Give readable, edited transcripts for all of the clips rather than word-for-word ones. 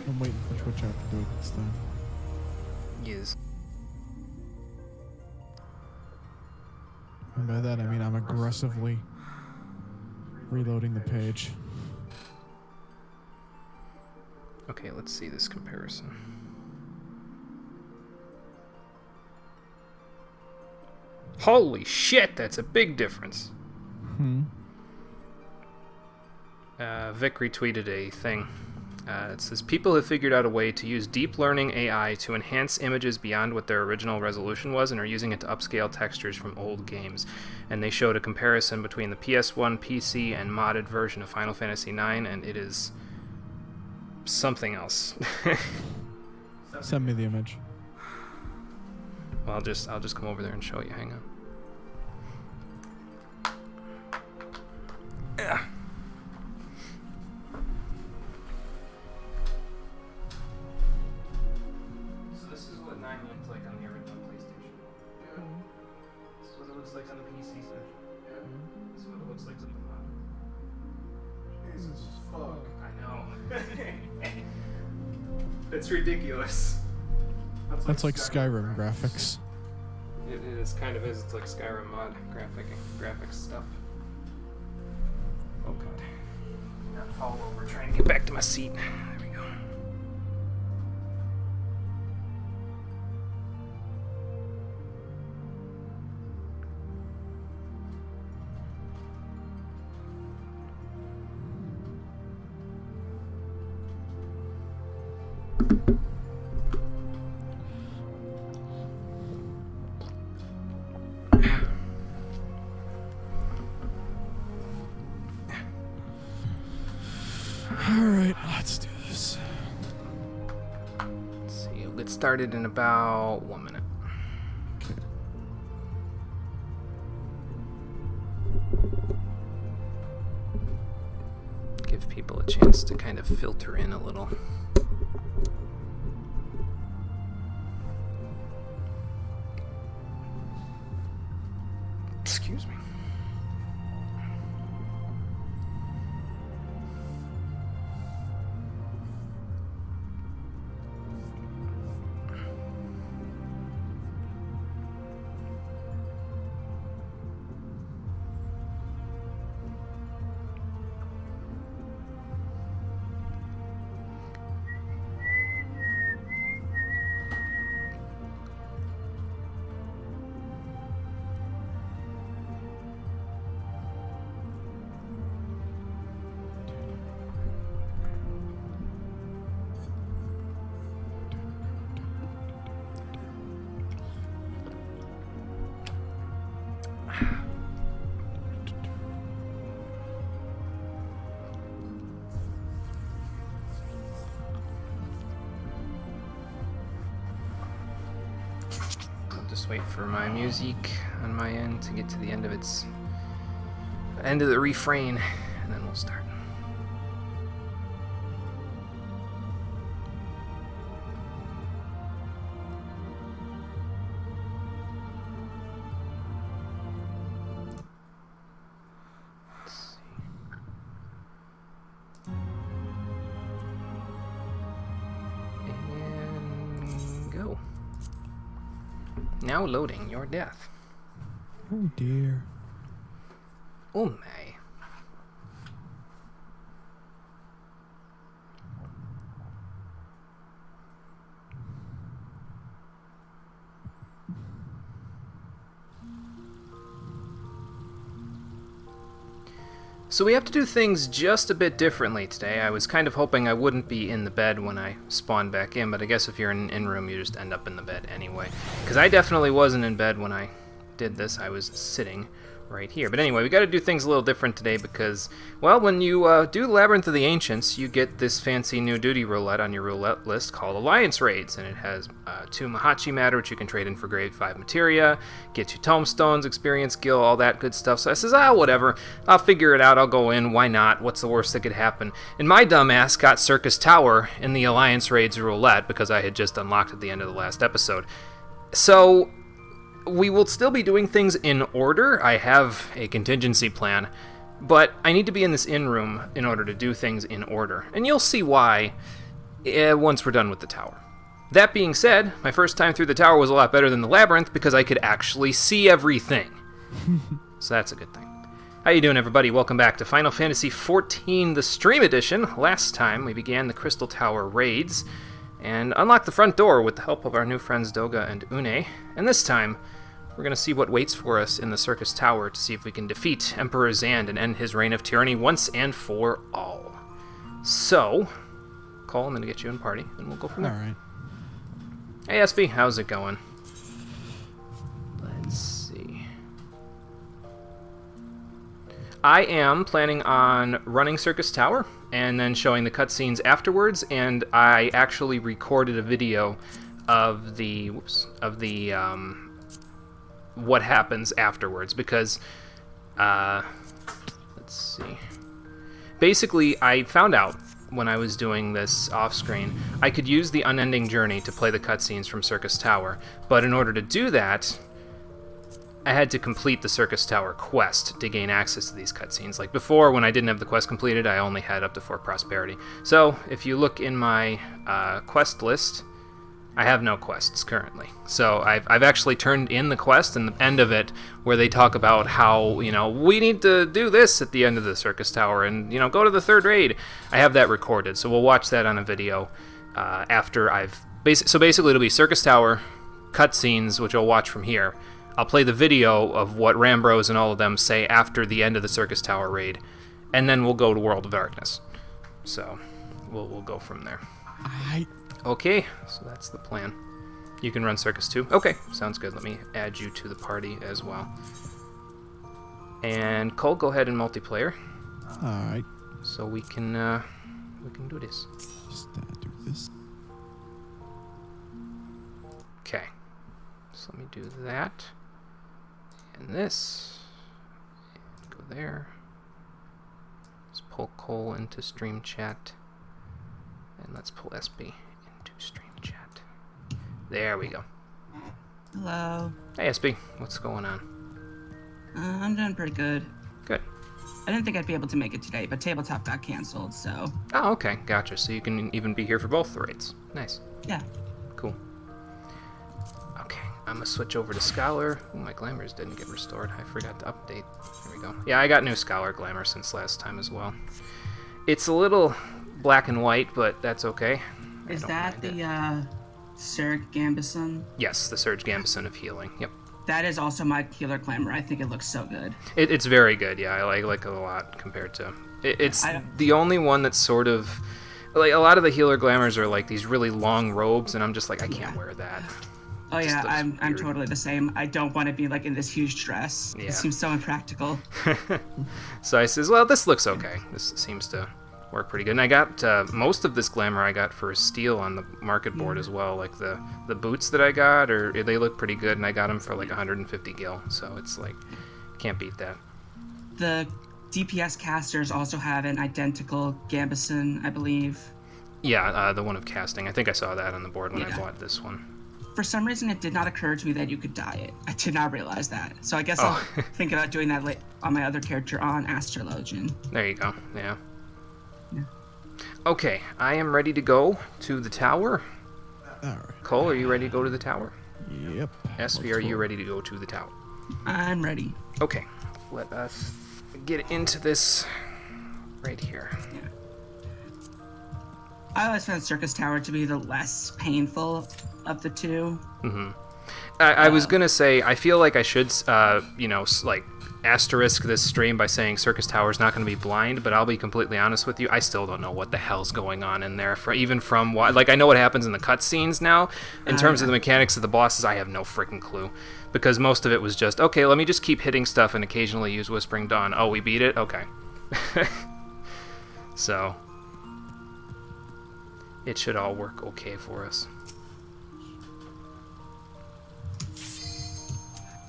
I'm waiting for Twitch app to do it this time. Yes. And by that I mean I'm aggressively reloading the page. Okay, let's see this comparison. Holy shit, that's a big difference. Vic retweeted a thing. It says, people have figured out a way to use deep learning AI to enhance images beyond what their original resolution was and are using it to upscale textures from old games. And they showed a comparison between the PS1, PC, and modded version of Final Fantasy IX, and it is something else. Send me the image. Well, I'll just come over there and show you. Hang on. Yeah. So this is what 9 looked like on the original PlayStation. Yeah. This is what it looks like on the PC version. Yeah. This is what it looks like on the mod. Jesus fuck. I know. It's ridiculous. That's like Skyrim graphics. It is kind of is. It's like Skyrim mod graphics stuff. Oh god. Not fall over trying to get back to my seat. There we go. Alright, let's do this. Let's see, we'll get started in about 1 minute. Okay. Give people a chance to kind of filter in a little. Excuse me. Just wait for my music on my end to get to the end of the refrain, and then we'll start. Let's see. And go. Now loading your death. Oh dear. Oh my. So we have to do things just a bit differently today. I was kind of hoping I wouldn't be in the bed when I spawned back in, but I guess if you're in an in-room, you just end up in the bed anyway. Because I definitely wasn't in bed when I did this. I was sitting right here. But anyway, we got to do things a little different today because, well, when you do Labyrinth of the Ancients, you get this fancy new duty roulette on your roulette list called Alliance Raids, and it has 2 Mahachi matter, which you can trade in for grade 5 materia, get you tomestones, experience skill, all that good stuff. So I says, whatever, I'll figure it out, I'll go in, why not, what's the worst that could happen? And my dumb ass got Circus Tower in the Alliance Raids roulette because I had just unlocked at the end of the last episode. So we will still be doing things in order. I have a contingency plan, but I need to be in this in-room in order to do things in order. And you'll see why once we're done with the tower. That being said, my first time through the tower was a lot better than the labyrinth because I could actually see everything. So that's a good thing. How you doing, everybody? Welcome back to Final Fantasy XIV, the Stream Edition. Last time, we began the Crystal Tower raids and unlocked the front door with the help of our new friends Doga and Une. And this time, we're going to see what waits for us in the Circus Tower to see if we can defeat Emperor Zand and end his reign of tyranny once and for all. So, Cole, I'm going to get you in party, and we'll go from there. All right. Hey, SB, how's it going? Let's see. I am planning on running Circus Tower and then showing the cutscenes afterwards, and I actually recorded a video of the what happens afterwards because let's see. Basically, I found out when I was doing this off-screen, I could use the Unending Journey to play the cutscenes from Circus Tower, but in order to do that, I had to complete the Circus Tower quest to gain access to these cutscenes. Like before, when I didn't have the quest completed, I only had up to 4 prosperity. So, if you look in my quest list, I have no quests currently. So I've actually turned in the quest and the end of it where they talk about how, you know, we need to do this at the end of the Circus Tower and, you know, go to the 3rd raid. I have that recorded, so we'll watch that on a video after I've... So basically it'll be Circus Tower, cutscenes, which I'll watch from here. I'll play the video of what Rambros and all of them say after the end of the Circus Tower raid, and then we'll go to World of Darkness. So we'll go from there. Okay, so that's the plan. You can run Circus too? Okay, sounds good. Let me add you to the party as well. And Cole, go ahead and multiplayer. Alright. So we can do this. Just do this. Okay. So let me do that. And this. And go there. Let's pull Cole into stream chat. And let's pull SB into stream chat. There we go. Hello. Hey SB, what's going on? I'm doing pretty good. Good. I didn't think I'd be able to make it today, but tabletop got canceled, so... Oh, okay, gotcha. So you can even be here for both the raids. Nice. Yeah. Cool. Okay, I'm gonna switch over to Scholar. Ooh, my glamours didn't get restored. I forgot to update. There we go. Yeah, I got new Scholar glamour since last time as well. It's a little black and white, but that's okay. Is that the, Surge Gambison? Yes, the Surge Gambison of healing. Yep. That is also my healer glamour. I think it looks so good. It's very good, yeah. I like it a lot compared to... It's the only one that's sort of... Like, a lot of the healer glamours are like these really long robes, and I'm just like, I can't wear that. Oh yeah, I'm weird. totally the same. I don't want to be like in this huge dress. Yeah. It seems so impractical. So I says, well, this looks okay. This seems to work pretty good. And I got most of this glamour I got for steel on the market board as well. Like the boots that I got, they look pretty good, and I got them for like 150 gil. So it's like, can't beat that. The DPS casters also have an identical Gambison, I believe. Yeah, the one of casting. I think I saw that on the board when I bought this one. For some reason, it did not occur to me that you could dye it. I did not realize that. So I guess I'll think about doing that on my other character, on Astrologian. There you go, yeah. Okay, I am ready to go to the tower. Alright. Cole, are you ready to go to the tower? Yep. SB, are you ready to go to the tower? I'm ready. Okay, let us get into this right here. Yeah. I always found Circus Tower to be the less painful of the two. Mm-hmm. I was gonna say, I feel like I should, like, asterisk this stream by saying Circus Tower is not going to be blind, but I'll be completely honest with you, I still don't know what the hell's going on in there. Even from what, like, I know what happens in the cutscenes now. In terms of the mechanics of the bosses, I have no freaking clue, because most of it was just, okay, let me just keep hitting stuff and occasionally use Whispering Dawn. Oh, we beat it? Okay. So it should all work okay for us.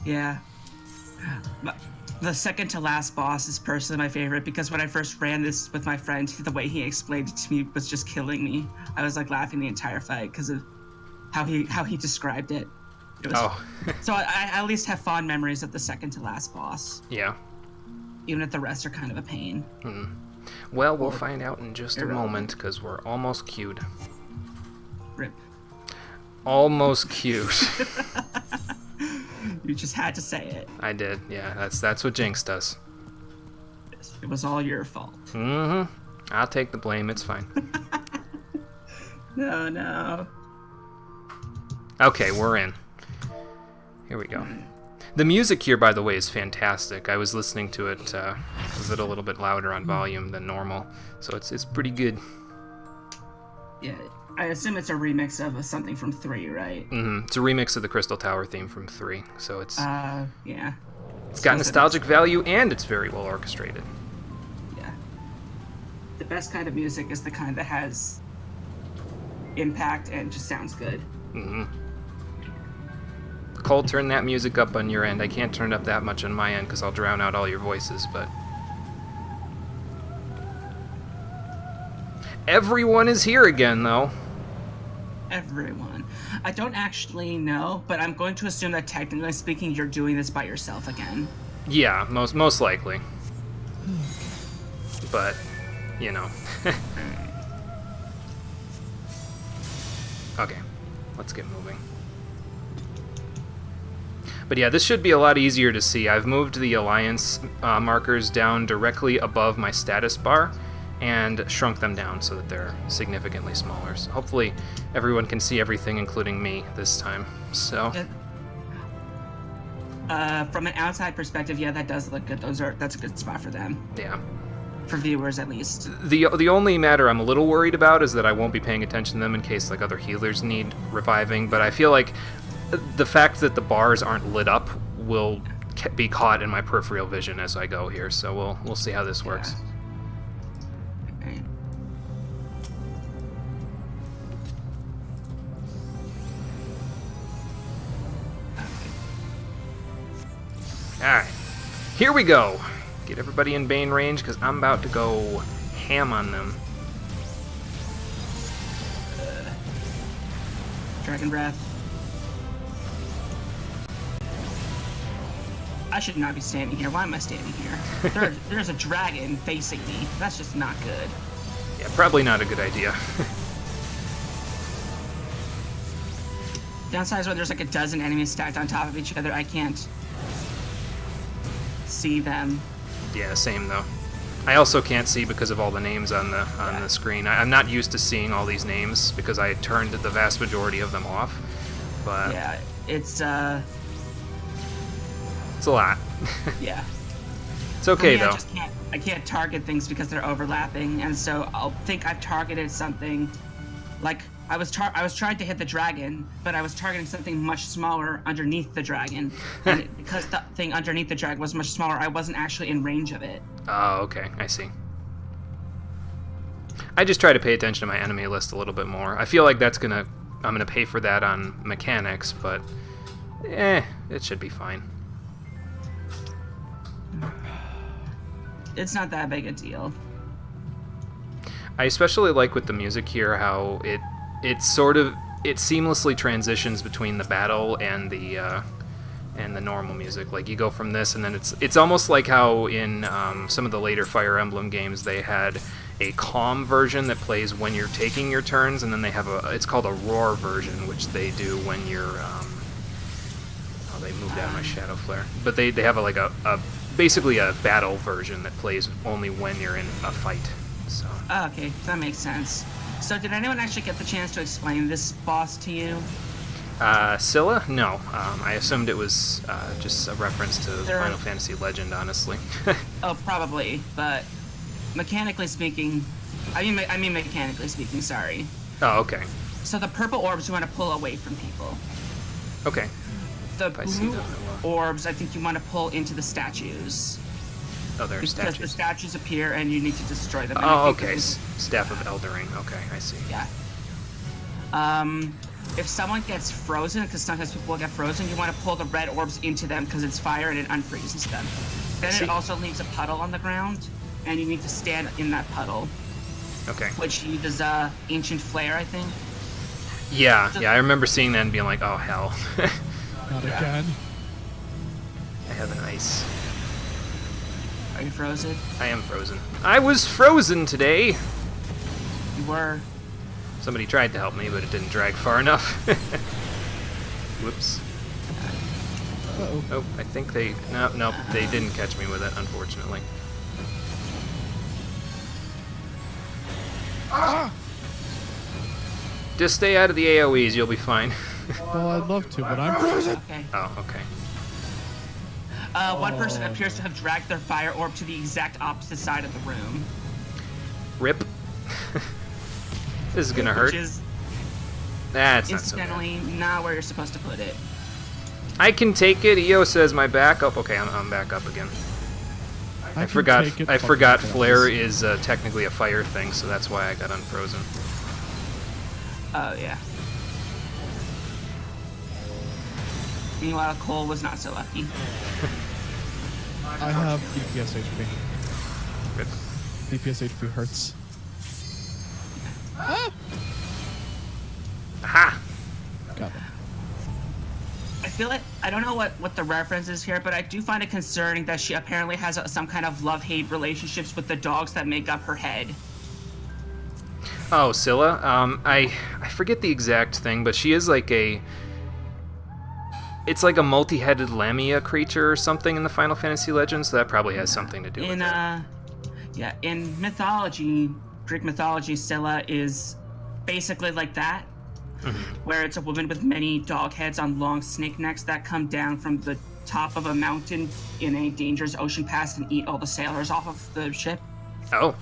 Yeah. The second to last boss is personally my favorite, because when I first ran this with my friend, the way he explained it to me was just killing me. I was like laughing the entire fight because of how he described it. It was, so I at least have fond memories of the second to last boss. Yeah. Even if the rest are kind of a pain. Well, we'll find out in just a moment, because we're almost queued. Rip. Almost cute. You just had to say it. I did. Yeah, that's what Jinx does. It was all your fault. Mm-hmm. I'll take the blame. It's fine. No. Okay, we're in. Here we go. The music here, by the way, is fantastic. I was listening to it a little bit louder on volume than normal, so it's pretty good. Yeah, I assume it's a remix of something from 3, right? Mm-hmm. It's a remix of the Crystal Tower theme from 3, so it's yeah. it's got nostalgic value and it's very well orchestrated. Yeah. The best kind of music is the kind that has impact and just sounds good. Mm-hmm. Cole, turn that music up on your end. I can't turn it up that much on my end because I'll drown out all your voices, but... Everyone is here again, though. Everyone. I don't actually know, but I'm going to assume that technically speaking, you're doing this by yourself again. Yeah, most likely. But, you know. Okay, let's get moving. But yeah, this should be a lot easier to see. I've moved the alliance markers down directly above my status bar and shrunk them down so that they're significantly smaller. So hopefully everyone can see everything, including me, this time. So from an outside perspective, yeah, that does look good. That's a good spot for them. Yeah. For viewers, at least. The only matter I'm a little worried about is that I won't be paying attention to them in case like other healers need reviving. But I feel like the fact that the bars aren't lit up will be caught in my peripheral vision as I go here. So we'll see how this works. Okay. Alright, here we go. Get everybody in Bane range because I'm about to go ham on them. Dragon Breath. I should not be standing here. Why am I standing here? There's a dragon facing me. That's just not good. Yeah, probably not a good idea. Downside is when there's like a dozen enemies stacked on top of each other, I can't see them. Yeah, same though. I also can't see because of all the names on the screen. I'm not used to seeing all these names because I turned the vast majority of them off. But yeah, it's a lot. Yeah. It's okay for me, though. I can't target things because they're overlapping, and so I'll think I've targeted something. Like I was trying to hit the dragon, but I was targeting something much smaller underneath the dragon, and because the thing underneath the dragon was much smaller, I wasn't actually in range of it. Oh, okay, I see. I just try to pay attention to my enemy list a little bit more. I feel like I'm gonna pay for that on mechanics, but it should be fine. It's not that big a deal. I especially like with the music here how it seamlessly transitions between the battle and the normal music. Like you go from this and then it's almost like how in some of the later Fire Emblem games they had a calm version that plays when you're taking your turns, and then they have it's called a roar version, which they do when you're they moved out of my shadow flare, but they have basically a battle version that plays only when you're in a fight. So. Oh, okay, that makes sense. So did anyone actually get the chance to explain this boss to you? Scylla? No. I assumed it was just a reference to Final Fantasy Legend, honestly. Oh, probably, but mechanically speaking, I mean mechanically speaking, sorry. Oh, okay. So the purple orbs you want to pull away from people. Okay. The blue orbs, I think you want to pull into the statues. Oh, there are statues. Because the statues appear and you need to destroy them. Oh, okay. Staff of Eldering. Okay, I see. Yeah. If someone gets frozen, because sometimes people will get frozen, you want to pull the red orbs into them because it's fire and it unfreezes them. Then it also leaves a puddle on the ground, and you need to stand in that puddle. Okay. Which uses Ancient Flare, I think. Yeah, I remember seeing that and being like, oh, hell. Not again. I have an ice. Are you frozen? I am frozen. I was frozen today! You were. Somebody tried to help me, but it didn't drag far enough. Whoops. Uh-oh. Oh, I think they... No, they didn't catch me with it, unfortunately. Ah! Just stay out of the AoEs, you'll be fine. Well, I'd love to, but I'm frozen. Okay. Oh, okay. One person appears to have dragged their fire orb to the exact opposite side of the room. Rip. This is gonna hurt. Which is That's not so bad. incidentally not where you're supposed to put it. I can take it. EO says my backup. Okay, I'm back up again. I can forgot. take it, I fuck forgot. it, Flare guys. is technically a fire thing, so that's why I got unfrozen. Oh, yeah. Meanwhile, Cole was not so lucky. I have DPS HP. Rip. DPS HP hurts. Ah! Aha! Got it. I feel like, I don't know what the reference is here, but I do find it concerning that she apparently has some kind of love-hate relationships with the dogs that make up her head. Oh, Scylla. I forget the exact thing, but she is like a. It's like a multi-headed Lamia creature or something in the Final Fantasy Legends, so that probably has something to do with it. Yeah, in mythology, Greek mythology, Scylla is basically like that, where it's a woman with many dog heads on long snake necks that come down from the top of a mountain in a dangerous ocean pass and eat all the sailors off of the ship. Oh,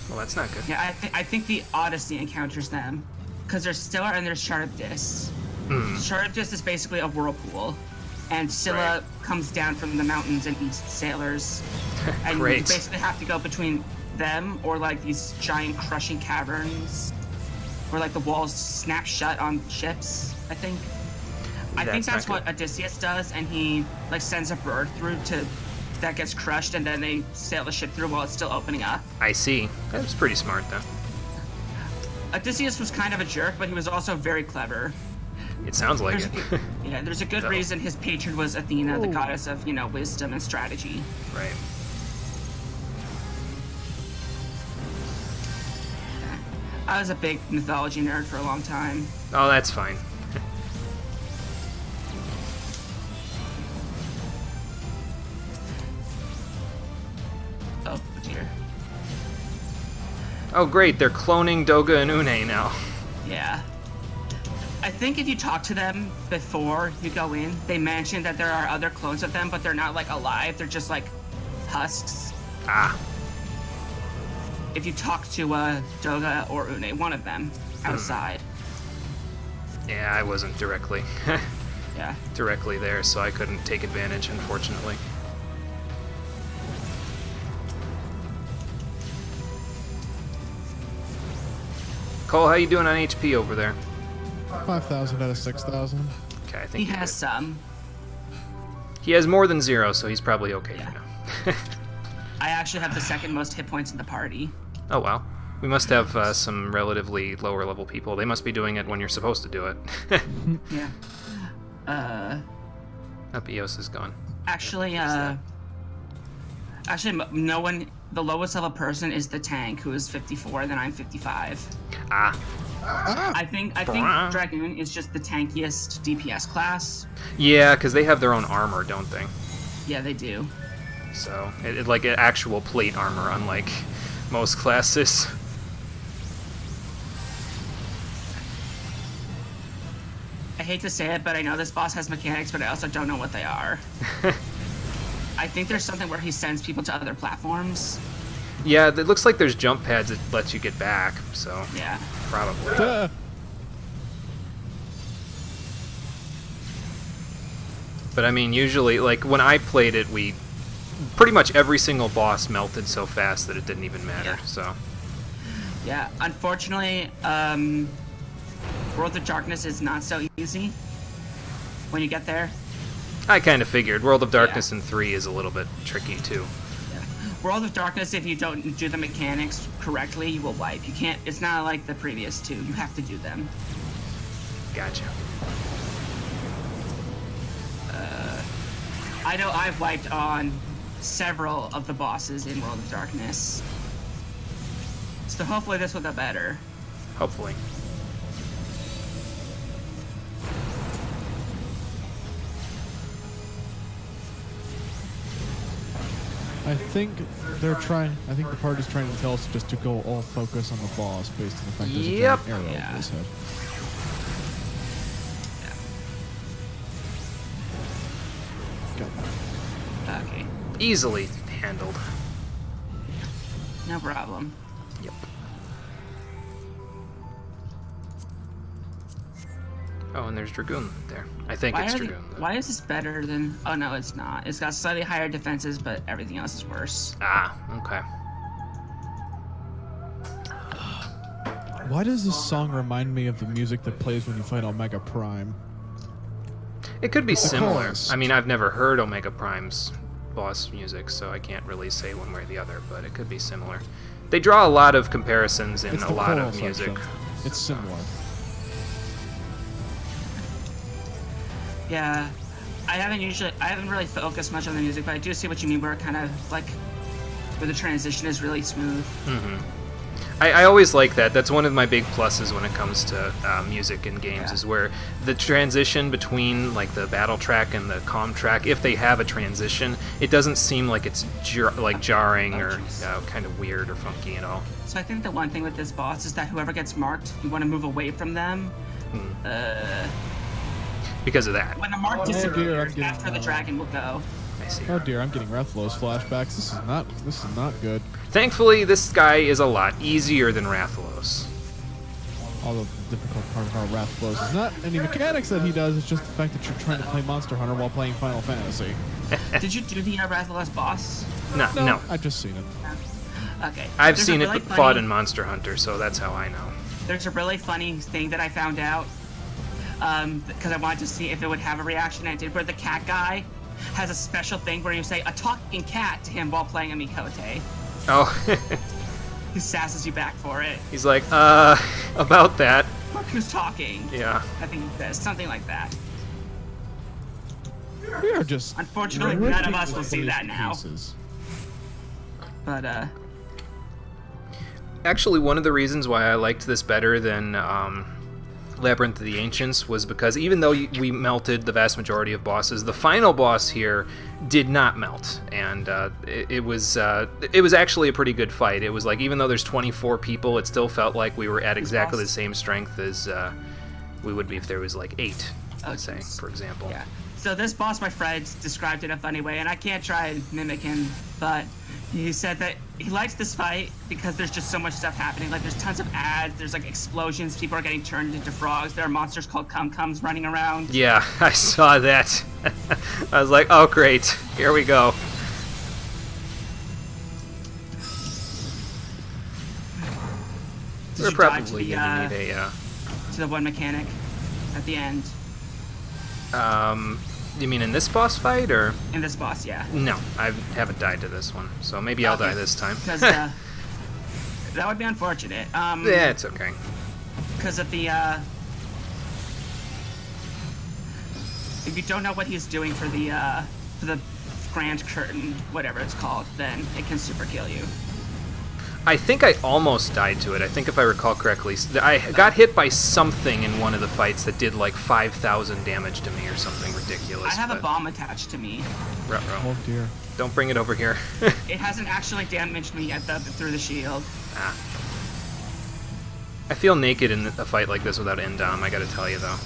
well, that's not good. Yeah, I think the Odyssey encounters them, because there's Scylla and there's Charybdis. Charybdis is basically a whirlpool, and Scylla comes down from the mountains and eats the sailors. And Great. you basically have to go between them or like these giant crushing caverns, where like the walls snap shut on ships. I think that's not what good. Odysseus does, and he like sends a bird through that gets crushed, and then they sail the ship through while it's still opening up. I see. That was pretty smart, though. Odysseus was kind of a jerk, but he was also very clever. It sounds like it. There's a good So- reason his patron was Athena, the goddess of, wisdom and strategy. Right. I was a big mythology nerd for a long time. Oh, that's fine. Oh, dear. Oh, great. They're cloning Doga and Une now. Yeah. I think if you talk to them before you go in, they mention that there are other clones of them, but they're not, like, alive. They're just, like, husks. Ah. If you talk to Doga or Une, one of them, outside. Yeah, I wasn't directly Yeah. there, so I couldn't take advantage, unfortunately. Cole, how you doing on HP over there? 5,000 out of 6,000. Okay, I think He you're has good. some. He has more than 0, so he's probably okay Yeah. for now. I actually have the second most hit points in the party. Oh, wow. We must have some relatively lower level people. They must be doing it when you're supposed to do it. Yeah. Eos is gone. Actually, no one. The lowest level person is the tank, who is 54, then I'm 55. Ah. I think Dragoon is just the tankiest DPS class. Yeah, because they have their own armor, don't they? Yeah, they do. So, it like an actual plate armor, unlike most classes. I hate to say it, but I know this boss has mechanics, but I also don't know what they are. I think there's something where he sends people to other platforms. Yeah, it looks like there's jump pads that lets you get back, so Yeah. probably. Duh. But I mean, usually, like, when I played it, pretty much every single boss melted so fast that it didn't even matter, Yeah. so. Yeah, unfortunately, World of Darkness is not so easy when you get there. I kind of figured. World of Darkness in 3 is a little bit tricky, too. Yeah. World of Darkness, if you don't do the mechanics correctly, you will wipe. You can't, it's not like the previous two. You have to do them. Gotcha. I know I've wiped on several of the bosses in World of Darkness. So hopefully this will get better. Hopefully. I think they're trying. I think the party's trying to tell us just to go all focus on the boss based on the fact there's a Yep. giant arrow Yeah. over his head. Got it. Okay. Easily handled. No problem. Yep. Oh, and there's Dragoon there. I think it's Dragoon. though. Why is this better than... Oh, no, it's not. It's got slightly higher defenses, but everything else is worse. Ah, okay. Why does this song remind me of the music that plays when you fight Omega Prime? It could be similar. chorus. I mean, I've never heard Omega Prime's boss music, so I can't really say one way or the other, but it could be similar. They draw a lot of comparisons in It's a the lot choral of music. section. It's similar. Yeah. I haven't really focused much on the music, but I do see what you mean where it kind of, like, where the transition is really smooth. Hmm. I always like that. That's one of my big pluses when it comes to music in games, Yeah. is where the transition between like the battle track and the calm track, if they have a transition, it doesn't seem like it's jarring or jeez. kind of weird or funky at all. So I think the one thing with this boss is that whoever gets marked, you want to move away from them. Because of that. When the mark dear, I'm disappears, getting, after the dragon will go. I see. Oh dear, I'm getting Rathalos flashbacks. This is not good. Thankfully, this guy is a lot easier than Rathalos. All the difficult part about Rathalos is not any mechanics that he does, it's just the fact that you're trying to play Monster Hunter while playing Final Fantasy. Did you do the Rathalos boss? No. I've just seen it. Okay. I've There's seen a it really fought funny- in Monster Hunter, so that's how I know. There's a really funny thing that I found out because I wanted to see if it would have a reaction. I did, where the cat guy has a special thing where you say a talking cat to him while playing a Mikote. Oh, He sasses you back for it. he's like, about that. Look who's talking. Yeah. I think this, something like that. We are just. Unfortunately, ripping none of us will this see place that to now. pieces. But Actually, one of the reasons why I liked this better than Labyrinth of the Ancients was because even though we melted the vast majority of bosses, the final boss here did not melt, and it was actually a pretty good fight. It was like, even though there's 24 people, it still felt like we were at exactly the same strength as we would be if there was like 8, let's say, jeez. for example. yeah. So this boss, my friend, described it in a funny way, and I can't try and mimic him, but he said that he likes this fight because there's just so much stuff happening. Like, there's tons of ads, there's like explosions, people are getting turned into frogs, there are monsters called cum-cums running around. Yeah, I saw that. I was like, oh great, here we go. Did We're you dodge probably the, gonna need a. to the one mechanic at the end You mean in this boss fight, or? in this boss? Yeah, No, I haven't died to this one, so maybe I'll die Okay. this time. because that would be unfortunate. Yeah, it's okay. Because of the if you don't know what he's doing for the Grand Curtain, whatever it's called, then it can super kill you. I think I almost died to it. I think if I recall correctly, I got hit by something in one of the fights that did like 5,000 damage to me or something ridiculous. I have a but- bomb attached to me. Ruh-roh. Oh dear. Don't bring it over here. It hasn't actually damaged me yet through the shield. Ah. I feel naked in a fight like this without Endom, I gotta tell you though.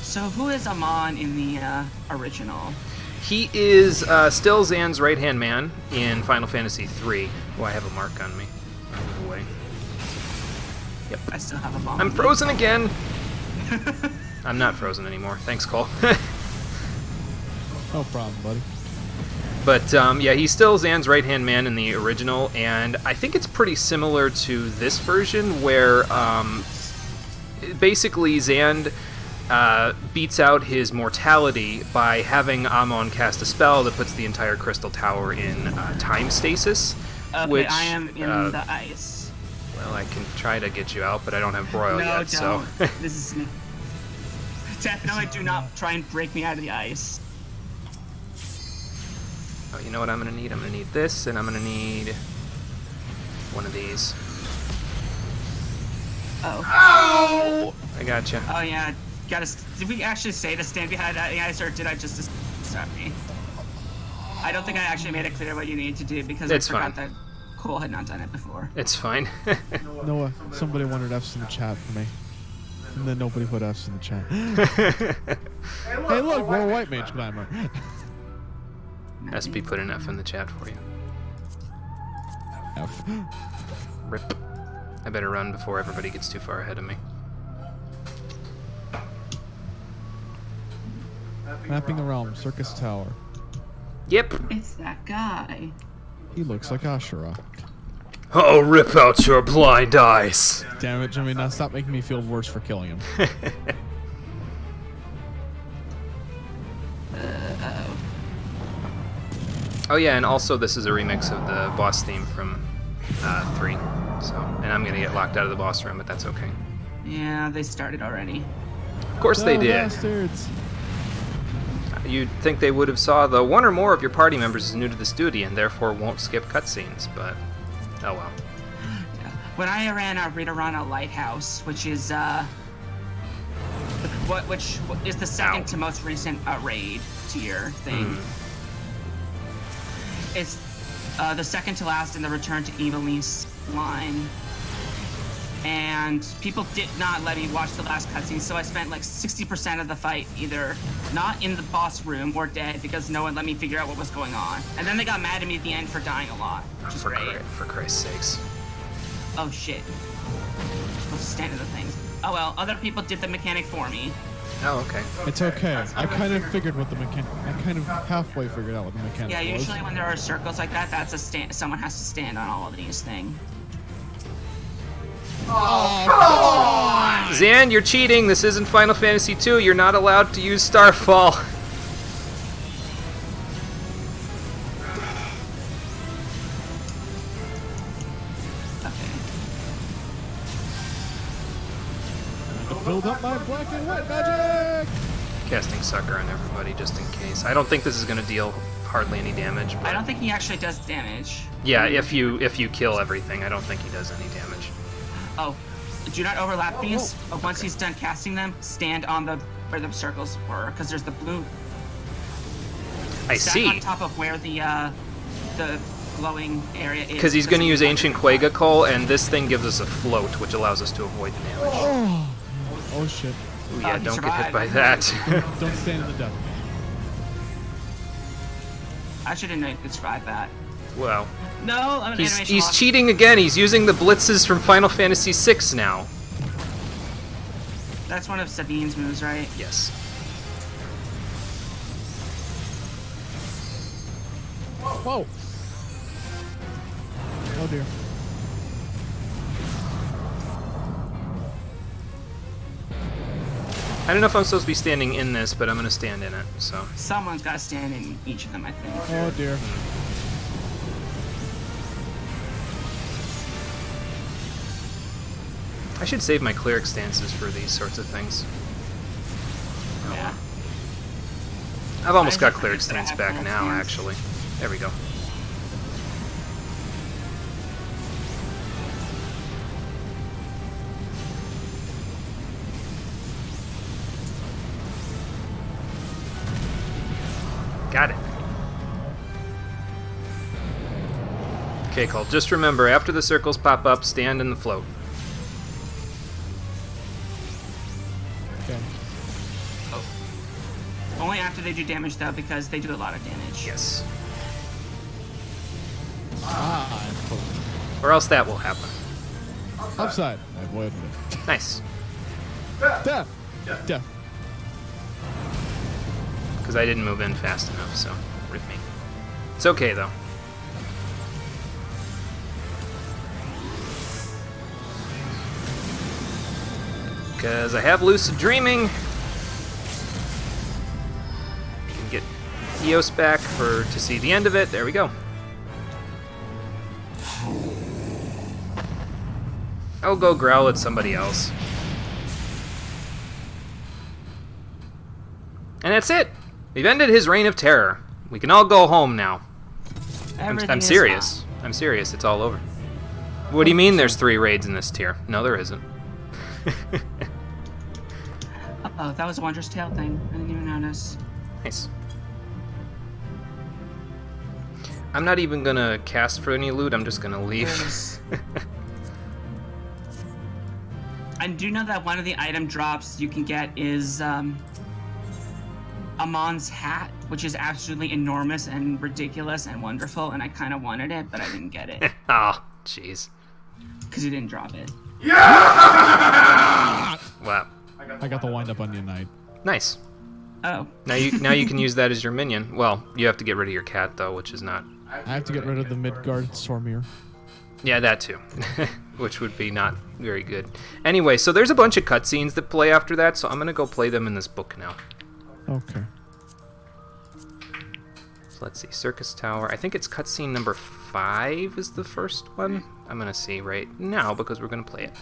So who is Amon in the original? He is still Zan's right-hand man in Final Fantasy III. Oh, I have a mark on me. I'll move away. I still have a bomb. I'm frozen again! I'm not frozen anymore. Thanks, Cole. No problem, buddy. But yeah, he's still Zan's right-hand man in the original, and I think it's pretty similar to this version, where basically Zan beats out his mortality by having Amon cast a spell that puts the entire Crystal Tower in time stasis. Okay, which, I am in the ice. Well, I can try to get you out, but I don't have Broil No, yet, so... don't. This is me. Definitely do not try and break me out of the ice. Oh, you know what I'm gonna need? I'm gonna need this, and I'm gonna need one of these. Oh. I gotcha. Oh yeah. Did we actually say to stand behind that guys, or did I just stop me? I don't think I actually made it clear what you need to do because It's I forgot fine. that Cole had not done it before. It's fine. Noah, somebody wanted F's in the chat for me. And then nobody put F's in the chat. Hey, look, more white mage Glimmer. SP put an F in the chat for you. F. Rip. I better run before everybody gets too far ahead of me. Mapping the realm, Circus Tower. Yep. It's that guy. He looks like Ashura. I'll rip out your blind eyes. Damn it, Jimmy, now stop making me feel worse for killing him. Oh yeah, and also this is a remix of the boss theme from 3. So, and I'm gonna get locked out of the boss room, but that's okay. Yeah, they started already. Of course they Oh, did. bastards. You'd think they would have saw the one or more of your party members is new to the studio and therefore won't skip cutscenes, but oh well. Yeah. When I ran Ritorana Lighthouse, which is which is the second Ow. to most recent raid tier thing. It's the second to last in the Return to Evilise line. And people did not let me watch the last cutscene, so I spent like 60% of the fight either not in the boss room or dead because no one let me figure out what was going on. And then they got mad at me at the end for dying a lot, which is great. For Christ's sakes. Oh shit. I'm supposed to stand in the things. Oh well, other people did the mechanic for me. Oh, okay. It's okay. I kind of figured what the mechanic. I kind of halfway figured out what the mechanic Yeah, was. usually when there are circles like that, that's a stand. Someone has to stand on all of these things. Zan, you're cheating. This isn't Final Fantasy II. You're not allowed to use Starfall. Build up my black and white magic. Casting Sucker on everybody just in case. I don't think this is going to deal hardly any damage. I don't think he actually does damage. Yeah, if you kill everything, I don't think he does any damage. Oh, do not overlap these. Once he's done casting them, stand on the where the circles were, because there's the blue. I Stand see. on top of where the glowing area is. Because he's going to use Ancient Quagga Coal, and this thing gives us a float, which allows us to avoid the damage. Oh shit. Ooh, yeah, he don't get hit survived. by that. Don't stand in the depth. I should have known you could survive that. Well, No, I'm an animation he's loss. cheating again. He's using the blitzes from Final Fantasy VI now. That's one of Sabine's moves, right? Yes. Whoa. Oh dear. I don't know if I'm supposed to be standing in this, but I'm going to stand in it, so. Someone's got to stand in each of them, I think. Oh dear. I should save my cleric stances for these sorts of things. Yeah. I've almost I got just cleric think that I stance have back cleric now, stance. actually. There we go. Got it. Okay, Cole, just remember, after the circles pop up, stand in the float. Okay. Only after they do damage, though, because they do a lot of damage. Yes. Ah, I'm close. Or else that will happen. Upside. I avoided it. Nice. Death. Death. Because I didn't move in fast enough, so rip me. It's okay, though. Because I have lucid dreaming. You can get Eos back to see the end of it. There we go. I'll go growl at somebody else. And that's it. We've ended his reign of terror. We can all go home now. Everything I'm is serious. I'm serious. It's all over. What do you mean there's 3 raids in this tier? No, there isn't. Oh, that was a Wondrous Tale thing. I didn't even notice. Nice. I'm not even gonna cast for any loot, I'm just gonna leave. I do know that one of the item drops you can get is Amon's hat, which is absolutely enormous and ridiculous and wonderful, and I kind of wanted it, but I didn't get it. Oh, jeez. Because you didn't drop it. Wow. I got the wind-up onion knight. Nice. Oh. Now you can use that as your minion. Well, you have to get rid of your cat, though, which is not... I have to get rid of the Midgard Sormir. Yeah, that too. Which would be not very good. Anyway, so there's a bunch of cutscenes that play after that, so I'm going to go play them in this book now. Okay. So let's see. Circus Tower. I think it's cutscene number 5 is the first one. I'm going to see right now because we're going to play it.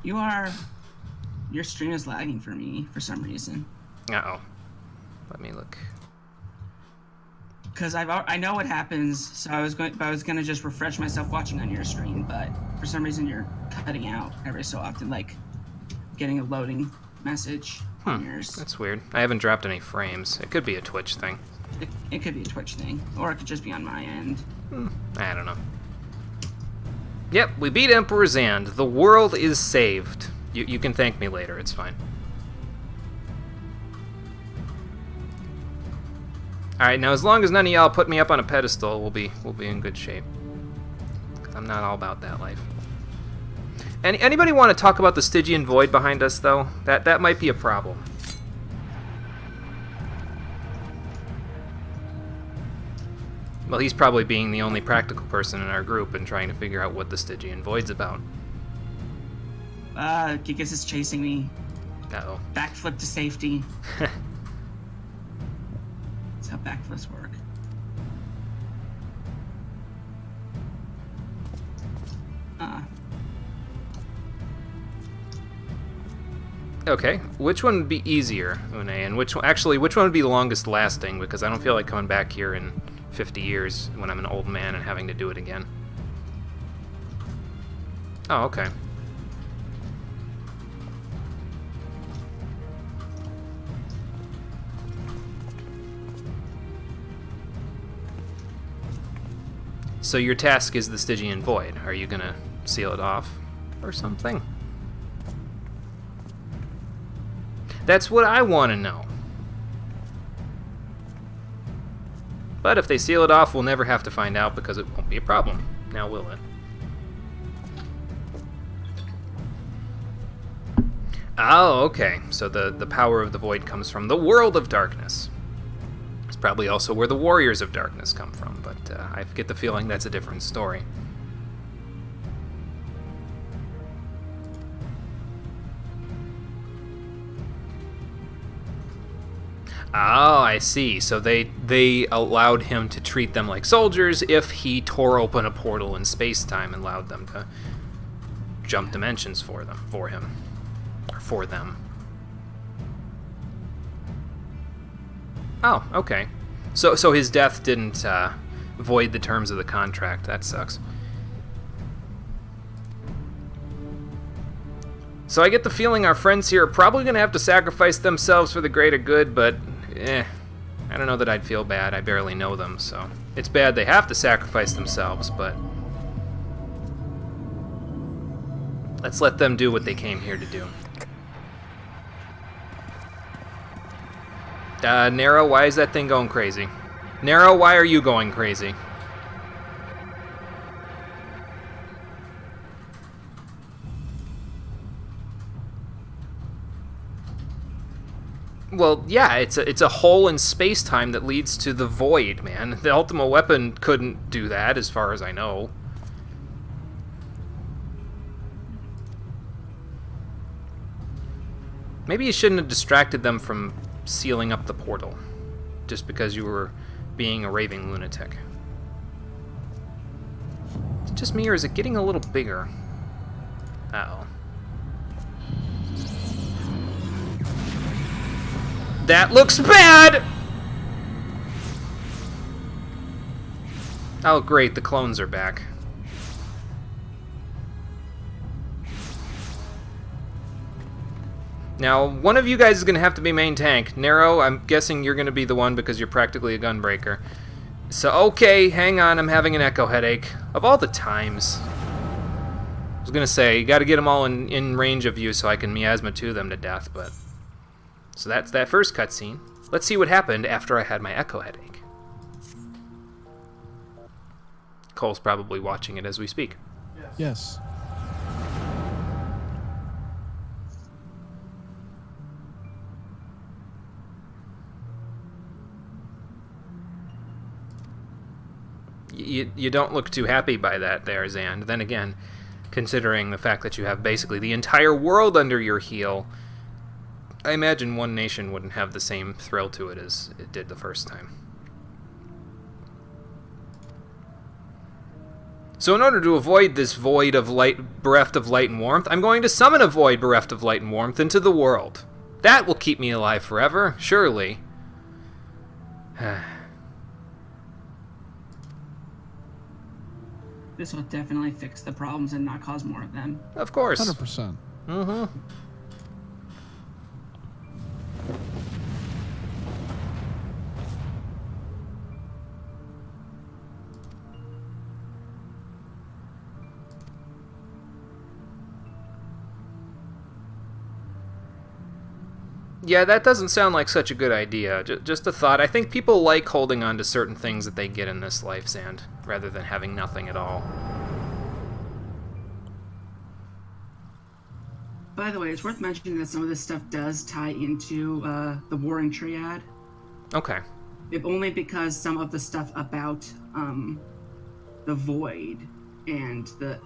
Your stream is lagging for me for some reason. Uh-oh. Let me look. Because I know what happens, so I was gonna just refresh myself watching on your screen, but for some reason you're cutting out every so often, like getting a loading message on yours. That's weird. I haven't dropped any frames. It could be a Twitch thing. It could be a Twitch thing, or it could just be on my end. I don't know. Yep, we beat Emperor Zand. The world is saved. You can thank me later. It's fine. Alright, now as long as none of y'all put me up on a pedestal, we'll be in good shape. 'Cause I'm not all about that life. Anybody want to talk about the Stygian Void behind us, though? That might be a problem. Well, he's probably being the only practical person in our group and trying to figure out what the Stygian Void's about. Gigas is chasing me. Uh-oh. Backflip to safety. That's how backflips work. Okay, which one would be easier, Une, and which one would be the longest lasting? Because I don't feel like coming back here in 50 years when I'm an old man and having to do it again. Oh, okay. So your task is the Stygian Void. Are you gonna seal it off or something? That's what I want to know. But if they seal it off, we'll never have to find out because it won't be a problem. Now will it? Oh, okay. So the power of the Void comes from the world of darkness. It's probably also where the Warriors of Darkness come from, but I get the feeling that's a different story. Oh, I see. So they allowed him to treat them like soldiers if he tore open a portal in space-time and allowed them to jump dimensions for them. Oh, okay. So his death didn't void the terms of the contract. That sucks. So I get the feeling our friends here are probably going to have to sacrifice themselves for the greater good, but I don't know that I'd feel bad. I barely know them, so it's bad they have to sacrifice themselves, but let's let them do what they came here to do. Nero, why is that thing going crazy? Nero, why are you going crazy? Well, yeah, it's a hole in space-time that leads to the Void, man. The Ultima Weapon couldn't do that, as far as I know. Maybe you shouldn't have distracted them from sealing up the portal, just because you were being a raving lunatic. Is it just me, or is it getting a little bigger? Uh-oh. That looks bad! Oh, great, the clones are back. Now, one of you guys is going to have to be main tank. Nero, I'm guessing you're going to be the one because you're practically a gunbreaker. So, okay, hang on, I'm having an echo headache. Of all the times. I was going to say, you got to get them all in range of you so I can miasma to them to death, but... So that's that first cutscene. Let's see what happened after I had my echo headache. Cole's probably watching it as we speak. Yes. You don't look too happy by that there, Zand. Then again, considering the fact that you have basically the entire world under your heel, I imagine one nation wouldn't have the same thrill to it as it did the first time. So in order to avoid this void of light, bereft of light and warmth, I'm going to summon a void bereft of light and warmth into the world. That will keep me alive forever, surely. This will definitely fix the problems and not cause more of them. Of course. 100%. Mm-hmm. Yeah, that doesn't sound like such a good idea. Just a thought. I think people like holding on to certain things that they get in this life, Sand, rather than having nothing at all. By the way, it's worth mentioning that some of this stuff does tie into the Warring Triad. Okay. If only because some of the stuff about the Void and the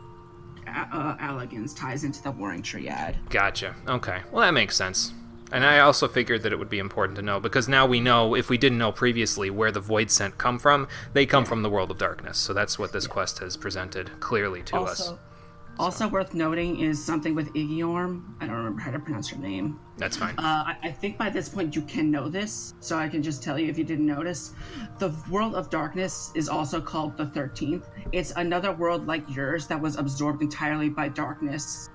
Allegans ties into the Warring Triad. Gotcha. Okay. Well, that makes sense. And I also figured that it would be important to know, because now we know, if we didn't know previously, where the Void Scent come from. They come from the World of Darkness, so that's what this quest has presented clearly to us. Also worth noting is something with Igiorm. I don't remember how to pronounce her name. That's fine. I think by this point you can know this, so I can just tell you if you didn't notice. The World of Darkness is also called the 13th. It's another world like yours that was absorbed entirely by darkness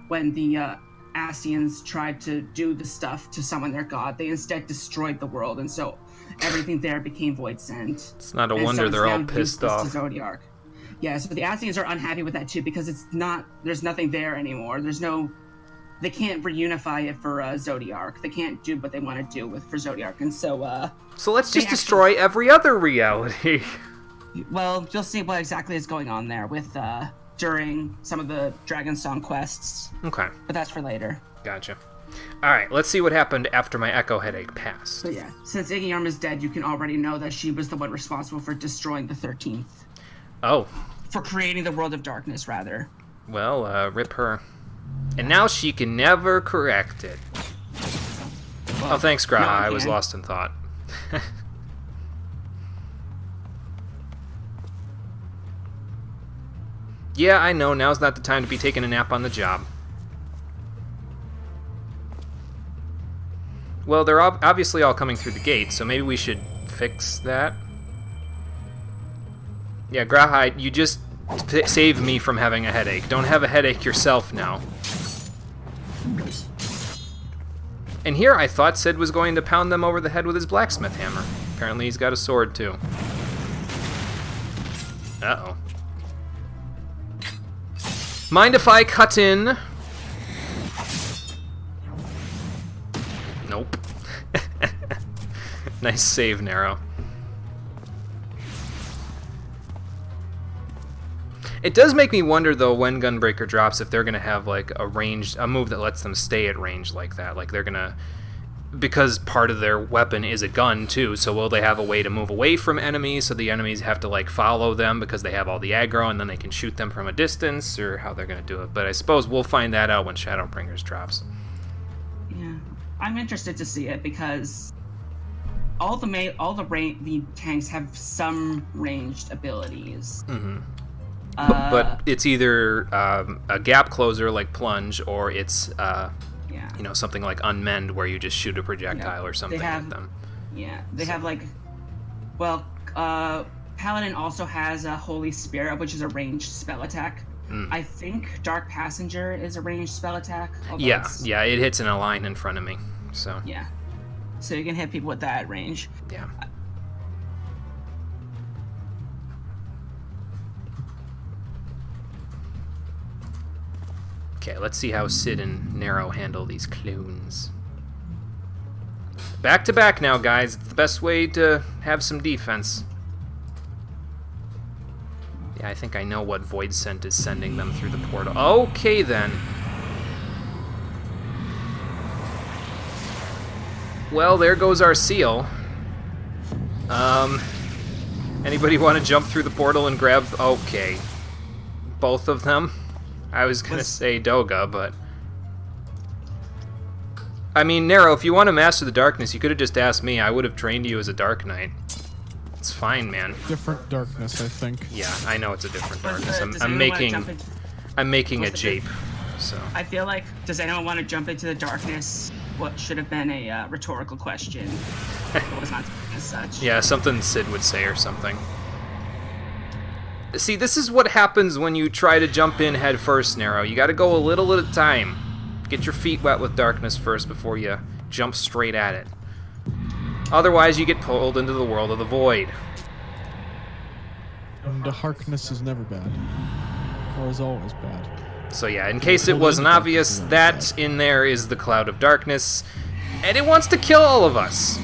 when the Ascians tried to do the stuff to summon their god. They instead destroyed the world, and so everything there became Void Sent. It's not a wonder they're all pissed off. Zodiac. Yeah, so the Ascians are unhappy with that too, because there's nothing there anymore. They can't reunify it for Zodiac. They can't do what they want to do for Zodiac, and so So let's just destroy every other reality. Well, you'll see what exactly is going on there with during some of the Dragon Song quests. Okay. But that's for later. Gotcha. Alright, let's see what happened after my echo headache passed. So yeah, since Igiorm is dead, you can already know that she was the one responsible for destroying the 13th. Oh. For creating the World of Darkness, rather. Well, rip her. And now she can never correct it. Well, oh, thanks, Graha. I was lost in thought. Yeah, I know. Now's not the time to be taking a nap on the job. Well, they're obviously all coming through the gate, so maybe we should fix that. Yeah, Graha, you just saved me from having a headache. Don't have a headache yourself now. And here I thought Sid was going to pound them over the head with his blacksmith hammer. Apparently he's got a sword, too. Uh-oh. Mind if I cut in? Nope. Nice save, Nero. It does make me wonder, though, when Gunbreaker drops, if they're going to have, like, a move that lets them stay at range like that. Like, they're going to... Because part of their weapon is a gun, too, so will they have a way to move away from enemies, so the enemies have to, like, follow them because they have all the aggro, and then they can shoot them from a distance, or how they're going to do it. But I suppose we'll find that out when Shadowbringers drops. Yeah. I'm interested to see it, because all the tanks have some ranged abilities. Mm-hmm. But it's either a gap closer like Plunge, or it's you know, something like Unmend, where you just shoot a projectile or something at them. Yeah, they have like, well, Paladin also has a Holy Spirit, which is a ranged spell attack. I think Dark Passenger is a ranged spell attack. although Yeah, it's- yeah, it hits in a line in front of me. So, Yeah. So you can hit people with that range. yeah. Okay, let's see how Sid and Nero handle these clones. Back to back now, guys. It's the best way to have some defense. Yeah, I think I know what Void Scent is sending them through the portal. Okay, then. Well, there goes our seal. Anybody want to jump through the portal and grab... Okay. Both of them? I was going to say Doga, but... I mean, Nero, if you want to master the darkness, you could have just asked me. I would have trained you as a Dark Knight. It's fine, man. Different darkness, I think. Yeah, I know it's a different darkness. Does I'm anyone wanna making... jump into- I'm making a What's the- jape, so... I feel like, does anyone want to jump into the darkness? What should have been a rhetorical question. It was not as such. Yeah, something Sid would say or something. See, this is what happens when you try to jump in head first, Nero. You gotta go a little at a time. Get your feet wet with darkness first before you jump straight at it. Otherwise, you get pulled into the world of the void. And the Harkness is never bad. Or is always bad. So yeah, in case it wasn't obvious, that in there is the Cloud of Darkness, and it wants to kill all of us.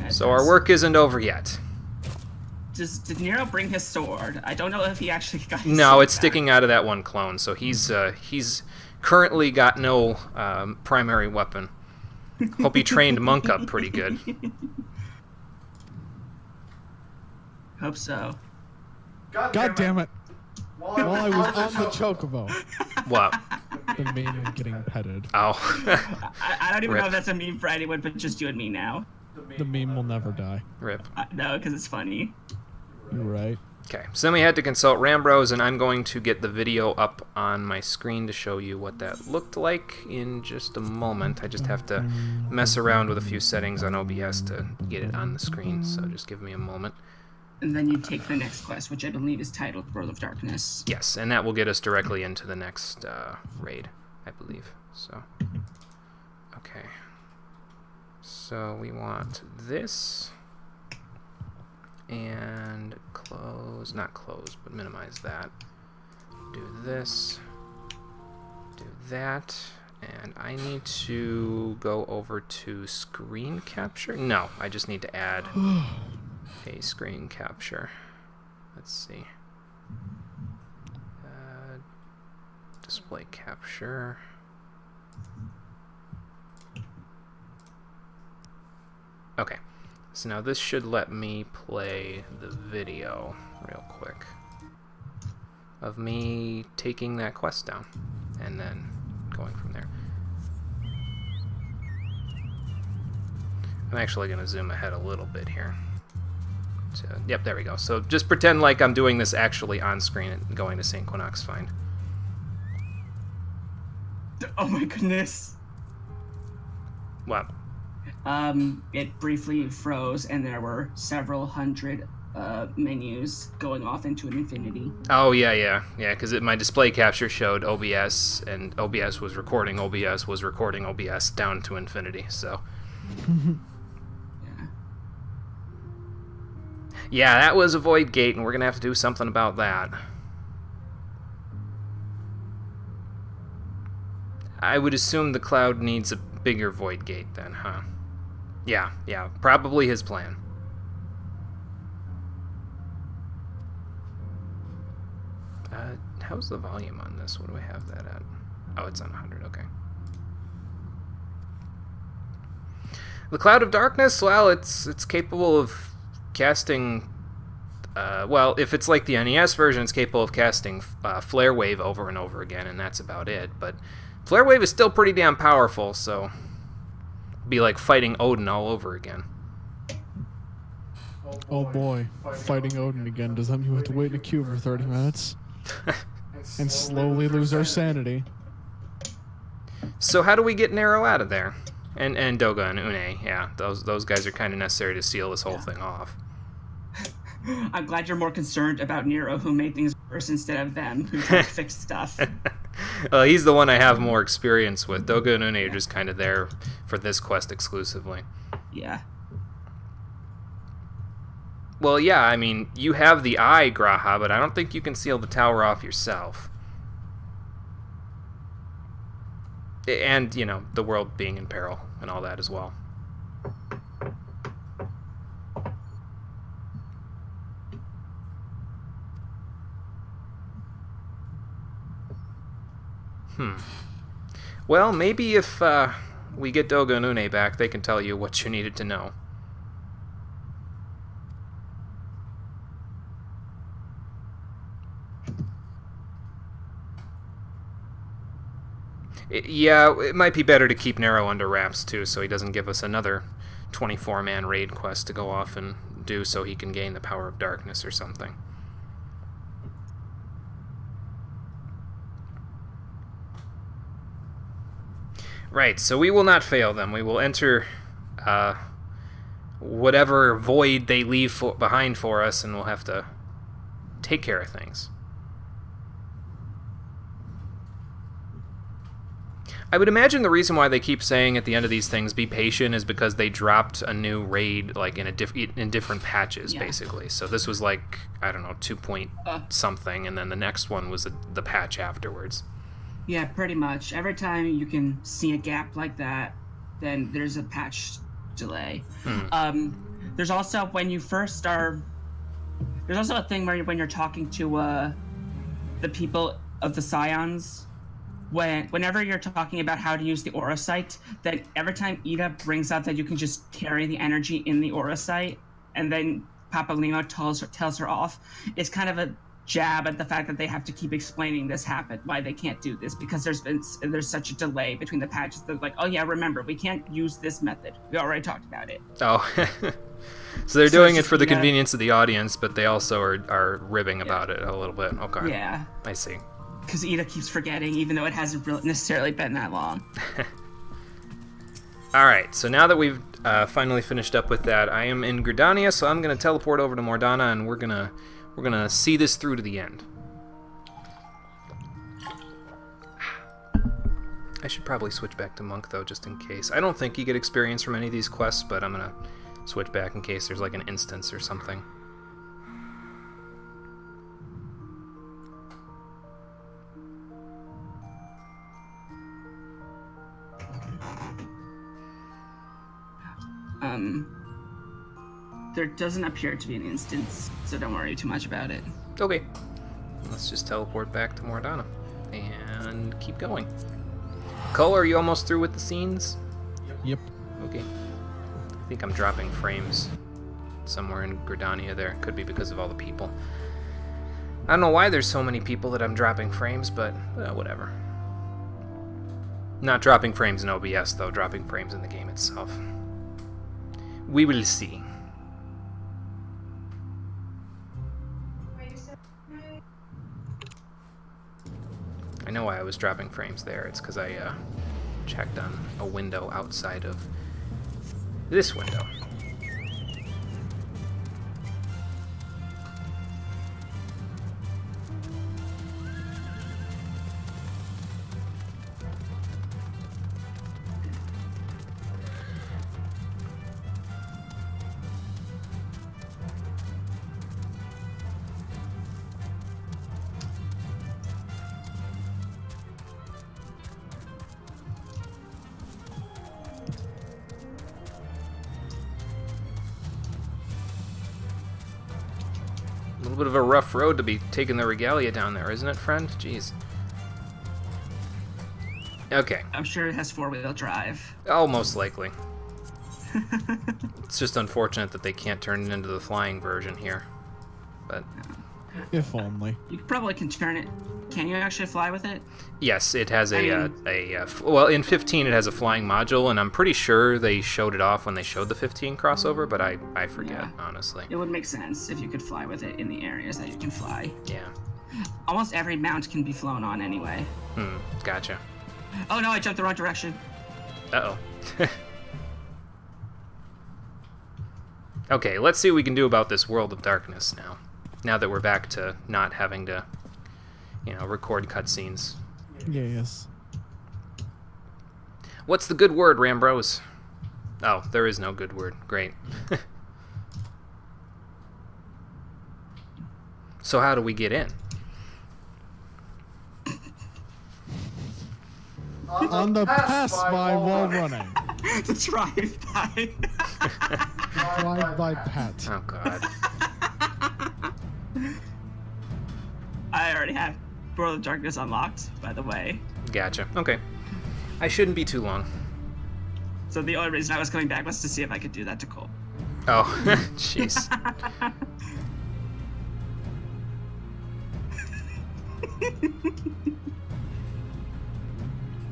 So our work isn't over yet. Did Nero bring his sword? I don't know if he actually got his No, sword it's back. sticking out of that one clone, so he's currently got no primary weapon. Hope he trained Monk up pretty good. Hope so. God damn it! While I was on the chocobo, What? the meme was getting petted. Oh. I don't even Rip. know if that's a meme for anyone, but just you and me now. The meme will never die. Rip. No, because it's funny. You're right. Okay, so then we had to consult Rambros, and I'm going to get the video up on my screen to show you what that looked like in just a moment. I just have to mess around with a few settings on OBS to get it on the screen, so just give me a moment. And then you take the next quest, which I believe is titled World of Darkness. Yes, and that will get us directly into the next raid, I believe. So, okay. So we want this, and close, not close, but minimize that. Do this, do that, and I need to go over to screen capture. No, I just need to add a screen capture. Let's see. Display capture. Okay, so now this should let me play the video real quick of me taking that quest down and then going from there. I'm actually going to zoom ahead a little bit here. Yep, there we go. So just pretend like I'm doing this actually on screen and going to St. Quinox Find. Oh my goodness. What? It briefly froze, and there were several hundred menus going off into an infinity. Oh, yeah, because my display capture showed OBS, and OBS was recording OBS down to infinity, so... Yeah, that was a void gate, and we're going to have to do something about that. I would assume the cloud needs a bigger void gate then, huh? Yeah, probably his plan. How's the volume on this? What do I have that at? Oh, it's on 100, okay. The Cloud of Darkness, well, it's capable of casting... well, if it's like the NES version, it's capable of casting Flare Wave over and over again, and that's about it. But Flare Wave is still pretty damn powerful, so... It'd be like fighting Odin all over again. Oh boy, fighting Odin again. Does that mean we have to wait in a queue for 30 minutes? And slowly lose our sanity. So how do we get Nero out of there? And Doga and Une, yeah. Those guys are kind of necessary to seal this whole thing off. I'm glad you're more concerned about Nero, who made things instead of them who try to fix stuff. He's the one I have more experience with. Doga and Une are just kind of there for this quest exclusively. Yeah. Well, yeah, I mean, you have the eye, Graha, but I don't think you can seal the tower off yourself. And, you know, the world being in peril and all that as well. Well, maybe if we get Doga and Une back, they can tell you what you needed to know. Yeah, it might be better to keep Nero under wraps, too, so he doesn't give us another 24-man raid quest to go off and do so he can gain the power of darkness or something. Right, so we will not fail them. We will enter whatever void they leave behind for us, and we'll have to take care of things. I would imagine the reason why they keep saying at the end of these things, be patient, is because they dropped a new raid like in different patches, basically. So this was like, I don't know, 2 point something, and then the next one was the patch afterwards. Yeah, pretty much. Every time you can see a gap like that, then there's a patch delay. There's also, when you first start, there's also a thing where when you're talking to the people of the Scions, whenever you're talking about how to use the aura sight, then every time Ida brings up that you can just carry the energy in the aura sight, and then Papa Limo tells her off, it's kind of a jab at the fact that they have to keep explaining this happened, why they can't do this, because there's such a delay between the patches. They're like, oh yeah, remember, we can't use this method. We already talked about it. Oh. So they're doing it for the convenience of the audience, but they also are ribbing about it a little bit. Okay. Yeah. I see. Because Ida keeps forgetting, even though it hasn't necessarily been that long. Alright, so now that we've finally finished up with that, I am in Gridania, so I'm going to teleport over to Mordana, and we're gonna see this through to the end. I should probably switch back to Monk, though, just in case. I don't think you get experience from any of these quests, but I'm gonna switch back in case there's like an instance or something. There doesn't appear to be an instance, so don't worry too much about it. Okay. Let's just teleport back to Mordana and keep going. Cole, are you almost through with the scenes? Yep. Okay. I think I'm dropping frames somewhere in Gridania there. Could be because of all the people. I don't know why there's so many people that I'm dropping frames, but whatever. Not dropping frames in OBS, though. Dropping frames in the game itself. We will see. I know why I was dropping frames there. It's because I checked on a window outside of this window. A little bit of a rough road to be taking the regalia down there, isn't it, friend? Jeez. Okay. I'm sure it has four-wheel drive. Oh, most likely. It's just unfortunate that they can't turn it into the flying version here. But If only. You probably can turn it. Can you actually fly with it? yes, it has well, in 15 it has a flying module, and I'm pretty sure they showed it off when they showed the 15 crossover, but I forget, honestly. It would make sense if you could fly with it in the areas that you can fly. Yeah. Almost every mount can be flown on anyway. Gotcha. Oh no, I jumped the wrong direction. Uh-oh. Okay, let's see what we can do about this world of darkness now. Now that we're back to not having to record cutscenes. Yes. What's the good word, Rambros? Oh, there is no good word. Great. So how do we get in? On the pass by while running. The drive-by. Drive by Pat. Oh, God. I already have World of Darkness unlocked, by the way. Gotcha. Okay. I shouldn't be too long. So the only reason I was coming back was to see if I could do that to Cole. Oh, jeez.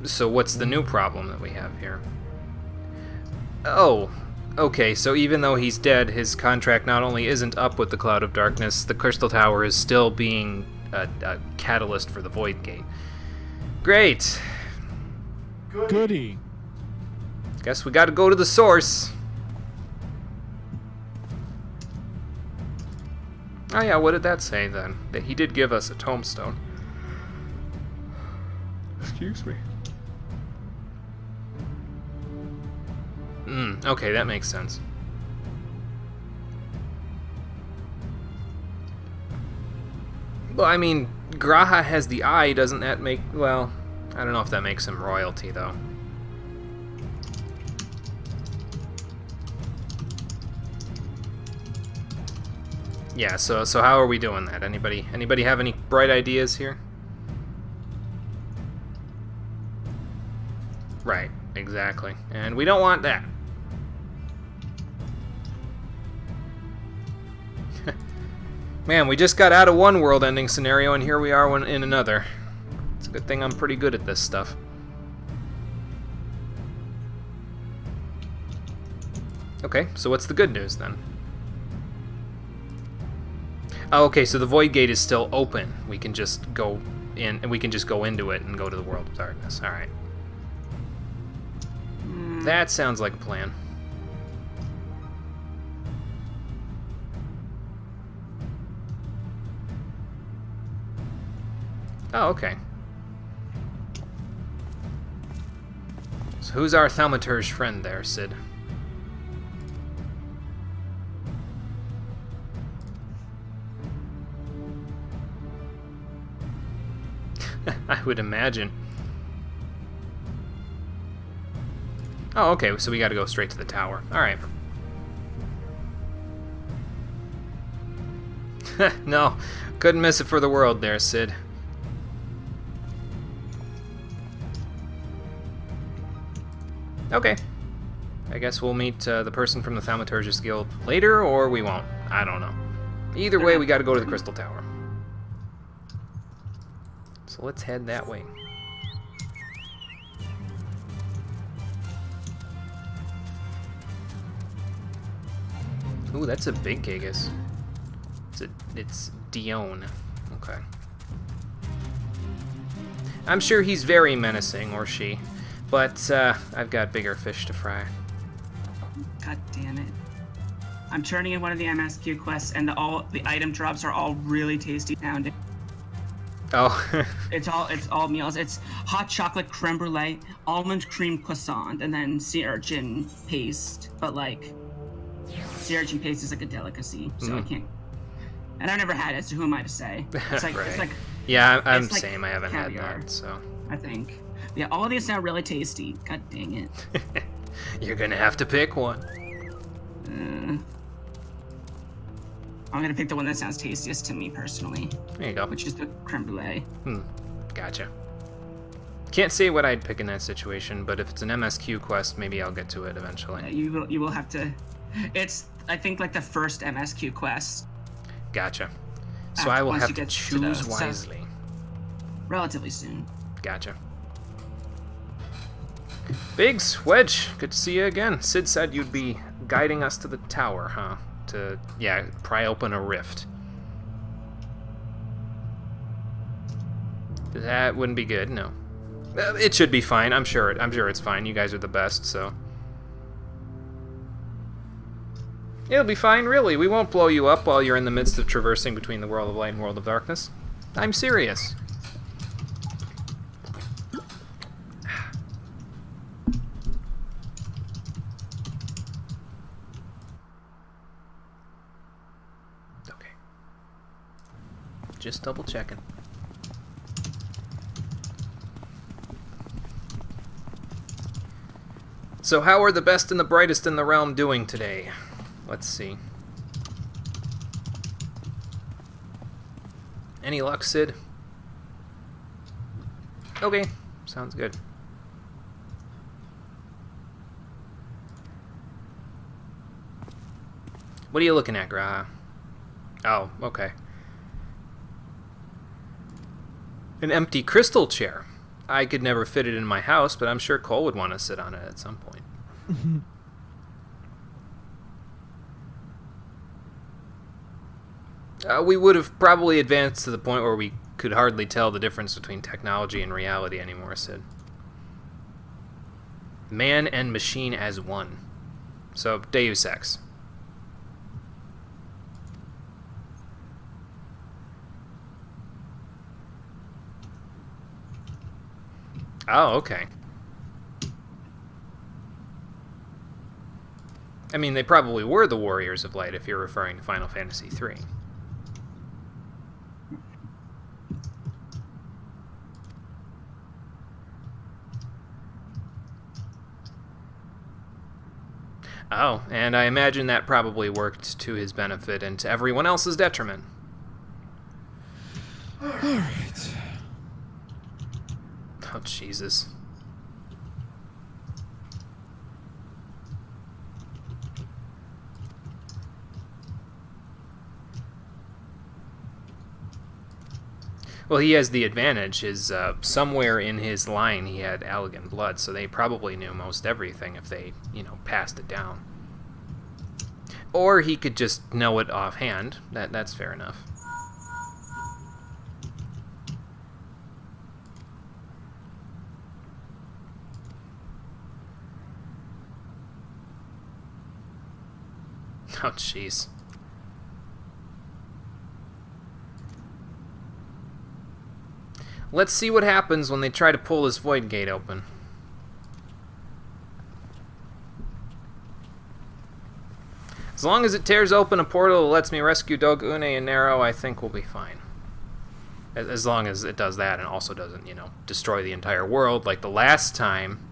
So what's the new problem that we have here? Oh, okay, so even though he's dead, his contract not only isn't up with the Cloud of Darkness, the Crystal Tower is still being a catalyst for the Void Gate. Great. Goody. Guess we gotta go to the source. Oh yeah, what did that say then? That he did give us a tombstone. Excuse me. Okay, that makes sense. Well, I mean, Graha has the eye, doesn't that make... Well, I don't know if that makes him royalty, though. Yeah, so how are we doing that? Anybody have any bright ideas here? Right, exactly. And we don't want that. Man, we just got out of one world-ending scenario, and here we are in another. It's a good thing I'm pretty good at this stuff. Okay, so what's the good news, then? Oh, okay, so the Void Gate is still open. We can just go in, and we can just go into it and go to the World of Darkness. All right. That sounds like a plan. Oh, okay. So who's our thaumaturge friend there, Sid? I would imagine. Oh, okay, so we gotta go straight to the tower. Alright. No, couldn't miss it for the world there, Sid. Okay. I guess we'll meet the person from the Thaumaturgist Guild later, or we won't. I don't know. Either way, we gotta go to the Crystal Tower. So let's head that way. Ooh, that's a big Gigas. It's Dion. Okay. I'm sure he's very menacing, or she, but I've got bigger fish to fry. God damn it. I'm turning in one of the MSQ quests, and the item drops are all really tasty sounding. Oh. It's all meals. It's hot chocolate creme brulee, almond cream croissant, and then sea urchin paste. But like, sea urchin paste is like a delicacy, so I can't. And I've never had it, so who am I to say? It's like, right. it's like. Yeah, I'm it's like same. I haven't caviar, had that, so. I think. Yeah, all of these sound really tasty. God dang it. You're gonna have to pick one. I'm gonna pick the one that sounds tastiest to me personally. There you go. Which is the creme brulee. Gotcha. Can't say what I'd pick in that situation, but if it's an MSQ quest, maybe I'll get to it eventually. Yeah, you will have to. It's I think like the first MSQ quest. Gotcha. So I will once have you to get to choose the- wisely. Relatively soon. Gotcha. Biggs, Wedge, good to see you again. Sid said you'd be guiding us to the tower, huh? To, yeah, pry open a rift. That wouldn't be good, no. It should be fine. I'm sure it's fine. You guys are the best, so. It'll be fine, really. We won't blow you up while you're in the midst of traversing between the World of Light and World of Darkness. I'm serious. Just double checking. So how are the best and the brightest in the realm doing today? Let's see. Any luck, Sid? Okay, sounds good. What are you looking at, Graha? Oh, okay. An empty crystal chair. I could never fit it in my house, but I'm sure Cole would want to sit on it at some point. We would have probably advanced to the point where we could hardly tell the difference between technology and reality anymore, Sid. Man and machine as one. So, Deus Ex. Oh, okay. I mean, they probably were the Warriors of Light if you're referring to Final Fantasy III. Oh, and I imagine that probably worked to his benefit and to everyone else's detriment. Alright. Oh, Jesus. Well, he has the advantage. Somewhere in his line he had Allegan blood, so they probably knew most everything if they, passed it down. Or he could just know it offhand. That's fair enough. Oh, jeez. Let's see what happens when they try to pull this void gate open. As long as it tears open a portal that lets me rescue Dog Une and Nero, I think we'll be fine. As long as it does that and also doesn't, destroy the entire world like the last time.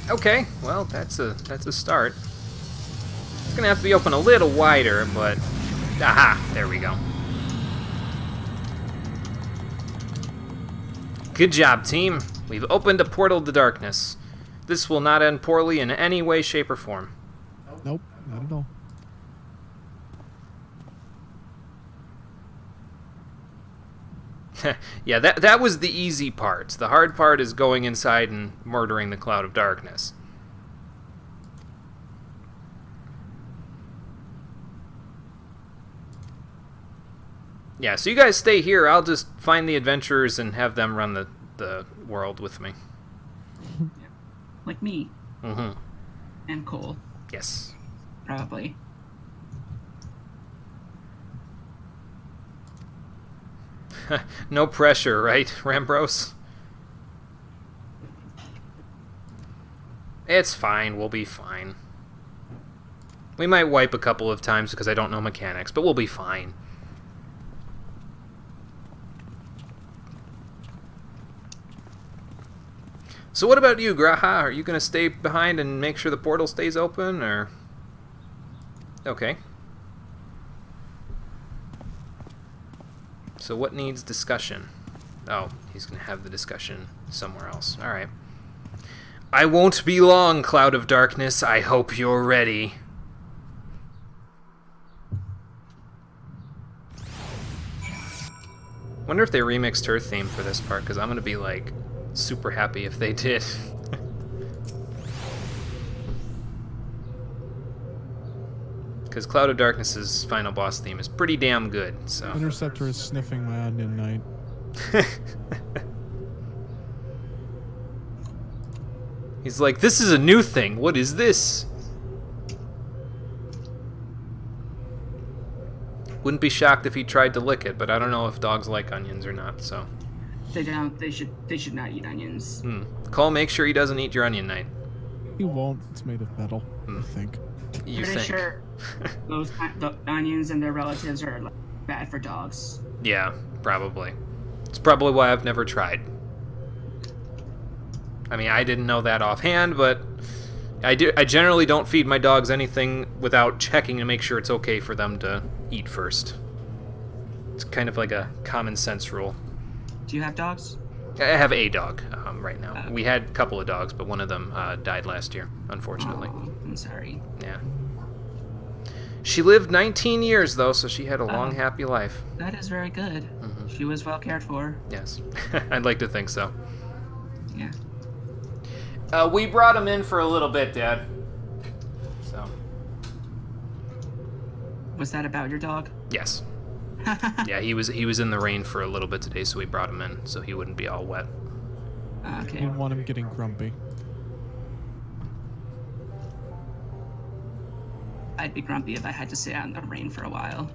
Okay, well, that's a start. It's gonna have to be open a little wider, but... Aha! There we go. Good job, team. We've opened a portal to darkness. This will not end poorly in any way, shape, or form. Nope, not at all. Yeah, that was the easy part. The hard part is going inside and murdering the Cloud of Darkness. Yeah, so you guys stay here. I'll just find the adventurers and have them run the world with me. Like me. Mm-hmm. And Cole. Yes. Probably. No pressure, right, Rambros? It's fine, we'll be fine. We might wipe a couple of times because I don't know mechanics, but we'll be fine. So what about you, Graha? Are you going to stay behind and make sure the portal stays open, or...? Okay. So what needs discussion? Oh, he's going to have the discussion somewhere else. Alright. I won't be long, Cloud of Darkness. I hope you're ready. Wonder if they remixed her theme for this part, because I'm going to be, like, super happy if they did. Because Cloud of Darkness's final boss theme is pretty damn good, so... Interceptor is sniffing my onion night. He's like, this is a new thing. What is this? Wouldn't be shocked if he tried to lick it, but I don't know if dogs like onions or not, so. They don't. They should not eat onions. Cole, make sure he doesn't eat your onion knight. He won't. It's made of metal, I think. You Pretty think? sure the onions and their relatives are like, bad for dogs. Yeah, probably. It's probably why I've never tried. I mean, I didn't know that offhand, but I generally don't feed my dogs anything without checking to make sure it's okay for them to eat first. It's kind of like a common sense rule. Do you have dogs? I have a dog right now. We had a couple of dogs, but one of them died last year, unfortunately. Oh, I'm sorry. Yeah. She lived 19 years, though, so she had a long, happy life. That is very good. She was well cared for. Yes. I'd like to think so. Yeah. We brought him in for a little bit, Dad. So. Was that about your dog? Yes. Yeah, he was in the rain for a little bit today, so we brought him in so he wouldn't be all wet. I Okay. don't want him getting grumpy. I'd be grumpy if I had to sit out in the rain for a while.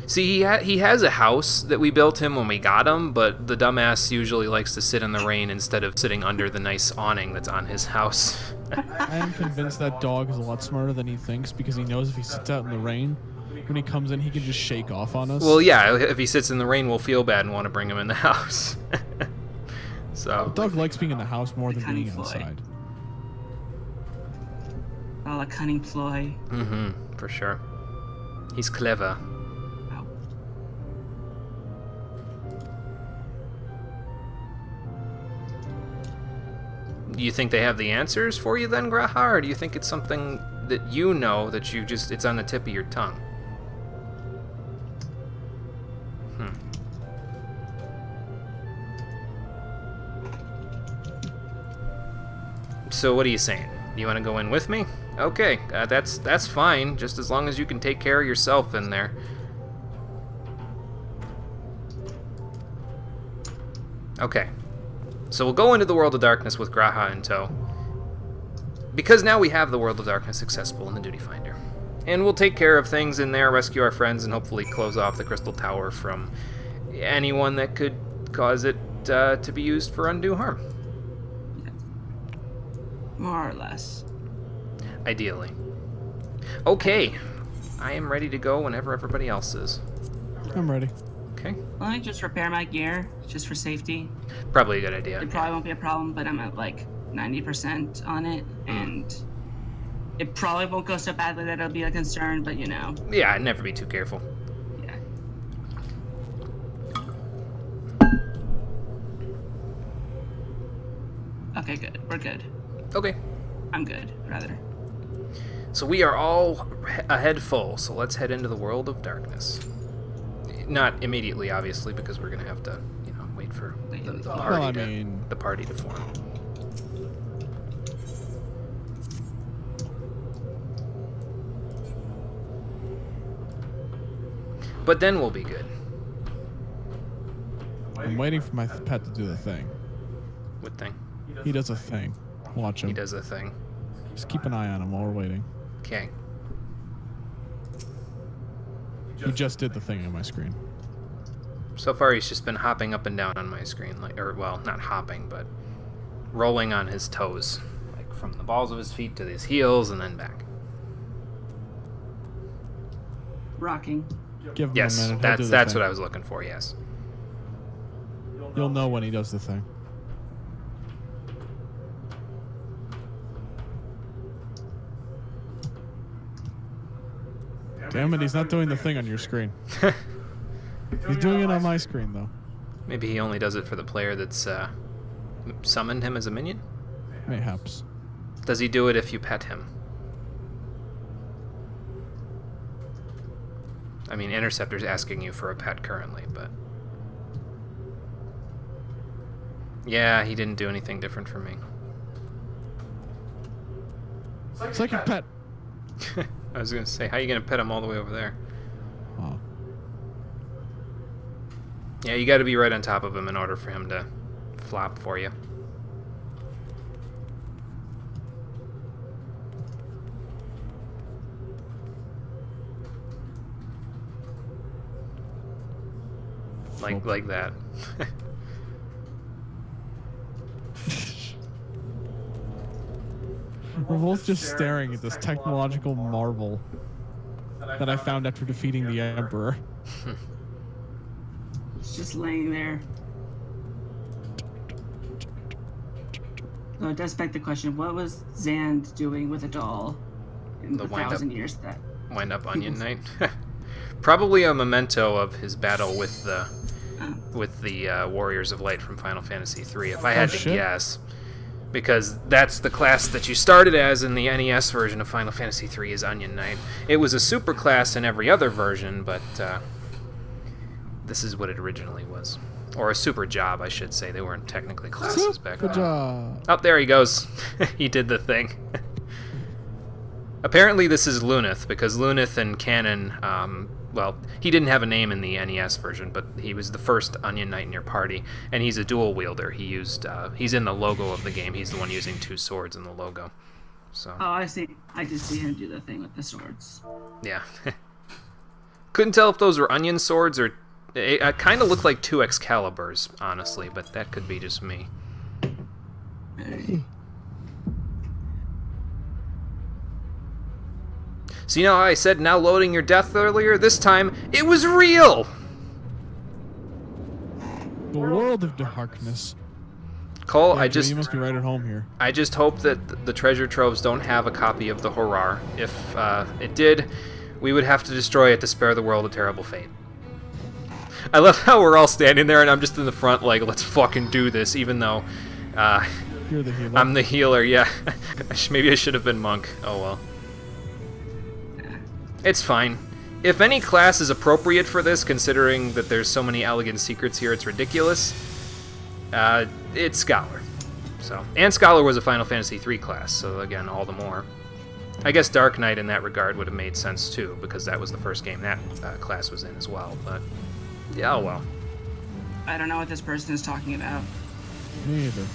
See, he has a house that we built him when we got him, but the dumbass usually likes to sit in the rain instead of sitting under the nice awning that's on his house. I am convinced that dog is a lot smarter than he thinks because he knows if he sits out in the rain, when he comes in, he can just shake off on us. Well, yeah, if he sits in the rain, we'll feel bad and want to bring him in the house. So. The dog likes being in the house more than Cunning being ploy. outside. Oh, a cunning ploy. For sure. He's clever. Ow. Do you think they have the answers for you then, Graha, or do you think it's something that you know that it's on the tip of your tongue? So what are you saying? You want to go in with me? Okay, that's fine, just as long as you can take care of yourself in there. Okay, so we'll go into the World of Darkness with Graha in tow. Because now we have the World of Darkness accessible in the Duty Finder. And we'll take care of things in there, rescue our friends, and hopefully close off the Crystal Tower from anyone that could cause it to be used for undue harm. More or less. Ideally. Okay, I am ready to go whenever everybody else is. I'm ready. Okay, Let me just repair my gear, just for safety. probably a good idea. It probably won't be a problem, but I'm at like 90% on it, and it probably won't go so badly that it'll be a concern, but you know. Yeah, I'd never be too careful. Yeah. Okay, good. We're good. Okay, I'm good, rather. so we are all ahead full, so let's head into the World of Darkness. Not immediately, obviously, because we're gonna have to, wait for the Well, party, I mean, the party to form. But then we'll be good. I'm waiting for my pet to do the thing. What thing? He does a thing. Watch him. He does a thing. Just keep an eye on him while we're waiting. Okay. He just did the thing on my screen. So far, he's just been hopping up and down on my screen, well, not hopping, but rolling on his toes, like from the balls of his feet to his heels and then back. Rocking. Give him a Yes, minute. He'll do the that's thing. what I was looking for. Yes. You'll know when he does the thing. Damn it, he's not doing the thing on your screen. He's doing it on my screen, though. Maybe he only does it for the player that's summoned him as a minion. Mayhaps. Does he do it if you pet him? I mean, Interceptor's asking you for a pet currently, but... Yeah, he didn't do anything different for me. It's like a pet. I was gonna say, how are you gonna pet him all the way over there? Oh. Yeah, you got to be right on top of him in order for him to flop for you. Like that. We're both just staring at this technological marvel that I found after defeating the Emperor. It's just laying there. So it does beg the question, what was Zand doing with a doll in the 1,000 years that... Wind up Onion Knight? Probably a memento of his battle with the Warriors of Light from Final Fantasy III, if I had to guess. Because that's the class that you started as in the NES version of Final Fantasy III is Onion Knight. It was a super class in every other version, but this is what it originally was. Or a super job, I should say. They weren't technically classes back then. Oh, there he goes. He did the thing. Apparently this is Lunith, because Lunith in canon, well, he didn't have a name in the NES version, but he was the first Onion Knight in your party, and he's a dual wielder. He used, he's in the logo of the game. He's the one using 2 swords in the logo. So. Oh, I see. I did see him do the thing with the swords. Yeah. Couldn't tell if those were onion swords or... It kind of looked like 2 Excaliburs, honestly, but that could be just me. So you know how I said now loading your death earlier? This time, it was real! The world of darkness. Cole, Yeah, you must be right at home here. I just hope that the treasure troves don't have a copy of the Horror. If it did, we would have to destroy it to spare the world a terrible fate. I love how we're all standing there and I'm just in the front like, let's fucking do this, even though You're the healer. I'm the healer, yeah. Maybe I should have been monk. Oh well. It's fine. If any class is appropriate for this, considering that there's so many elegant secrets here, it's ridiculous. It's Scholar. So, and Scholar was a Final Fantasy III class, so again, all the more. I guess Dark Knight in that regard would have made sense too, because that was the first game that class was in as well, but yeah, oh well. I don't know what this person is talking about. Me either.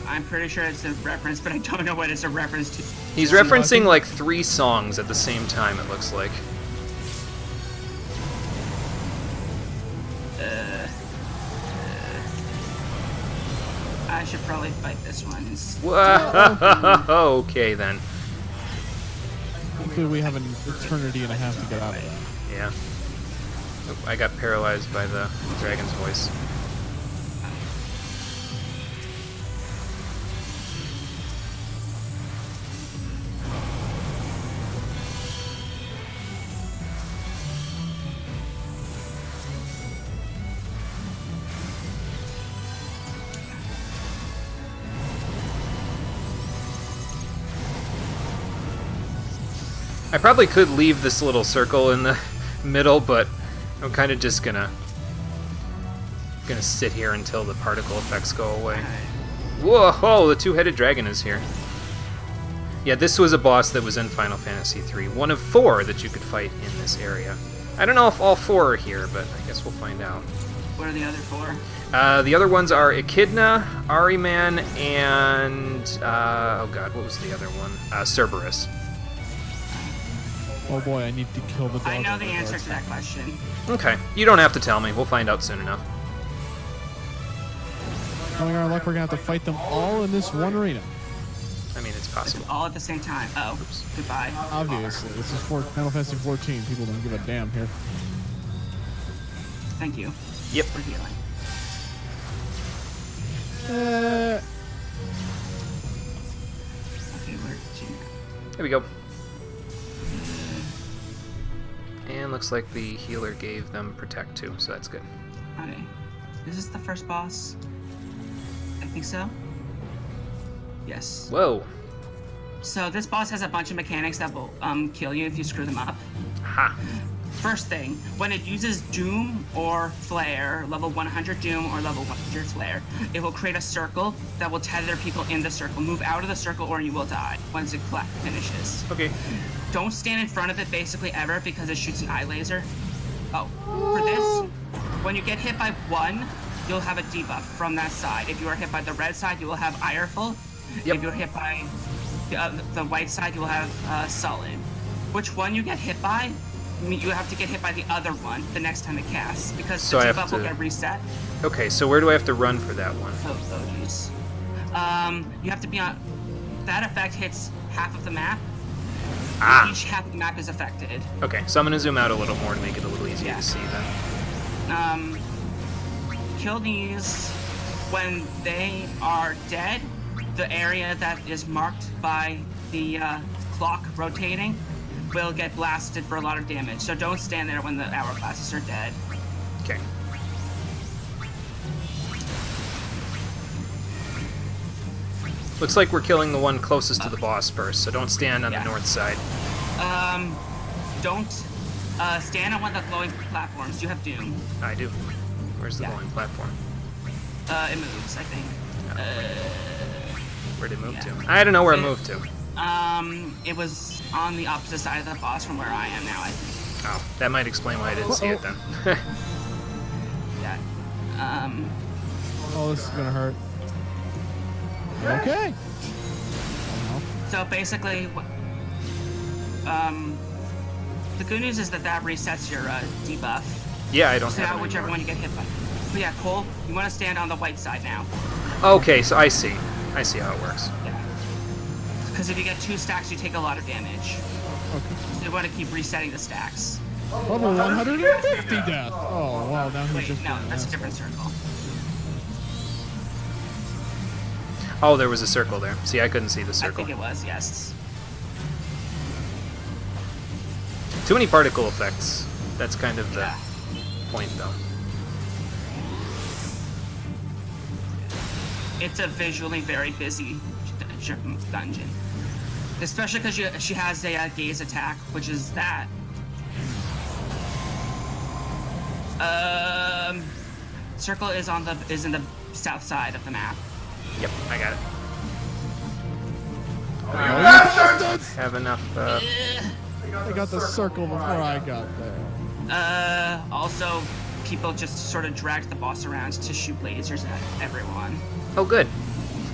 I'm pretty sure it's a reference, but I don't know what it's a reference to. He's referencing like 3 songs at the same time, it looks like. I should probably fight this one. Whoa, okay then. Hopefully we have an eternity and a half to get out of that. Yeah. Oop, I got paralyzed by the dragon's voice. I probably could leave this little circle in the middle, but I'm kind of just gonna sit here until the particle effects go away. Whoa, the 2-headed dragon is here. Yeah, this was a boss that was in Final Fantasy III. One of 4 that you could fight in this area. I don't know if all 4 are here, but I guess we'll find out. What are the other 4? The other ones are Echidna, Ahriman, and oh god, what was the other one? Cerberus. Oh boy, I need to kill the dog. I know the answer to that question. Okay, you don't have to tell me. We'll find out soon enough. Knowing our luck, we're gonna have to fight them all in this one arena. I mean, it's possible. All at the same time. Oh, goodbye. Obviously, this is Final Fantasy 14. People don't give a damn here. Thank you. Yep. For healing. Okay, where did you... There we go. And looks like the healer gave them Protect too, so that's good. Okay. Is this the first boss? I think so. Yes. Whoa. So this boss has a bunch of mechanics that will kill you if you screw them up. Ha. First thing, when it uses Doom or Flare, level 100 Doom or level 100 Flare, it will create a circle that will tether people in the circle. Move out of the circle or you will die once it finishes. Okay. Don't stand in front of it basically ever because it shoots an eye laser. Oh, for this, when you get hit by one, you'll have a debuff from that side. If you are hit by the red side, you will have Ireful. Yep. If you're hit by the white side, you will have Sullen. Which one you get hit by, you have to get hit by the other one the next time it casts, because So the I debuff have to- will get reset. Okay, so where do I have to run for that one? Oh, jeez. You have to be on... That effect hits half of the map. Ah. Each half of the map is affected. Okay, so I'm gonna zoom out a little more to make it a little easier Yeah. to see then. Kill these when they are dead. The area that is marked by the clock rotating will get blasted for a lot of damage. So don't stand there when the hourglasses are dead. Okay. Looks like we're killing the one closest to the boss first, so don't stand on Yeah. the north side. Don't stand on one of the glowing platforms. You have Doom. I do. Where's the Yeah. glowing platform? It moves, I think. Where'd it move Yeah. to? I don't know where it moved to. It was on the opposite side of the boss from where I am now, I think. Oh, that might explain why I didn't see it then. Yeah. Oh, this is gonna hurt. Okay. So basically, the good news is that resets your debuff. Yeah, I don't So have now it whichever anymore. one you get hit by. But yeah, Cole, you want to stand on the white side now. Okay, so I see. I see how it works. Yeah. Because if you get 2 stacks, you take a lot of damage. Okay. So you want to keep resetting the stacks. Level 150 death. Oh, wow. Now he's Wait, just no, being an that's a asshole. different circle. Oh, there was a circle there. See, I couldn't see the I circle. think it was, yes. Too many particle effects. That's kind of the Yeah. point, though. It's a visually very busy dungeon. Especially because she has a gaze attack, which is that. Circle is in the south side of the map. Yep, I got it. Oh, you bastards! Have enough. I got the circle before I got there. Also, people just sort of dragged the boss around to shoot lasers at everyone. Oh, good.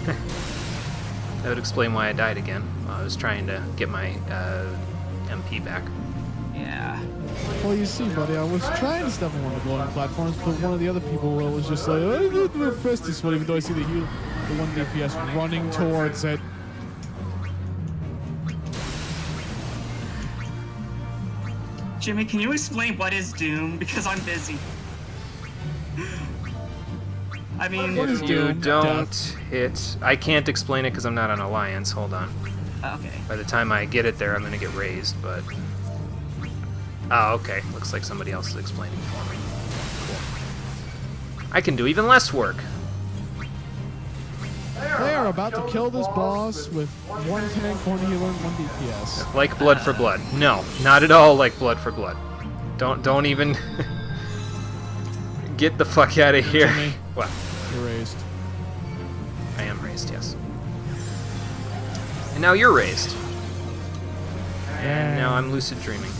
That would explain why I died again. I was trying to get my MP back. Yeah. Well, you see, buddy, I was trying to step on one of the glowing platforms, but one of the other people was just like, oh, press this one, even though I see the 1 DPS running towards it. Jimmy, can you explain what is Doom? Because I'm busy. I mean, What is If you Doom? don't Death. hit... I can't explain it because I'm not on Alliance. Hold on. okay. By the time I get it there, I'm going to get raised, but... Oh, okay. Looks like somebody else is explaining for me. Cool. I can do even less work. They are about to kill this boss with 1 tank, 1 healer, and 1 DPS. Like Blood for Blood. No, not at all like Blood for Blood. Don't even... Get the fuck out of here. Jimmy. What? You're raised. I am raised, yes. And now you're raised. And now I'm lucid dreaming.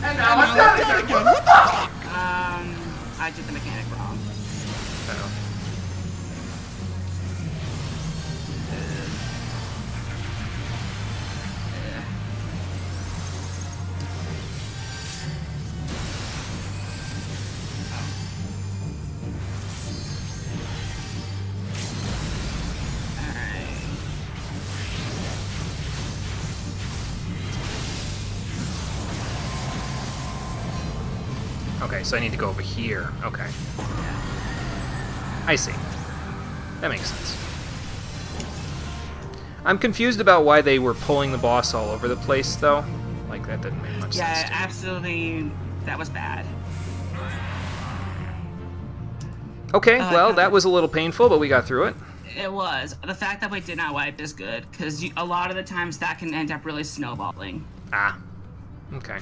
And now I'm dead again. What the fuck? I did the mechanic wrong. So, okay, so I need to go over here. Okay. I see. That makes sense. I'm confused about why they were pulling the boss all over the place, though. Like, that didn't make much Yeah, sense to me. absolutely. That was bad. Okay, well, that was a little painful, but we got through it. It was. The fact that we did not wipe is good, because a lot of the times that can end up really snowballing. Ah. Okay.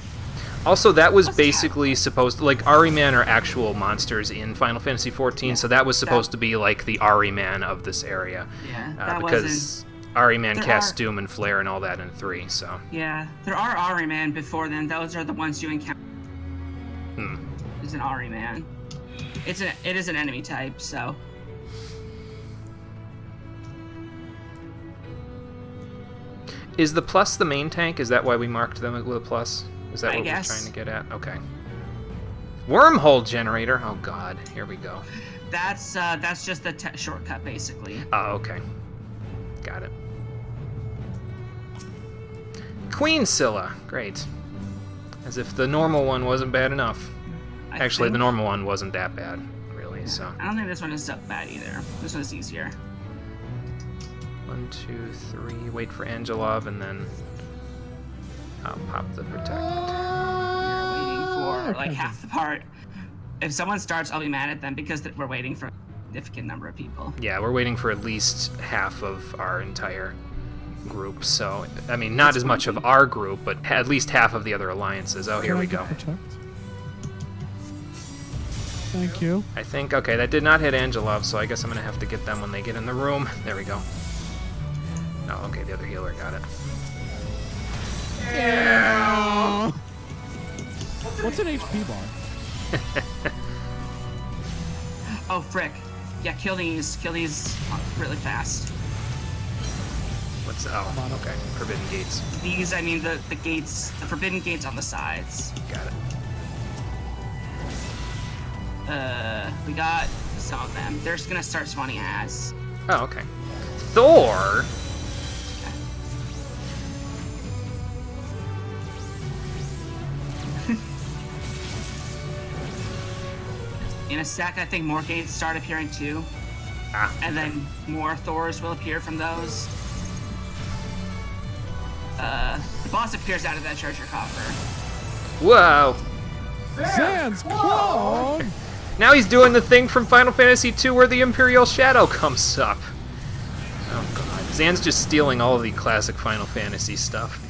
Also, that was What's basically supposed to, like, Ahriman are actual monsters in Final Fantasy XIV, so that was supposed to be like the Ahriman of this area. Yeah, that because Ahriman There casts are- Doom and Flare and all that in 3, so. Yeah, there are Ahriman before then. Those are the ones you encounter. Is an Ahriman. It is an enemy type, so. Is the plus the main tank? Is that why we marked them with a plus? Is that I what guess. we're trying to get at? Okay. Wormhole generator. Oh god, here we go. That's just the shortcut, basically. Oh, okay. Got it. Queen Scylla. Great. As if the normal one wasn't bad enough. Actually, the normal one wasn't that bad, really, so. I don't think this one is that bad either. This one's easier. 1, 2, 3. Wait for Angelov, and then I'll pop the protect. We're waiting for like okay. half the part. If someone starts, I'll be mad at them because we're waiting for a significant number of people. Yeah, we're waiting for at least half of our entire group, so, I mean, not as much of our group, but at least half of the other alliances. Oh, here Can I we get go. protect? Thank you. I think, okay, that did not hit Angelov, so I guess I'm gonna have to get them when they get in the room. There we go. Oh, okay, the other healer got it. Yeah. What's an HP bar? Oh frick! Yeah, kill these really fast. What's, oh, okay, Forbidden Gates. These, I mean the gates, the forbidden gates on the sides. Got it. We got some of them. They're just gonna start spawning ads. Oh, okay. Thor? In a sec, I think more gates start appearing too, Ah, and then more Thors will appear from those. The boss appears out of that treasure coffer. whoa! Zan's clone! Now he's doing the thing from Final Fantasy II where the Imperial Shadow comes up. Oh god. Zan's just stealing all of the classic Final Fantasy stuff.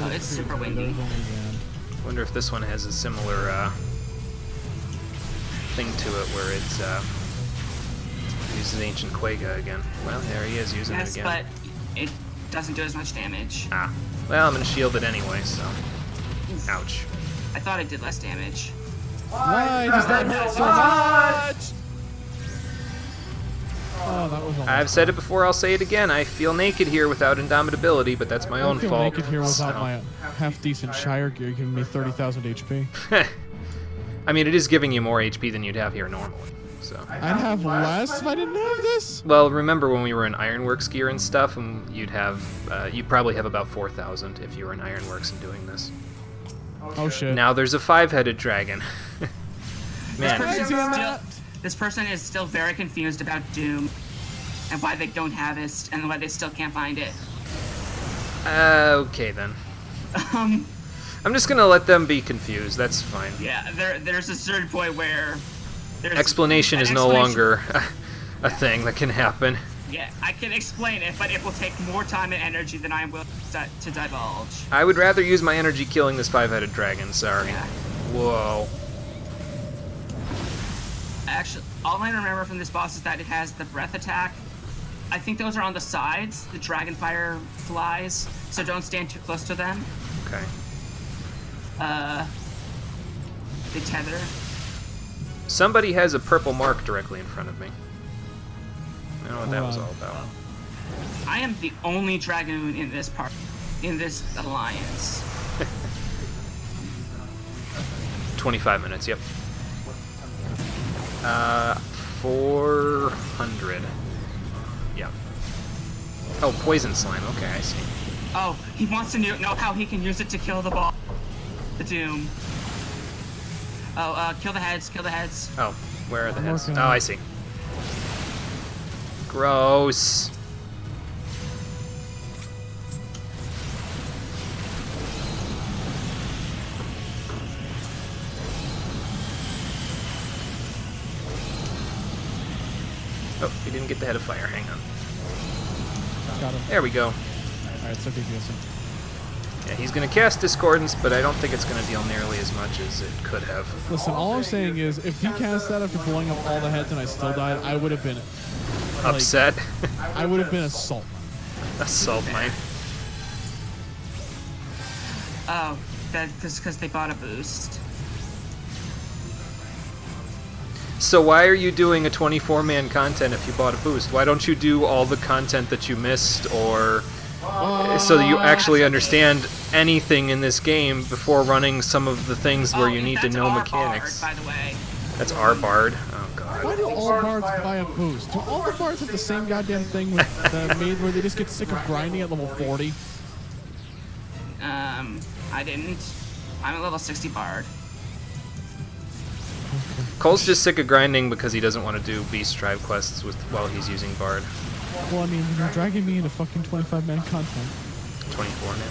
Oh, it's super windy. Wonder if this one has a similar thing to it where it's uses Ancient Quagga again. Well, there he is using it Yes, again. but it doesn't do as much damage. Ah. Well, I'm gonna shield it anyway, so. Ouch. I thought it did less damage. Why does that hurt so much? Oh, that was almost I've said it before, I'll say it again. I feel naked here without Indomitability, but that's my own I feel fault. naked here without so. my half-decent Shire gear giving me 30,000 HP. I mean, it is giving you more HP than you'd have here normally, so. I'd have less if I didn't have this. Well, remember when we were in Ironworks gear and stuff, and you'd probably have about 4,000 if you were in Ironworks and doing this. Oh shit. Now there's a 5-headed dragon. Man, This person is still very confused about Doom and why they don't have it and why they still can't find it. okay then. I'm just gonna let them be confused, that's fine. Yeah, there's a certain point where there's Explanation an is no explanation- longer a thing that can happen. Yeah, I can explain it, but it will take more time and energy than I'm willing to divulge. I would rather use my energy killing this 5-headed dragon, sorry. Yeah. Whoa. Actually, all I remember from this boss is that it has the breath attack. I think those are on the sides, the dragonfire flies, so don't stand too close to them. Okay. They tether. Somebody has a purple mark directly in front of me. I don't know what that was all about. I am the only dragoon in this alliance. 25 minutes, yep. 400. Yep. Oh, poison slime. Okay, I see. Oh, he wants to know how he can use it to kill the ball. The Doom. Oh, kill the heads, kill the heads. Oh, where are the heads? working Oh, on it. I see. Gross. Oh, he didn't get the head of fire. Hang on. Got him. There we go. Alright, so DPS him. Yeah, he's going to cast Discordance, but I don't think it's going to deal nearly as much as it could have. Listen, all I'm saying is, if he cast that after blowing up all the heads and I still died, I would have been Upset. I would have been assault. Assault mine. Oh, that's because they bought a boost. So why are you doing a 24-man content if you bought a boost? Why don't you do all the content that you missed, or so that you actually understand anything in this game before running some of the things where you need to know mechanics? Bard, by the way. That's our bard. Oh god. Why do all bards buy a boost? Do all the bards have the same goddamn thing with the maid where they just get sick of grinding at level 40? I didn't. I'm a level 60 bard. Cole's just sick of grinding because he doesn't want to do Beast Tribe quests while he's using Bard. Well, I mean, you're dragging me into fucking 25-man content. 24 now.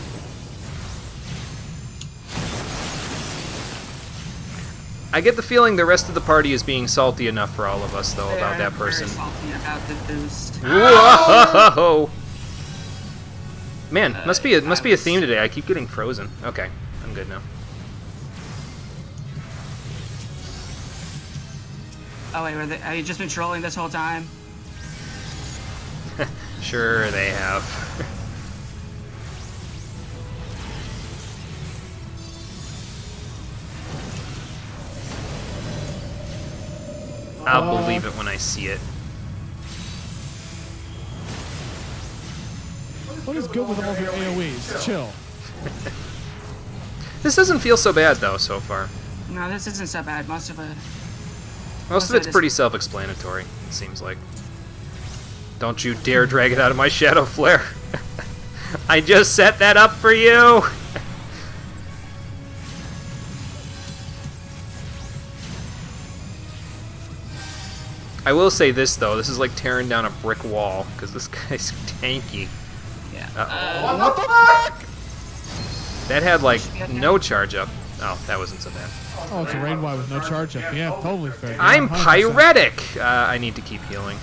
I get the feeling the rest of the party is being salty enough for all of us, though, about that person. Salty about the boost. Whoa! Man, must be a theme today. I keep getting frozen. Okay, I'm good now. Oh wait, have you just been trolling this whole time? Sure, they have. I'll believe it when I see it. What is good with all of your AoEs? Chill. This doesn't feel so bad, though, so far. No, this isn't so bad. Most of it's pretty self-explanatory, it seems like. Don't you dare drag it out of my Shadow Flare. I just set that up for you! I will say this, though. This is like tearing down a brick wall, because this guy's tanky. Yeah. What the fuck? That had, like, no charge up. Oh, that wasn't so bad. Oh, it's a rain Y with no charge up. Yeah, totally fair. Yeah, I'm 100%. pyretic! I need to keep healing.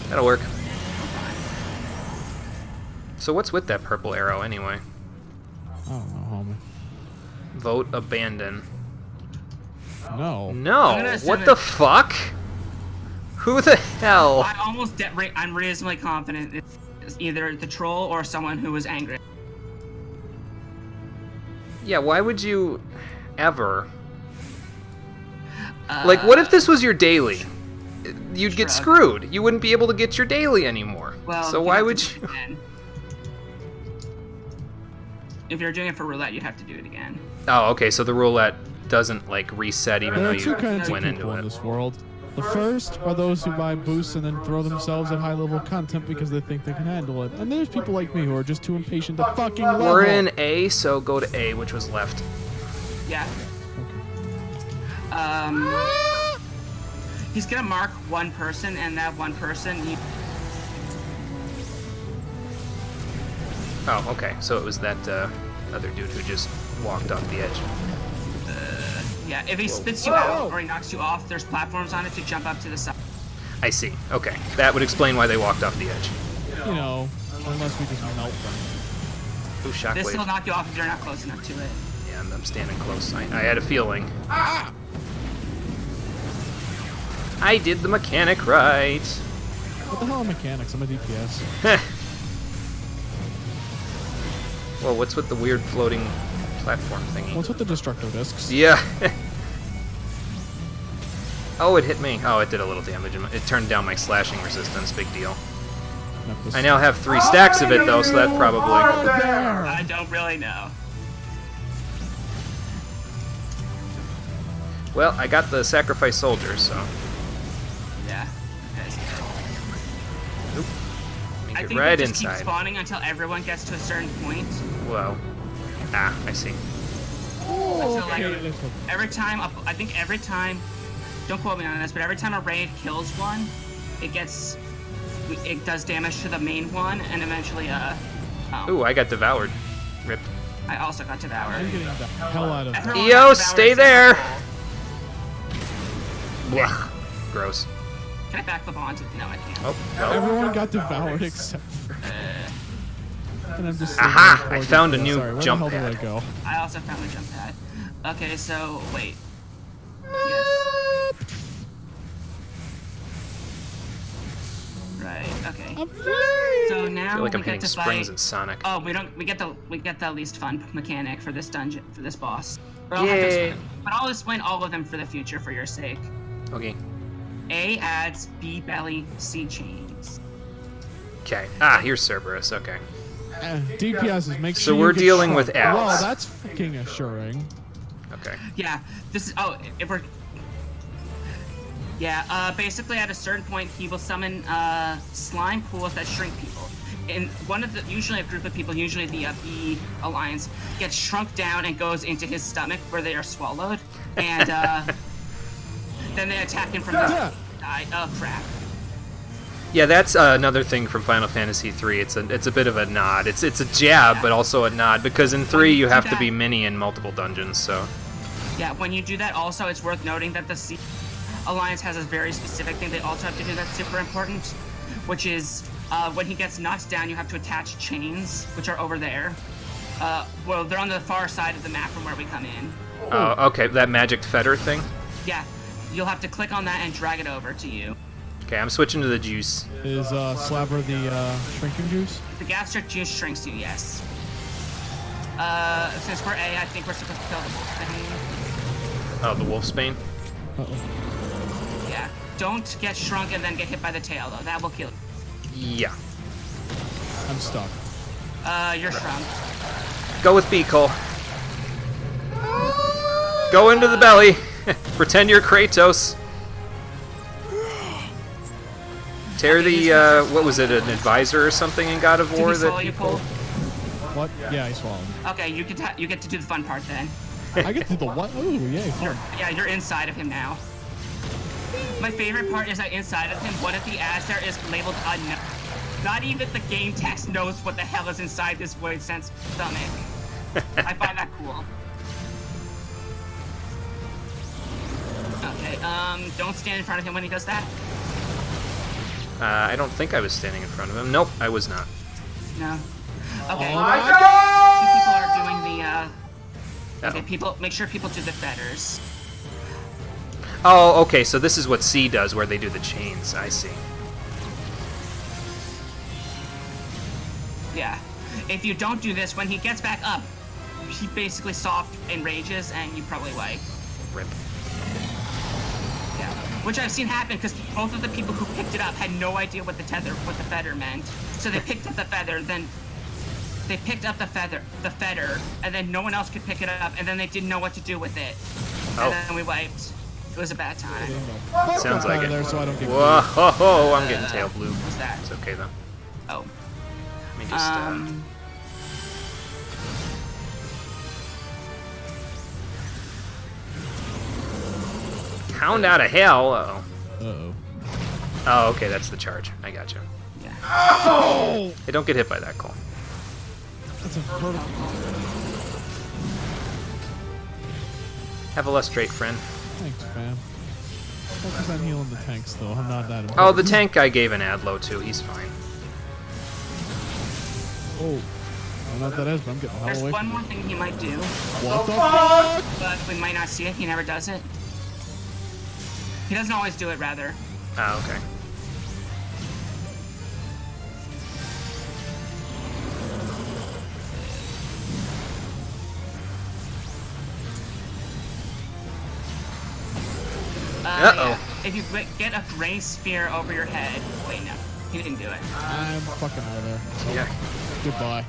That'll work. So what's with that purple arrow, anyway? I don't know, homie. Vote abandon. No. No! What the fuck? Who the hell? I'm reasonably confident it's either the troll or someone who was angry. Yeah, why would you ever? Like, what if this was your daily? You'd get screwed. You wouldn't be able to get your daily anymore. Well, so why would you? If you're doing it for roulette, you'd have to do it again. Oh, okay. So the roulette doesn't like reset even There though are two you kinds of went people into in it. this world. The first are those who buy boosts and then throw themselves at high-level content because they think they can handle it. And there's people like me who are just too impatient to fucking level. We're in A, so go to A, which was left. Yeah. He's gonna mark one person, and that one person. Oh, okay. So it was that other dude who just walked off the edge. Yeah, if he spits you out or he knocks you off, there's platforms on it to jump up to the side. I see. Okay, that would explain why they walked off the edge. You know, unless we just melt them. Ooh, This will shockwave. knock you off if you're not close enough to it. Yeah, I'm standing close. I had a feeling. I did the mechanic right. What the hell are mechanics? I'm a DPS. Well, what's with the weird floating platform thingy? What's with the destructo discs? Yeah. Oh, it hit me. Oh, it did a little damage. It turned down my slashing resistance. Big deal. I now have 3 stacks of it, though, so that probably... I don't really know. Well, I got the sacrifice soldier, so... Yeah. Oop. Make I it think right we just keep inside. spawning until everyone gets to a certain point. Whoa. Ah, I see. Oh, So, like, okay. every time, I think every time, don't quote me on this, but every time a raid kills one, it does damage to the main one, and eventually, Ooh, I got devoured. Rip. I also got devoured. I'm getting the hell out of Everyone there. Yo, got devoured stay except there. for Cole. Blah. Gross. Can I backflip onto? No, I can't. Oh, no. Everyone got devoured except for. And I'm just. Aha! sitting there I found a new Sorry, where jump the hell pad. did I go? I also found the jump pad. Okay, so wait. Yes. Right. Okay. I'm flying. So I now feel like I'm we get hitting to springs fight. in Sonic. Oh, we get the least fun mechanic for this dungeon for this boss. But Yay. I'll explain all of them for the future for your sake. Okay. A adds, B belly, C chains. Okay. Ah, here's Cerberus. Okay. DPS is make So sure you we're get dealing shrunk. with ads. Wow, that's fucking assuring. Okay. Yeah, this is if we're basically at a certain point he will summon slime pools that shrink people. And usually a group of people, usually the B alliance, gets shrunk down and goes into his stomach where they are swallowed, and then they attack him from the side. Oh crap! Yeah, that's another thing from Final Fantasy III. It's a bit of a nod. It's a jab, but also a nod because in 3 you have to be mini in multiple dungeons. So. Yeah, when you do that, also it's worth noting that the C alliance has a very specific thing they also have to do that's super important, which is when he gets knocked down, you have to attach chains, which are over there. Well, they're on the far side of the map from where we come in. Oh, okay. That magic fetter thing. Yeah, you'll have to click on that and drag it over to you. Okay, I'm switching to the juice. Is Slaver the shrinking juice? The gastric juice shrinks you, yes. Since we're A, I think we're supposed to kill the wolf thing. Oh, the Wolfsbane. Uh-oh. Yeah. Don't get shrunk and then get hit by the tail, though. That will kill you. Yeah. I'm stuck. You're shrunk. Go with B, Cole. Go into the belly. Pretend you're Kratos. Tear the, what was it, an advisor or something in God of Did War he swallow that you, you Cole? What? Yeah, I swallowed. Okay, you get to do the fun part then. I get to the what? Oh, yay, fun. Yeah, you're inside of him now. My favorite part is that inside of him, one of the ads there is labeled unknown. Not even the game text knows what the hell is inside this void sense stomach. I find that cool. Okay, don't stand in front of him when he does that. I don't think I was standing in front of him. Nope, I was not. No. Okay. Oh my Two people are doing the, Uh-oh. okay, people, make sure people do the fetters. Oh, okay, so this is what C does, where they do the chains. I see. Yeah. If you don't do this, when he gets back up, he basically soft enrages and you probably wipe. Rip. Yeah. Which I've seen happen because both of the people who picked it up had no idea what the feather meant. So they picked up the feather, then they picked up the feather, and then no one else could pick it up, and then they didn't know what to do with it. Oh. And then we wiped. It was a bad time. Sounds like Out of it. there so I don't get Whoa, ho, ho, I'm getting tail blue. What's that? It's okay though. Oh. Let me just, Hound out of hell. Uh-oh. Uh-oh. Oh, okay, that's the charge. I gotcha. Yeah. Hey, don't get hit by that, Cole. That's a vertical. Have a less straight, friend. Thanks, fam. Focus on healing the tanks, though. I'm not that important. Oh, the tank guy gave an Adlo too. He's fine. Oh. I don't know what that is, but I'm getting the hell There's away one from more thing he might do, What the fuck? but we might not see it. He never does it. He doesn't always do it, rather. Ah, okay. Uh-oh. Yeah. If you get a gray sphere over your head... Wait, no. He didn't do it. I'm fucking out of there. Yeah. Goodbye.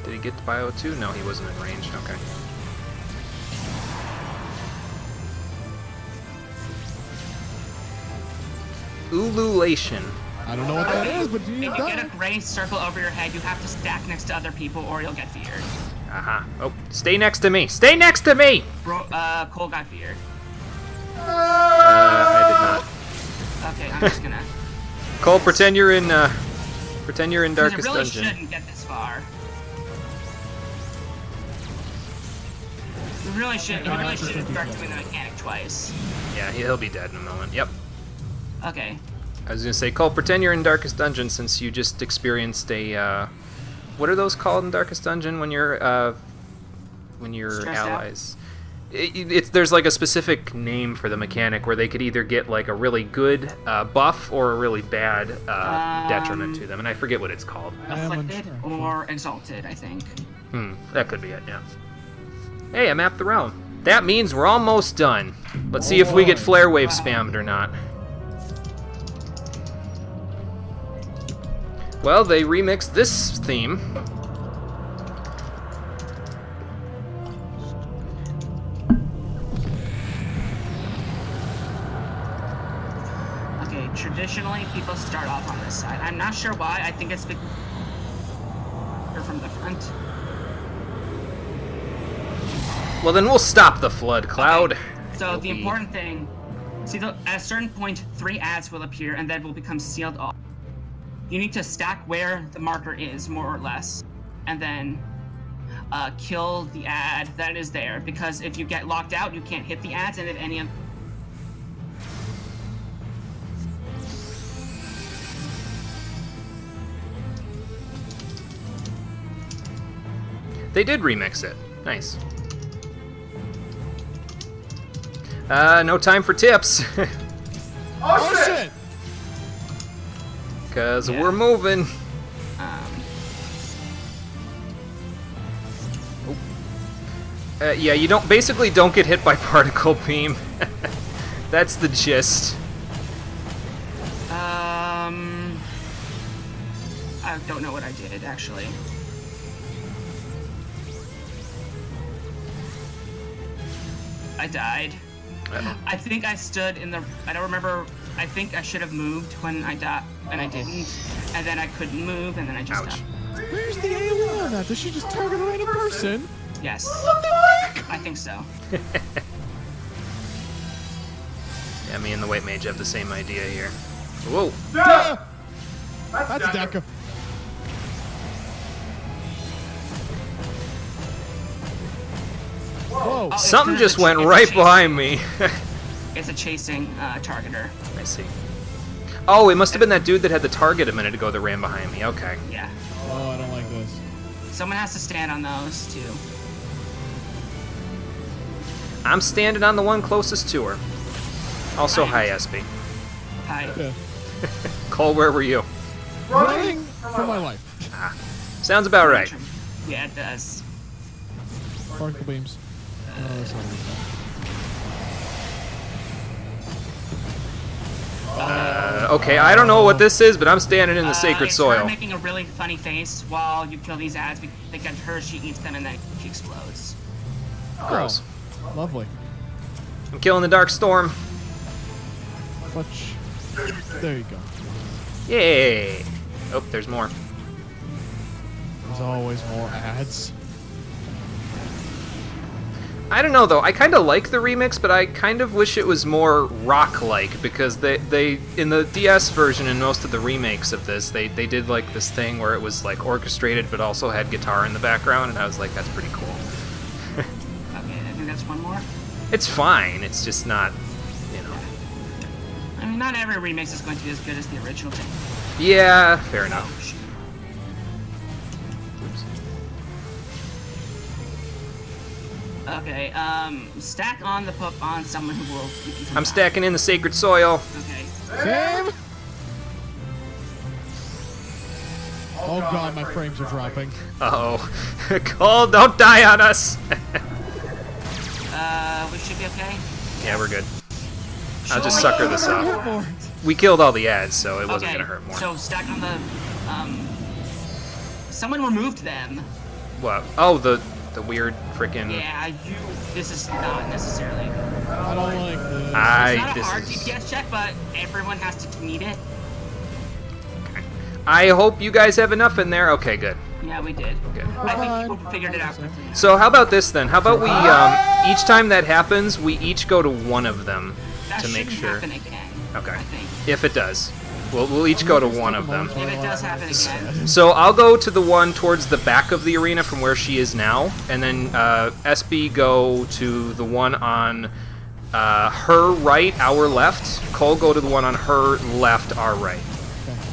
Did he get to Bio 2? No, he wasn't in range. Okay. Ululation. I don't know what that is, but If you you got get it. a gray circle over your head, you have to stack next to other people or you'll get feared. Aha. Oh, stay next to me. Stay next to me! Cole got feared. I did not. Okay, I'm just gonna... Cole, pretend you're in Because it Darkest really Dungeon. shouldn't get this far. We really should start doing the mechanic twice. Yeah, he'll be dead in a moment. Yep. Okay. I was gonna say, Cole, pretend you're in Darkest Dungeon since you just experienced a, what are those called in Darkest Dungeon when you're Stressed allies? There's like a specific name for the mechanic where they could either get like a really good buff or a really bad detriment to them, and I forget what it's called. Afflicted or exalted, I think. That could be it, yeah. Hey, I mapped the realm. That means we're almost done. Let's see if we get Flare Wave spammed or not. Well, they remixed this theme. Okay, traditionally people start off on this side. I'm not sure why. I think it's because they're from the front. Well, then we'll stop the flood cloud. Okay. So the important thing, see, at a certain point, 3 ads will appear and then will become sealed off. You need to stack where the marker is, more or less, and then kill the ad that is there. Because if you get locked out, you can't hit the ads, and if any of They did remix it. Nice. No time for tips. Oh shit! Because we're moving. Yeah, you basically don't get hit by particle beam. That's the gist. I don't know what I did, actually. I died. I think I stood in the... I don't remember... I think I should have moved when I died, and I didn't. And then I couldn't move, and then I just died. Where's the AOE on that? Does she just target a random person? Yes. I think so. Yeah, me and the White Mage have the same idea here. Whoa. Yeah! That's Deca. Whoa. Oh, Something it's just a went it's a right chasing- behind me. It's a chasing targeter. I see. Oh, it must have been that dude that had the target a minute ago that ran behind me. Okay. Yeah. Oh, I don't like this. Someone has to stand on those, too. I'm standing on the one closest to her. Also, hi, SB. Hi. Yeah. Cole, where were you? Running for my life. Sounds about right. Yeah, it does. Particle beams. Oh, that's not good. Okay, I don't know what this is, but I'm standing in the sacred it's soil. Her making a really funny face while you kill these ads. Because her, she eats them and then she explodes. Gross. Lovely. I'm killing the Dark Storm. Clutch. There you go. Yay! Oh, there's more. There's always more ads. I don't know though. I kind of like the remix, but I kind of wish it was more rock-like because they in the DS version and most of the remakes of this, they did like this thing where it was like orchestrated but also had guitar in the background, and I was like, that's pretty cool. Okay, I think that's one more. It's fine. It's just not, you know. I mean, not every remix is going to be as good as the original thing. Yeah, fair enough. Oh, shoot. Okay, stack on the poop on someone who will keep you from I'm dying. stacking in the sacred soil. Okay. Same. Oh god, my frames are dropping. Uh-oh. Cole, don't die on us! We should be okay. Yeah, we're good. I'll Should just we- sucker this up. We killed all the ads, so it wasn't Okay, gonna hurt more. so stack on the, someone removed them. What? Oh, the weird freaking... Yeah, this is not necessarily. I don't like this. It's not a this hard is... DPS check, but everyone has to meet it. I hope you guys have enough in there. Okay, good. Yeah, we did. Good. I think people figured it out quickly. So how about this then? How about we, each time that happens, we each go to one of them That to make shouldn't sure. happen again. Okay. I think. If it does. We'll each go to one of them. If it does happen again. So I'll go to the one towards the back of the arena from where she is now, and then SB go to the one on her right, our left. Cole go to the one on her left, our right.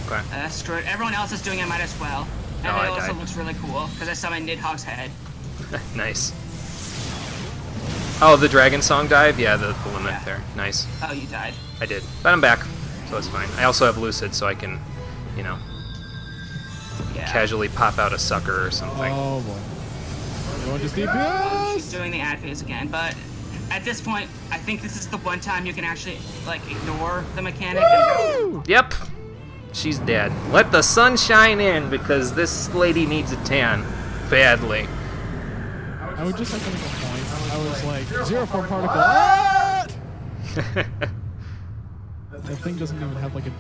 Okay. That's good. Everyone else is doing it, might as well. And Oh, I it also died. looks really cool, because I saw my Nidhogg's head. Nice. Oh, the dragon song dive? Yeah, the limit Yeah. there. Nice. Oh, you died. I did. But I'm back, so it's fine. I also have Lucid, so I can, you know, Yeah. casually pop out a sucker or something. Oh boy. Going to She's DPS. doing the ad phase again, but at this point, I think this is the one time you can actually, like, ignore the mechanic. Woo! Yep. She's dead. Let the sun shine in, because this lady needs a tan. Badly. I would just like to make a point. I was like, zero form particle. Ah! That thing doesn't even have like a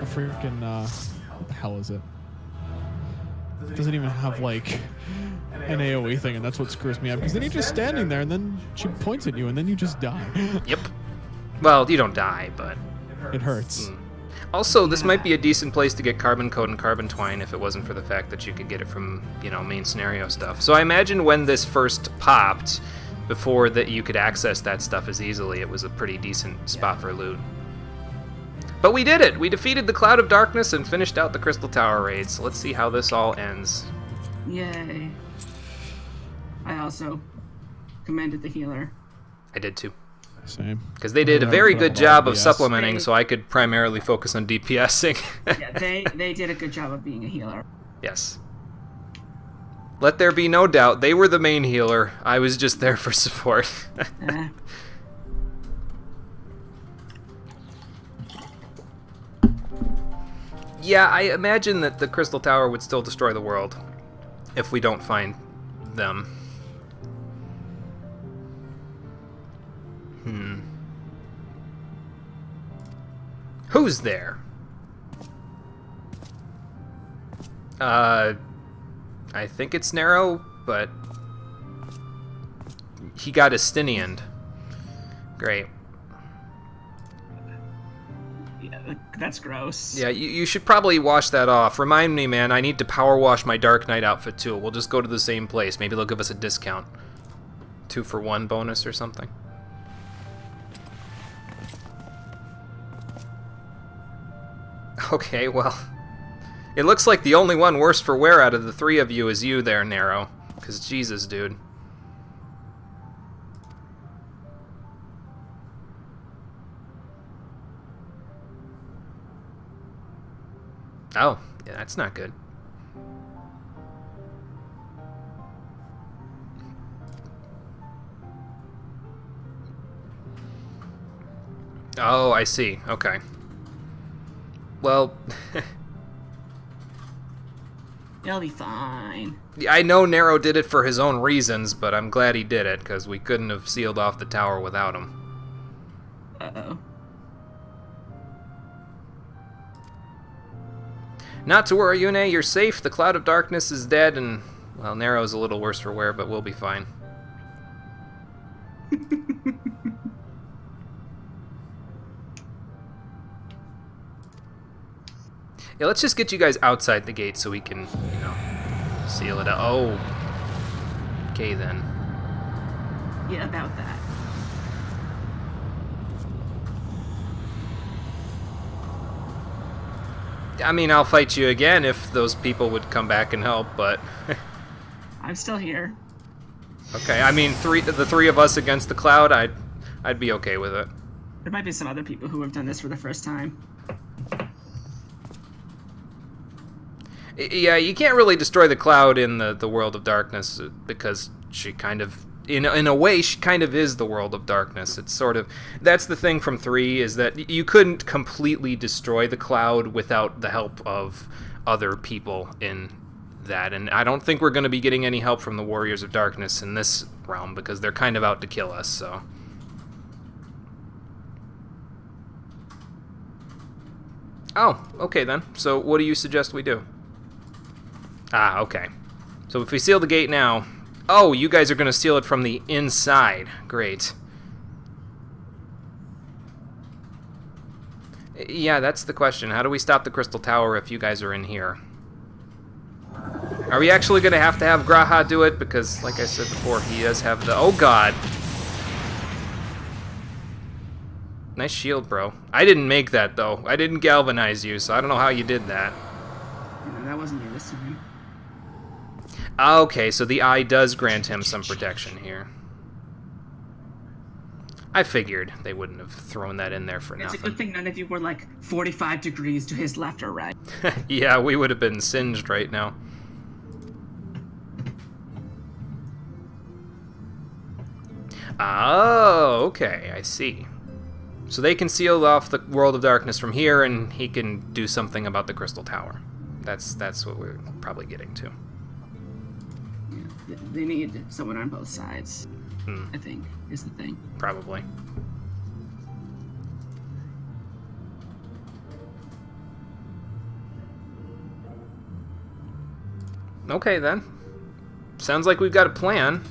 freaking, what the hell is it? It doesn't even have like an AoE thing, and that's what screws me up. Because then you're just standing there, and then she points at you, and then you just die. Yep. Well, you don't die, but... It hurts. Also, this might be a decent place to get Carbon Code and Carbon Twine if it wasn't for the fact that you could get it from, you know, main scenario stuff. So I imagine when this first popped, before that you could access that stuff as easily, it was a pretty decent spot for loot. But we did it! We defeated the Cloud of Darkness and finished out the Crystal Tower raid, so let's see how this all ends. Yay. I also commended the healer. I did too. Same. Because they did a Yeah, very put good up a lot job of of DPS. supplementing, so I could primarily focus on DPSing. Yeah, they did a good job of being a healer. Yes. Let there be no doubt, they were the main healer. I was just there for support. Eh. Yeah, I imagine that the Crystal Tower would still destroy the world if we don't find them. Who's there? I think it's Narrow, but he got Estinianed. Great. Yeah, that's gross. Yeah, you should probably wash that off. Remind me, man, I need to power wash my Dark Knight outfit too. We'll just go to the same place. Maybe they'll give us a discount. 2 for 1 bonus or something. Okay, well, it looks like the only one worse for wear out of the 3 of you is you there, Narrow. Because Jesus, dude. Oh, yeah, that's not good. Oh, I see. Okay. Well, They'll be fine. I know Narrow did it for his own reasons, but I'm glad he did it, because we couldn't have sealed off the tower without him. Uh-oh. Not to worry, Yune, you're safe. The Cloud of Darkness is dead, and, well, Narrow's a little worse for wear, but we'll be fine. Yeah, let's just get you guys outside the gate so we can, you know, seal it out. Oh. Okay, then. Yeah, about that. I mean, I'll fight you again if those people would come back and help, but... I'm still here. Okay, I mean, the 3 of us against the Cloud, I'd be okay with it. There might be some other people who have done this for the first time. Yeah, you can't really destroy the Cloud in the World of Darkness because she kind of, in a way, she kind of is the World of Darkness. It's sort of, that's the thing from 3, is that you couldn't completely destroy the Cloud without the help of other people in that. And I don't think we're going to be getting any help from the Warriors of Darkness in this realm because they're kind of out to kill us, so... Oh, okay then. So what do you suggest we do? Ah, okay. So if we seal the gate now... Oh, you guys are going to seal it from the inside. Great. Yeah, that's the question. How do we stop the Crystal Tower if you guys are in here? Are we actually going to have Graha do it? Because, like I said before, he does have the... Oh, God. Nice shield, bro. I didn't make that, though. I didn't galvanize you, so I don't know how you did that. No, that wasn't me this time. Okay, so the eye does grant him some protection here. I figured they wouldn't have thrown that in there for It's nothing. a good thing none of you were like 45 degrees to his left or right. Yeah, we would have been singed right now. Oh, okay, I see. So they can seal off the World of Darkness from here, and he can do something about the Crystal Tower. That's what we're probably getting to. Yeah, they need someone on both sides, I think, is the thing. Probably. Okay, then. Sounds like we've got a plan.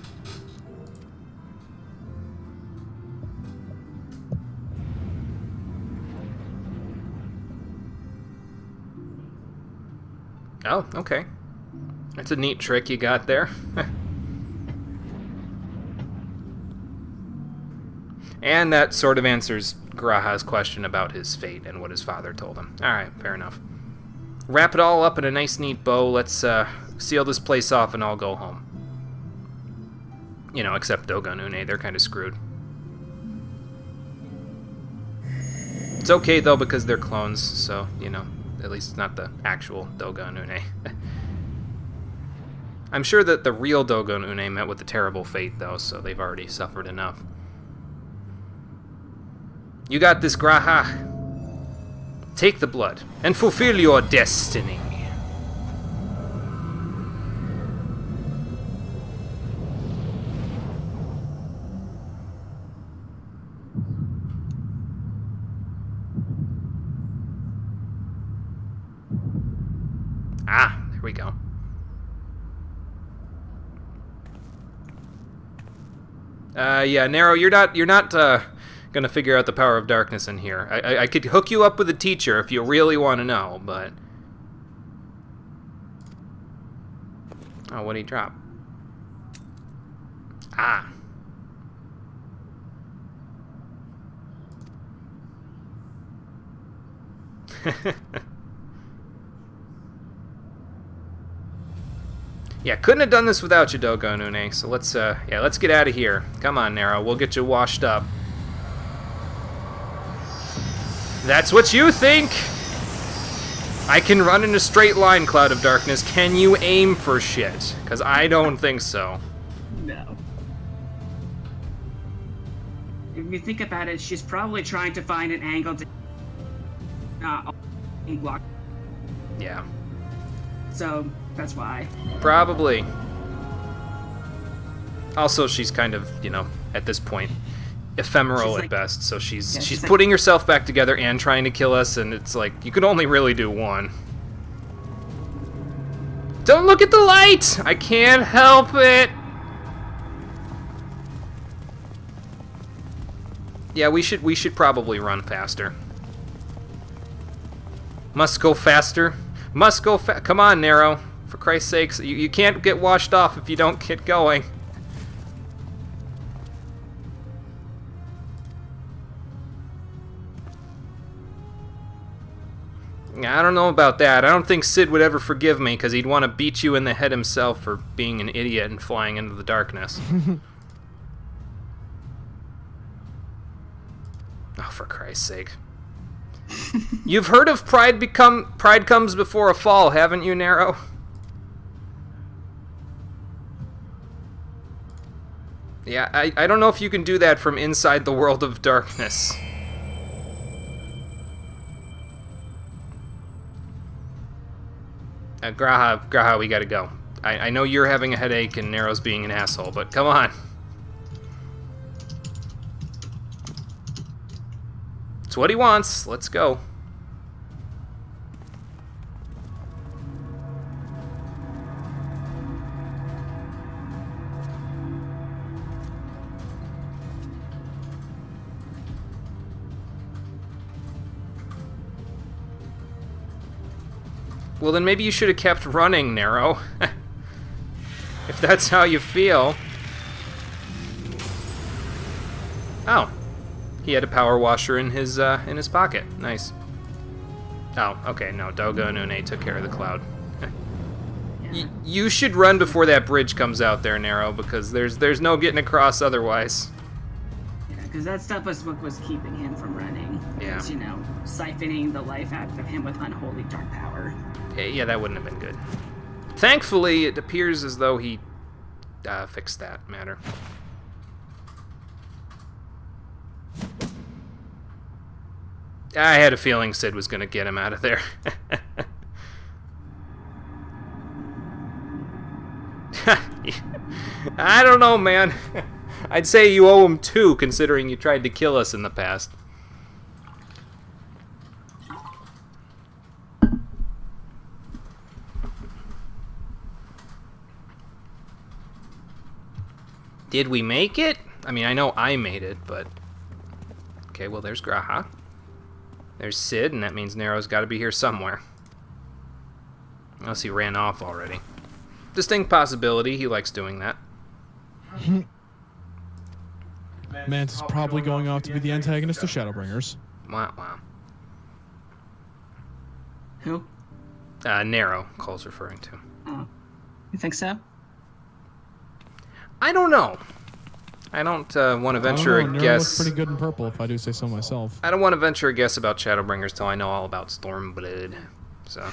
Oh, okay. That's a neat trick you got there. And that sort of answers Graha's question about his fate and what his father told him. Alright, fair enough. Wrap it all up in a nice, neat bow. Let's seal this place off and all go home. You know, except Dogon Une, they're kind of screwed. It's okay, though, because they're clones, so, you know, at least not the actual Dogon Une. I'm sure that the real Dogon Une met with a terrible fate, though, so they've already suffered enough. You got this, Graha. Take the blood and fulfill your destiny. Ah, there we go. Yeah, Nero, you're not gonna figure out the power of darkness in here. I could hook you up with a teacher if you really want to know, but... Oh, what'd he drop? Ah. Yeah, couldn't have done this without you, Dogon Une. So let's get out of here. Come on, Nero, we'll get you washed up. That's what you think! I can run in a straight line, Cloud of Darkness. Can you aim for shit? Because I don't think so. No. If you think about it, she's probably trying to find an angle to block. Yeah. So, that's why. Probably. Also, she's kind of, you know, at this point, ephemeral She's at like- best. So she's she's like- putting herself back together and trying to kill us, and it's like, you can only really do one. Don't look at the light! I can't help it! Yeah, we should probably run faster. Must go faster. Must go come on, Nero. For Christ's sakes, you can't get washed off if you don't get going. I don't know about that. I don't think Sid would ever forgive me, because he'd want to beat you in the head himself for being an idiot and flying into the darkness. Oh, for Christ's sake. You've heard of pride comes before a fall, haven't you, Nero? Yeah, I don't know if you can do that from inside the world of darkness. Graha, we gotta go. I know you're having a headache and Nero's being an asshole, but come on. It's what he wants. Let's go. Well, then maybe you should have kept running, Nero. If that's how you feel. Oh. He had a power washer in his pocket. Nice. Oh, okay, no. Doga and Une took care of the cloud. You should run before that bridge comes out there, Nero, because there's no getting across otherwise. Yeah, because that stuff was what was keeping him from running. Yeah. Was, siphoning the life out of him with unholy dark power. Yeah, that wouldn't have been good. Thankfully, it appears as though he fixed that matter. I had a feeling Sid was going to get him out of there. I don't know, man. I'd say you owe him 2, considering you tried to kill us in the past. Did we make it? I mean, I know I made it, but... Okay, well, there's Graha. There's Sid, and that means Nero's got to be here somewhere. Unless he ran off already. Distinct possibility, he likes doing that. Mance is probably going off to be the antagonist of Shadowbringers. Wow, wow. Who? Nero, Cole's referring to. Oh. You think so? I don't know. I don't want to venture a Nero guess. looks pretty good in purple, if I do say so myself. I don't want to venture a guess about Shadowbringers till I know all about Stormblood. So.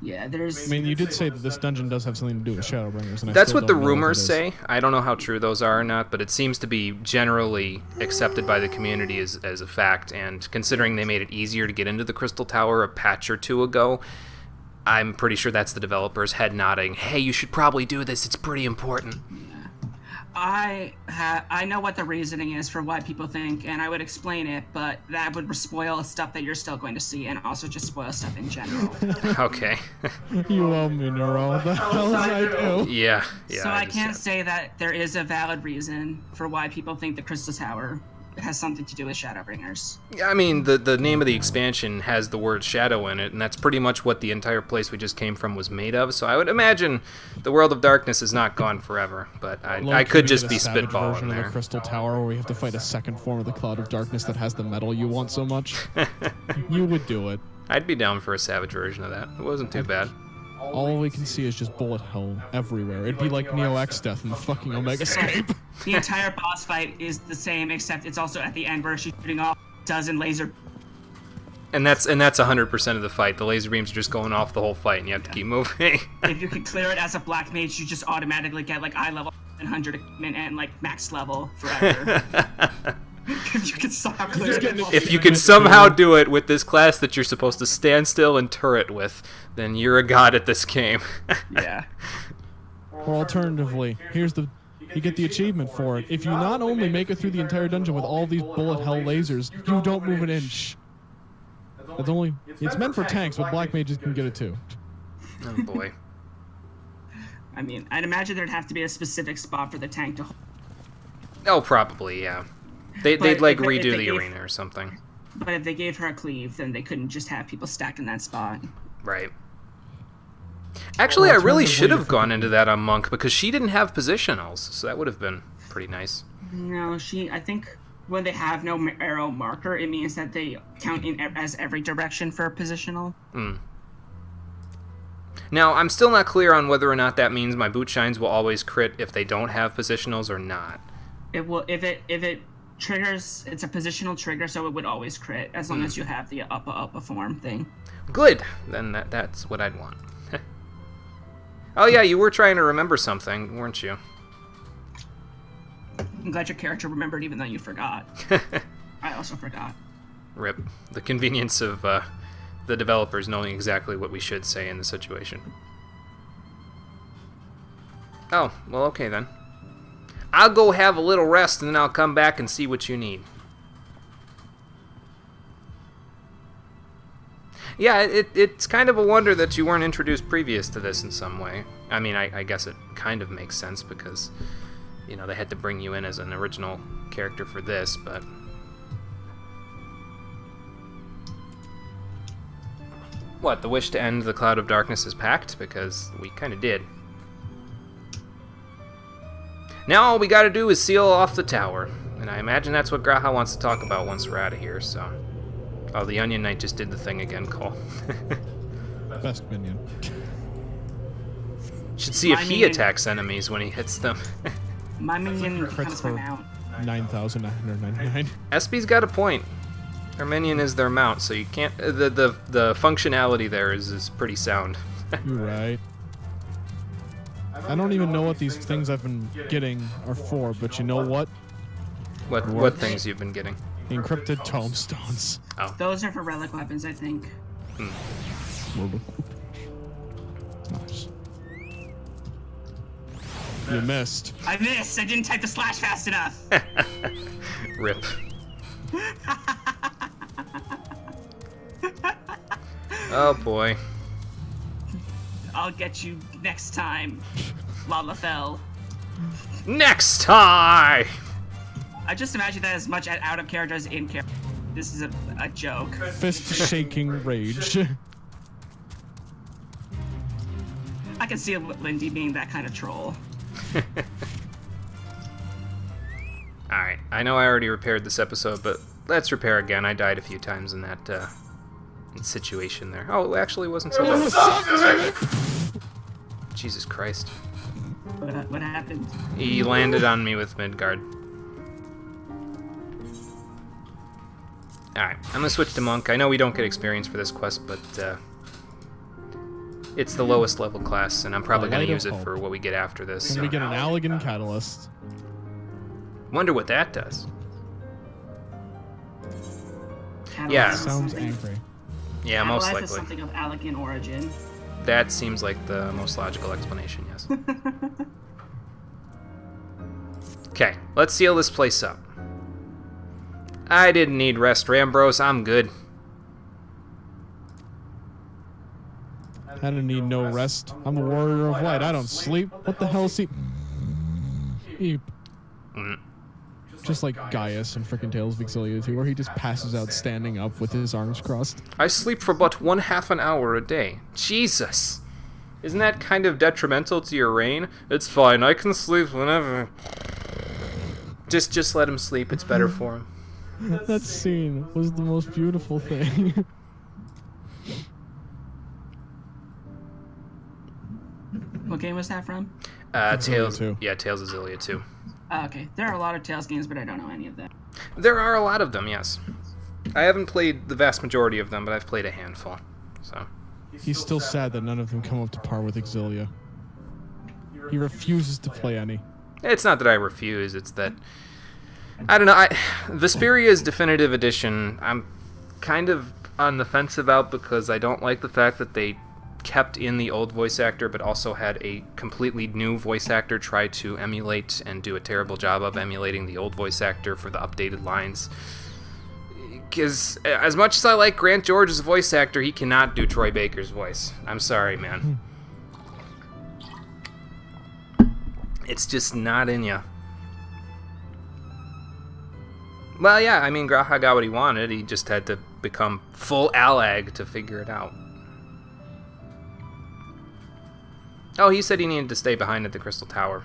Yeah, there's... I mean, you did say that this dungeon does have something to do with Shadowbringers, and That's I still what the don't know rumors it is. say. I don't know how true those are or not, but it seems to be generally accepted by the community as a fact, and considering they made it easier to get into the Crystal Tower a patch or 2 ago, I'm pretty sure that's the developers head nodding, hey, you should probably do this, it's pretty important. I know what the reasoning is for why people think, and I would explain it, but that would spoil stuff that you're still going to see, and also just spoil stuff in general. Okay. You owe me, Nero. What the hell did I do? Yeah. So I can't say that there is a valid reason for why people think the Crystal Tower has something to do with Shadowbringers. I mean, the name of the expansion has the word shadow in it, and that's pretty much what the entire place we just came from was made of, so I would imagine the World of Darkness is not gone forever, but I could just be savage spitballing version of there. the Crystal Tower where we have to fight a second form of the Cloud of Darkness that has the metal you want so much. You would do it. I'd be down for a savage version of that. It wasn't too bad. All we can see is just bullet hell everywhere. It'd be like Neo X Death in the fucking Omega Scape. The entire boss fight is the same, except it's also at the end where she's shooting off a dozen laser. And that's 100% of the fight. The laser beams are just going off the whole fight, and you have to keep moving. If you can clear it as a black mage, you just automatically get like eye level 100 equipment and like max level forever. If you can somehow clear it. If you can somehow do it with this class that you're supposed to stand still and turret with, then you're a god at this game. Yeah. Or alternatively, you get the achievement for it. If you not only make it through the entire dungeon with all these bullet hell lasers, you don't move an inch. It's meant for tanks, but black mages can get it too. Oh boy. I mean, I'd imagine there'd have to be a specific spot for the tank to hold. Oh, probably, yeah. They'd like redo the arena or something. But if they gave her a cleave, then they couldn't just have people stacked in that spot. Right. Actually, I really should have gone into that on Monk, because she didn't have positionals, so that would have been pretty nice. No, I think when they have no arrow marker, it means that they count in as every direction for a positional. Now, I'm still not clear on whether or not that means my boot shines will always crit if they don't have positionals or not. It will if it triggers. It's a positional trigger, so it would always crit as long as you have the upper form thing. Good. Then that's what I'd want. Oh yeah, you were trying to remember something, weren't you? I'm glad your character remembered, even though you forgot. I also forgot. Rip. The convenience of the developers knowing exactly what we should say in the situation. Oh, well, okay then. I'll go have a little rest, and then I'll come back and see what you need. Yeah, it's kind of a wonder that you weren't introduced previous to this in some way. I mean, I guess it kind of makes sense because, you know, they had to bring you in as an original character for this, but... What, the wish to end the Cloud of Darkness is pact? Because we kind of did. Now all we gotta do is seal off the tower. And I imagine that's what Graha wants to talk about once we're out of here, so... Oh, the Onion Knight just did the thing again, Cole. Best minion. Should see if he attacks enemies when he hits them. My minion Crits becomes my for mount. 9,999. SB's got a point. Their minion is their mount, so you can't... The functionality there is pretty sound. You're right. I don't even know what these things I've been getting are for, but you know what? What things you've been getting? The encrypted tomestones. Oh. Those are for relic weapons, I think. Nice. You missed. I missed! I didn't type the slash fast enough! Rip. Oh boy. I'll get you next time, Lalafell. Next time! I just imagine that as much out of character as in character. This is a joke. Fist shaking rage. I can see Lindy being that kind of troll. Alright, I know I already repaired this episode, but let's repair again. I died a few times in that situation there. Oh, it actually wasn't so bad. Jesus Christ. What happened? He landed on me with Midgard. Alright, I'm gonna switch to Monk. I know we don't get experience for this quest, but it's the lowest level class, and I'm probably gonna use it for what we get after this. And we get an Allegan Catalyst. Wonder what that does. Catalyst Yeah. is Sounds something- angry. Yeah, most Catalyst likely. is something of Allegan origin. That seems like the most logical explanation, yes. Okay, let's seal this place up. I didn't need rest, Rambros. I'm good. I don't need no rest. I'm a warrior of light. I don't sleep. What the hell is he? Eep. Mm. Just like Gaius in frickin' Tales of Exilia 2, where he just passes out standing up with his arms crossed. I sleep for but 1/2 an hour a day. Jesus. Isn't that kind of detrimental to your reign? It's fine. I can sleep whenever. Just let him sleep. It's better for him. That scene was the most beautiful thing. What game was that from? Tales. 2. Yeah, Tales of Xillia 2. Okay, there are a lot of Tales games, but I don't know any of them. There are a lot of them, yes. I haven't played the vast majority of them, but I've played a handful. So. He's still sad that none of them come up to par with Exilia. He refuses to play any. It's not that I refuse, it's that... I don't know, Vesperia's Definitive Edition, I'm kind of on the fence about because I don't like the fact that they kept in the old voice actor but also had a completely new voice actor try to emulate and do a terrible job of emulating the old voice actor for the updated lines. Because as much as I like Grant George as a voice actor, he cannot do Troy Baker's voice. I'm sorry, man. It's just not in ya. Well, yeah, I mean, Graha got what he wanted. He just had to become full Alag to figure it out. Oh, he said he needed to stay behind at the Crystal Tower.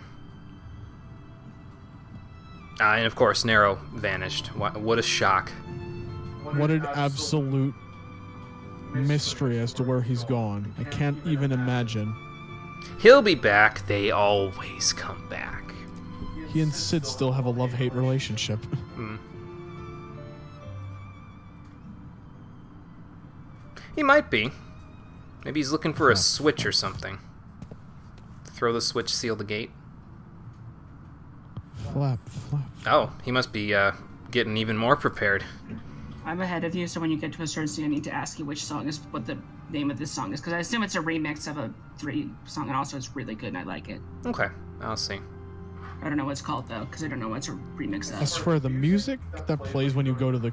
And of course, Nero vanished. What a shock. What an absolute mystery as to where he's gone. I can't even imagine. He'll be back. They always come back. He and Sid still have a love-hate relationship. Hmm. He might be. Maybe he's looking for a switch or something. Throw the switch, seal the gate. Flap. Oh, he must be getting even more prepared. I'm ahead of you, so when you get to a certain scene, I need to ask you which song is, what the name of this song is, because I assume it's a remix of a 3 song, and also it's really good, and I like it. Okay, I'll see. I don't know what it's called, though, because I don't know what it's a remix I of. swear, the music that plays when you go to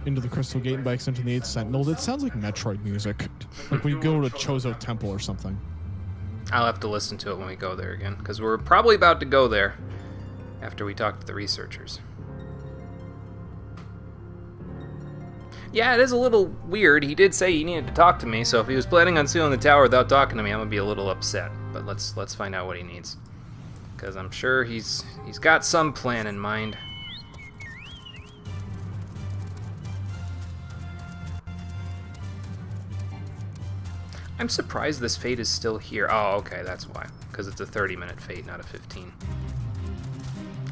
into the Crystal Gate and by extension the 8th Sentinels, it sounds like Metroid music. Like when you go to Chozo Temple or something. I'll have to listen to it when we go there again, because we're probably about to go there after we talk to the researchers. Yeah, it is a little weird. He did say he needed to talk to me, so if he was planning on sealing the tower without talking to me, I'm gonna be a little upset. But let's find out what he needs, because I'm sure he's got some plan in mind. I'm surprised this fate is still here. Oh, okay, that's why. Because it's a 30-minute fate, not a 15.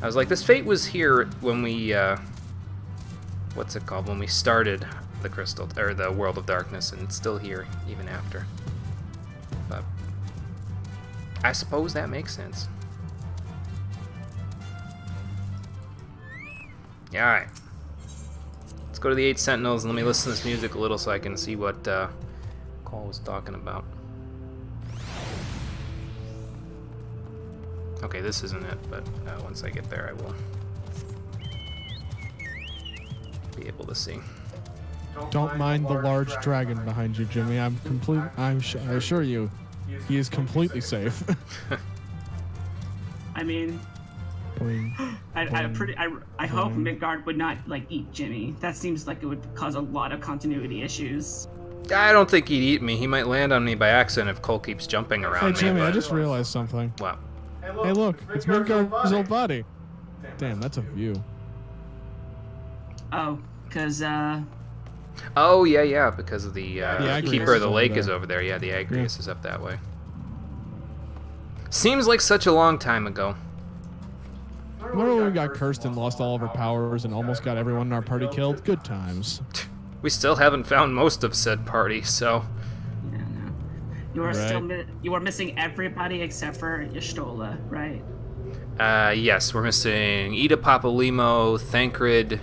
I was like, this fate was here when we, what's it called? When we started the Crystal, or the World of Darkness, and it's still here even after. But I suppose that makes sense. Yeah, all right. Let's go to the 8 Sentinels and let me listen to this music a little so I can see what Cole was talking about. Okay, this isn't it, but once I get there, I will be able to see. Don't mind the large dragon behind you, Jimmy. I assure you, he is completely safe. I mean, Boing. I hope Midgard would not like eat Jimmy. That seems like it would cause a lot of continuity issues. I don't think he'd eat me. He might land on me by accident if Cole keeps jumping around Hey, me. Jimmy, I But just realized something. wow. Hey, look, it's Midgard's old body. Damn, that's a view. Oh, because Oh yeah, because of the Agrius keeper of the is lake over is there. over there. Yeah, the Agrius is up that way. Seems like such a long time ago. Remember when we got cursed and lost all of our powers and almost got everyone in our party killed? Good times. We still haven't found most of said party, so yeah, no. You are Right. you are missing everybody except for Y'shtola, right? yes, we're missing Ida Papalimo, Thancred,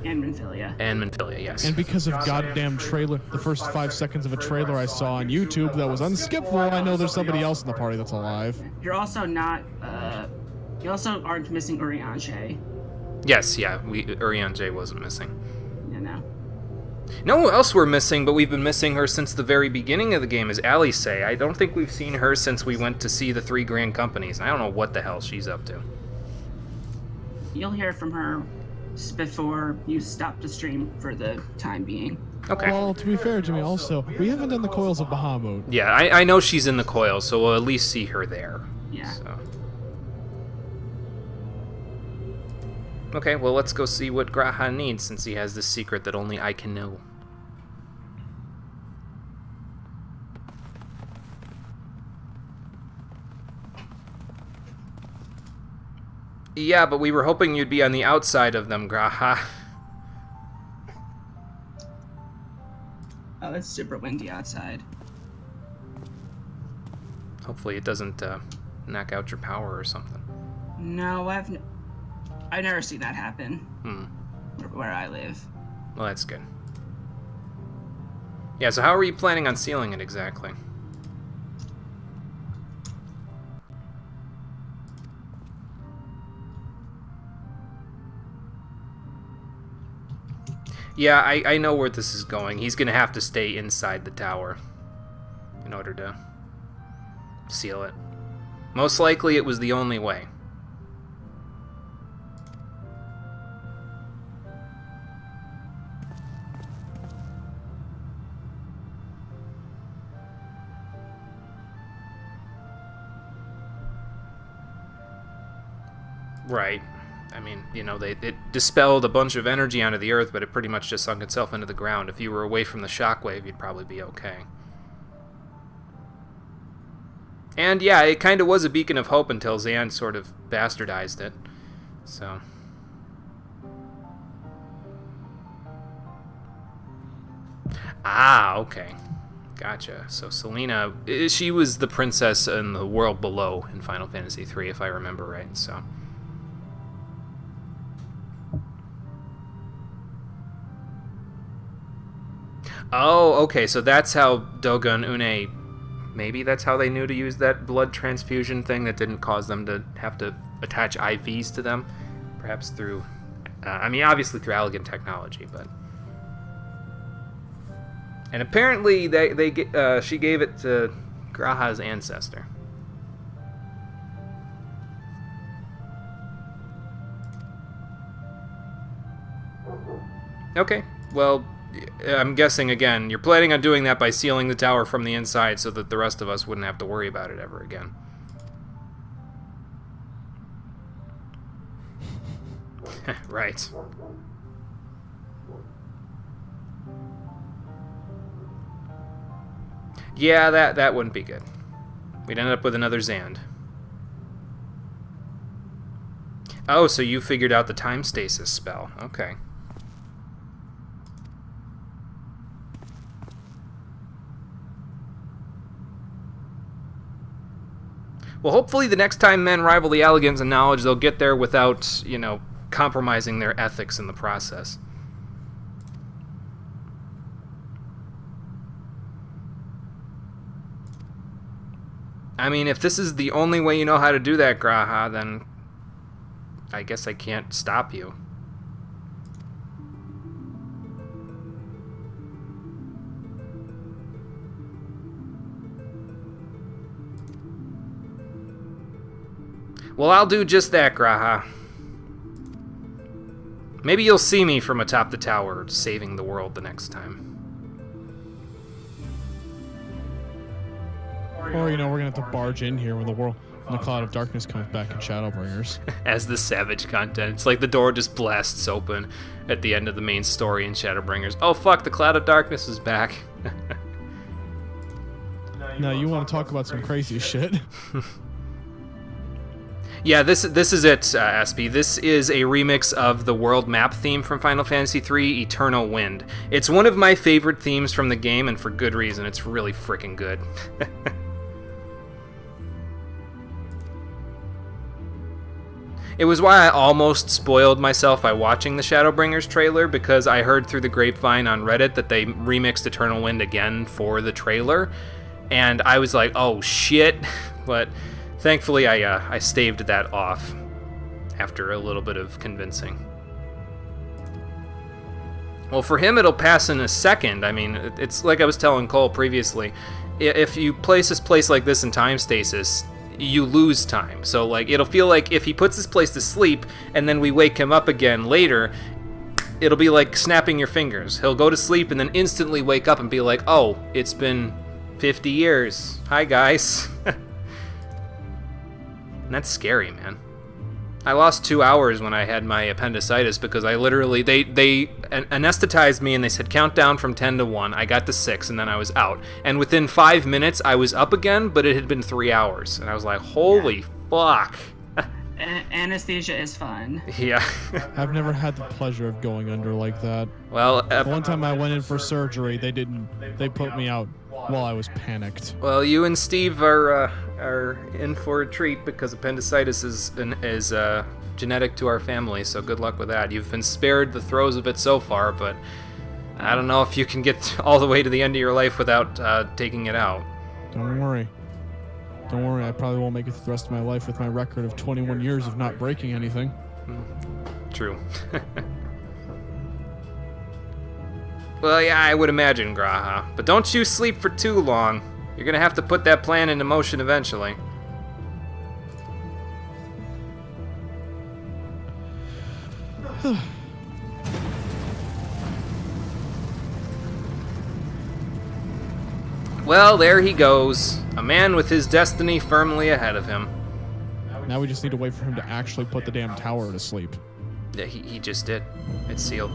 And Minfilia. and Minfilia, yes. And because of goddamn trailer, the first 5 seconds of a trailer I saw on YouTube that was unskippable, I know there's somebody else in the party that's alive. You're also not. You also aren't missing Urianger. Yes, yeah, Urian J wasn't missing. You know. No one else we're missing, but we've been missing her since the very beginning of the game, is Alice. I don't think we've seen her since we went to see the 3 Grand Companies. I don't know what the hell she's up to. You'll hear from her before you stop the stream for the time being. Okay. Well, to be fair, Jimmy, also, we haven't done the coils of Bahamut. Yeah, I know she's in the coil, so we'll at least see her there. Yeah. So. Okay, well, let's go see what Graha needs, since he has this secret that only I can know. Yeah, but we were hoping you'd be on the outside of them, Graha. Oh, it's super windy outside. Hopefully it doesn't knock out your power or something. No, I've never seen that happen. Where I live. Well, that's good. Yeah, so how are you planning on sealing it exactly? Yeah, I know where this is going. He's going to have to stay inside the tower in order to seal it. Most likely it was the only way. Right. I mean, you know, it dispelled a bunch of energy onto the Earth, but it pretty much just sunk itself into the ground. If you were away from the shockwave, you'd probably be okay. And yeah, it kind of was a beacon of hope until Zan sort of bastardized it. So. Ah, okay. Gotcha. So Selena, she was the princess in the world below in Final Fantasy III, if I remember right, so. Oh, okay, so that's how Doga and Une, maybe that's how they knew to use that blood transfusion thing that didn't cause them to have to attach IVs to them. Perhaps through, I mean, obviously through Allegan technology, but. And apparently she gave it to Graha's ancestor. Okay, Well, I'm guessing, again, you're planning on doing that by sealing the tower from the inside so that the rest of us wouldn't have to worry about it ever again. Right. Yeah, that wouldn't be good. We'd end up with another Zand. Oh, so you figured out the time stasis spell. Okay. Well, hopefully the next time men rival the Elegants in knowledge, they'll get there without, you know, compromising their ethics in the process. I mean, if this is the only way you know how to do that, Graha, then I guess I can't stop you. Well, I'll do just that, Graha. Maybe you'll see me from atop the tower, saving the world the next time. Or, you know, we're gonna have to barge in here when the Cloud of Darkness comes back in Shadowbringers. As the Savage content. It's like the door just blasts open at the end of the main story in Shadowbringers. Oh fuck, the Cloud of Darkness is back. Now, you want to talk about some crazy shit? Yeah, this is it, SB. This is a remix of the world map theme from Final Fantasy III, Eternal Wind. It's one of my favorite themes from the game, and for good reason. It's really freaking good. It was why I almost spoiled myself by watching the Shadowbringers trailer, because I heard through the grapevine on Reddit that they remixed Eternal Wind again for the trailer, and I was like, oh shit, but thankfully I staved that off after a little bit of convincing. Well, for him it'll pass in a second. I mean, it's like I was telling Cole previously, if you place this place like this in time stasis, you lose time. So like it'll feel like if he puts this place to sleep and then we wake him up again later, it'll be like snapping your fingers. He'll go to sleep and then instantly wake up and be like, oh, it's been 50 years. Hi guys. And that's scary, man. I lost 2 hours when I had my appendicitis because I literally, they anesthetized me and they said count down from 10 to 1. I got to 6 and then I was out. And within 5 minutes I was up again, but it had been 3 hours. And I was like, holy fuck. Anesthesia is fun. Yeah. I've never had the pleasure of going under like that. Well, one time I went in for surgery, they put me out while I was panicked. Well, you and Steve are in for a treat because appendicitis is genetic to our family, so good luck with that. You've been spared the throes of it so far, but I don't know if you can get all the way to the end of your life without taking it out. Don't worry. Don't worry, I probably won't make it through the rest of my life with my record of 21 years of not breaking anything. True. Well, yeah, I would imagine, Graha. But don't you sleep for too long. You're gonna have to put that plan into motion eventually. Well, there he goes. A man with his destiny firmly ahead of him. Now we just need to wait for him to actually put the damn tower to sleep. Yeah, he just did. It's sealed.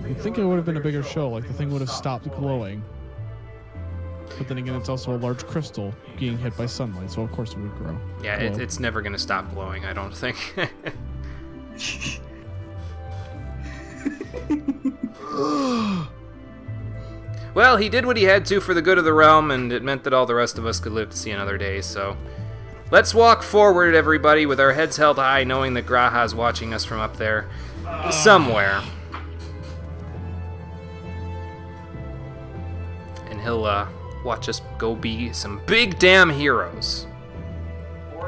You'd think it would have been a bigger show, like the thing would have stopped glowing. But then again, it's also a large crystal being hit by sunlight, so of course it would grow. Yeah, it's never gonna stop glowing, I don't think. Well, he did what he had to for the good of the realm, and it meant that all the rest of us could live to see another day, so... Let's walk forward, everybody, with our heads held high, knowing that Graha's watching us from up there. Somewhere. And he'll, watch us go be some big damn heroes.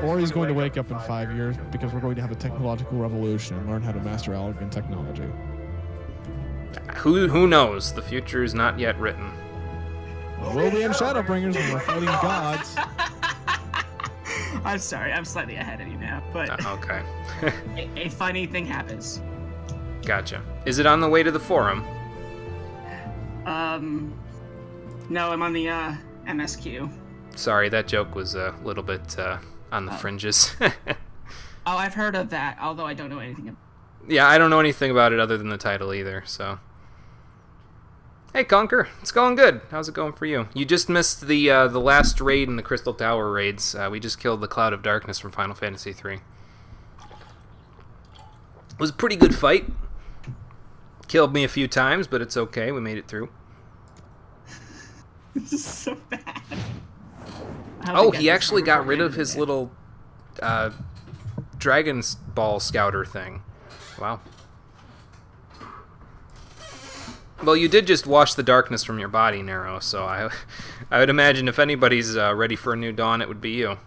Or he's going to wake up in 5 years, because we're going to have a technological revolution and learn how to master elegant technology. Who knows? The future is not yet written. We'll be in Shadowbringers when we're fighting gods. I'm sorry, I'm slightly ahead of you now, but Okay. a funny thing happens. Gotcha. Is it on the way to the forum? No, I'm on the MSQ. Sorry, that joke was a little bit on the fringes. Oh, I've heard of that, although I don't know anything about it. Yeah, I don't know anything about it other than the title either, so... Hey, Conker. It's going good. How's it going for you? You just missed the last raid in the Crystal Tower raids. We just killed the Cloud of Darkness from Final Fantasy III. It was a pretty good fight. Killed me a few times, but it's okay. We made it through. This is so bad. Oh, he actually got rid of his little Dragon's Ball Scouter thing. Wow. Well, you did just wash the darkness from your body, Nero, so I would imagine if anybody's ready for a new dawn, it would be you.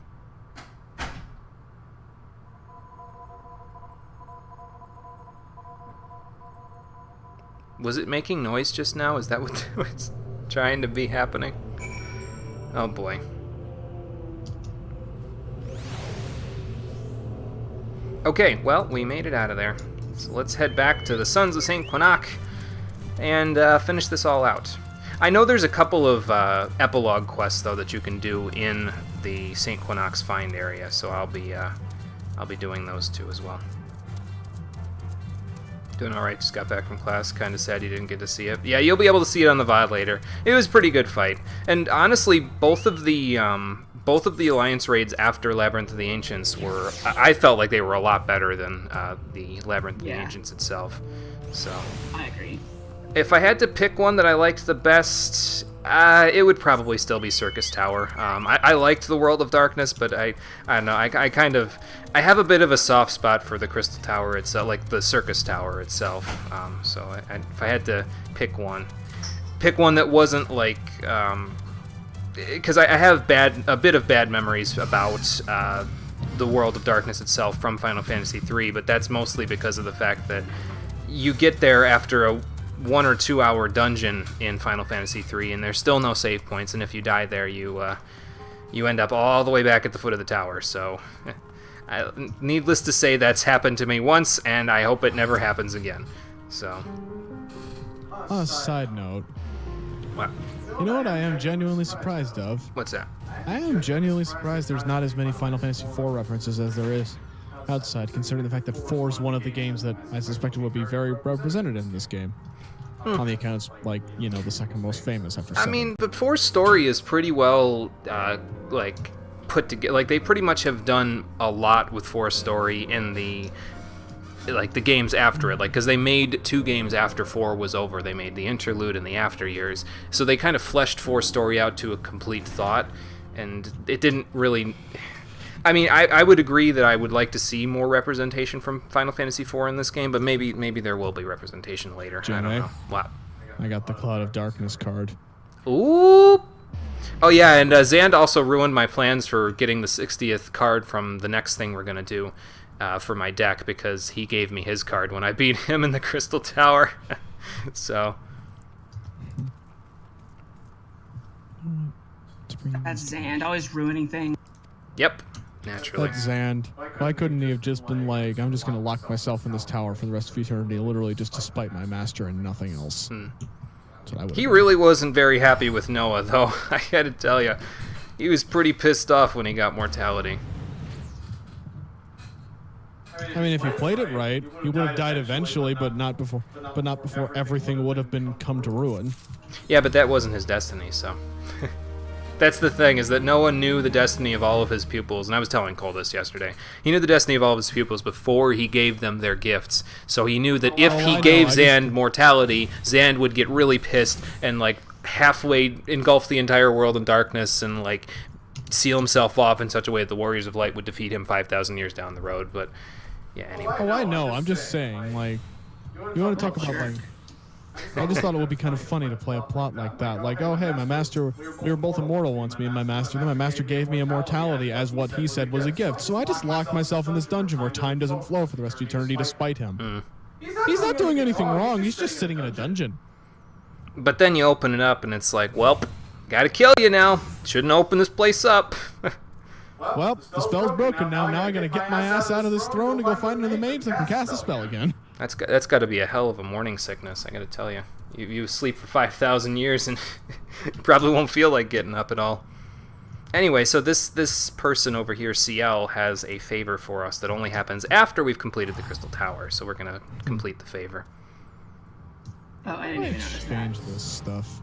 Was it making noise just now? Is that what was trying to be happening? Oh boy. Okay, well, we made it out of there. So let's head back to the Sons of St. Quinac and finish this all out. I know there's a couple of epilogue quests though that you can do in the St. Quinac's Find area, so I'll be doing those too as well. Doing alright, just got back from class. Kind of sad you didn't get to see it. Yeah, you'll be able to see it on the VOD later. It was a pretty good fight. And honestly, both of the Alliance raids after Labyrinth of the Ancients were... I felt like they were a lot better than the Labyrinth of the Ancients itself. So I agree. If I had to pick one that I liked the best, it would probably still be Circus Tower. I liked the World of Darkness, but I don't know. I have a bit of a soft spot for the Crystal Tower itself, like the Circus Tower itself. So if I had to pick one that wasn't like, because I have a bit of bad memories about the World of Darkness itself from Final Fantasy III, but that's mostly because of the fact that you get there after a 1 or 2 hour dungeon in Final Fantasy III, and there's still no save points, and if you die there, you end up all the way back at the foot of the tower. So, needless to say, that's happened to me once, and I hope it never happens again. So. On a side note, What? You know what I am genuinely surprised of? What's that? I am genuinely surprised there's not as many Final Fantasy IV references as there is outside, considering the fact that 4 is one of the games that I suspected would be very represented in this game. On the accounts, like, you know, the second most famous after 7. I mean, but 4's story is pretty well, like, put together. Like, they pretty much have done a lot with 4's story in the games after it. Like, because they made 2 games after 4 was over. They made the interlude and the after years. So they kind of fleshed 4's story out to a complete thought. And it didn't really... I mean, I would agree that I would like to see more representation from Final Fantasy IV in this game, but maybe there will be representation later. I don't know. What? I got the Cloud of Darkness card. Ooh! Oh yeah, and Zand also ruined my plans for getting the 60th card from the next thing we're going to do for my deck, because he gave me his card when I beat him in the Crystal Tower. So... That's Zand, always ruining things. Yep. Naturally. That's Zand. Why couldn't he have just been like, I'm just going to lock myself in this tower for the rest of eternity, literally just to spite my master and nothing else? That's what I would He really wasn't very happy with Noah, though. I had to tell you. He was pretty pissed off when he got mortality. I mean, if he played it right, he would have died eventually, but not before everything would have been come to ruin. Yeah, but that wasn't his destiny, so... That's the thing, is that Noah knew the destiny of all of his pupils, and I was telling Cole this yesterday. He knew the destiny of all of his pupils before he gave them their gifts. So he knew that if he gave Zand mortality, Zand would get really pissed and, like, halfway engulf the entire world in darkness and, like, seal himself off in such a way that the Warriors of Light would defeat him 5,000 years down the road. But, yeah, anyway. Oh, I know. I'm just saying, like, you want to talk about, like... I just thought it would be kind of funny to play a plot like that. Like, oh, hey, my master, we were both immortal once, me and my master. Then my master gave me immortality as what he said was a gift. So I just locked myself in this dungeon where time doesn't flow for the rest of eternity to spite him. He's not doing anything wrong. He's just sitting in a dungeon. But then you open it up and it's like, well, gotta kill you now. Shouldn't open this place up. Well, the spell's broken now. Now I gotta get my ass out of this throne to go find another mage that can cast a spell again. That's got to be a hell of a morning sickness, I got to tell you. You sleep for 5,000 years and you probably won't feel like getting up at all. Anyway, so this person over here, CL, has a favor for us that only happens after we've completed the Crystal Tower. So we're gonna complete the favor. Oh, I didn't even notice that. Change this stuff.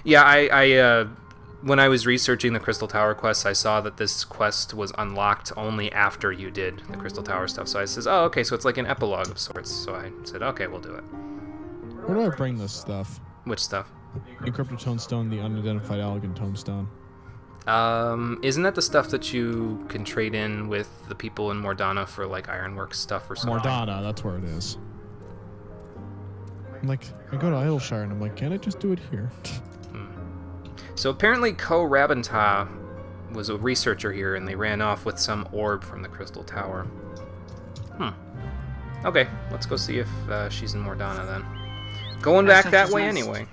Yeah, I when I was researching the Crystal Tower quests, I saw that this quest was unlocked only after you did the Crystal Tower stuff. So I says, oh, okay, so it's like an epilogue of sorts. So I said, okay, we'll do it. Where do I bring this stuff? Which stuff? Encrypted Tombstone, the unidentified elegant tombstone. Isn't that the stuff that you can trade in with the people in Mordana for like ironworks stuff or something? Mordana, that's where it is. I'm like, I go to Idleshire and I'm like, can't I just do it here? So apparently Ko Rabantah was a researcher here and they ran off with some orb from the Crystal Tower. Okay, let's go see if she's in Mordana then. Going back that way anyway.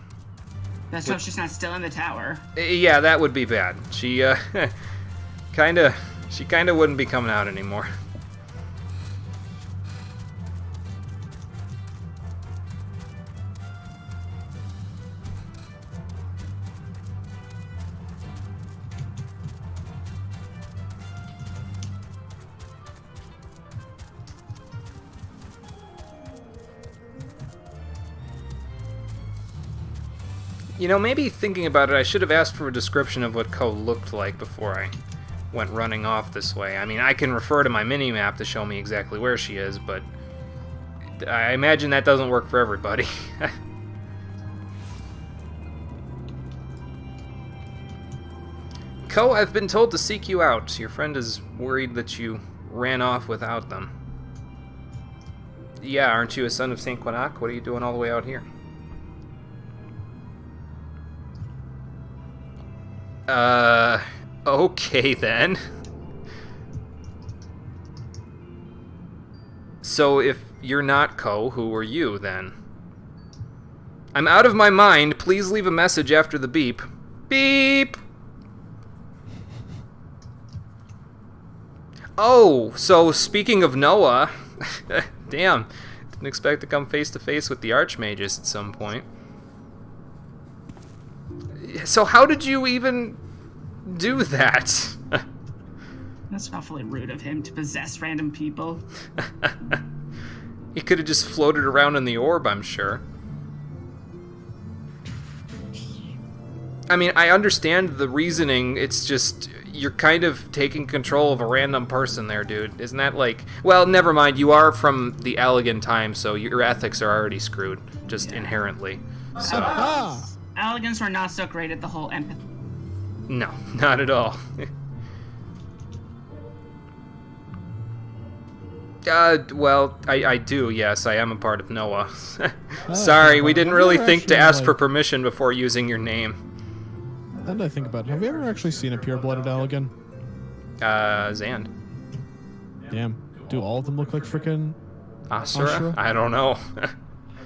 Let's hope she's not still in the tower. Yeah, that would be bad. She kinda wouldn't be coming out anymore. You know, maybe thinking about it, I should have asked for a description of what Ko looked like before I went running off this way. I mean, I can refer to my mini-map to show me exactly where she is, but I imagine that doesn't work for everybody. Ko, I've been told to seek you out. Your friend is worried that you ran off without them. Yeah, aren't you a son of Saint Quinac? What are you doing all the way out here? Okay then. So if you're not Ko, who are you then? I'm out of my mind. Please leave a message after the beep. Beep! Oh, so speaking of Noah, damn, didn't expect to come face to face with the Archmagus at some point. So how did you even do that? That's awfully rude of him to possess random people. He could have just floated around in the orb, I'm sure. I mean, I understand the reasoning, it's just, you're kind of taking control of a random person there, dude. Isn't that like... Well, never mind, you are from the Allegan time, so your ethics are already screwed, just inherently. So... Allegans were not so great at the whole empathy. No, not at all. Well, I do, yes, I am a part of Noah. Sorry, we didn't really think to ask for permission before using your name. Then I think about it. Have you ever actually seen a pure-blooded Allegan? Zand. Damn. Do all of them look like frickin' Asura? I don't know.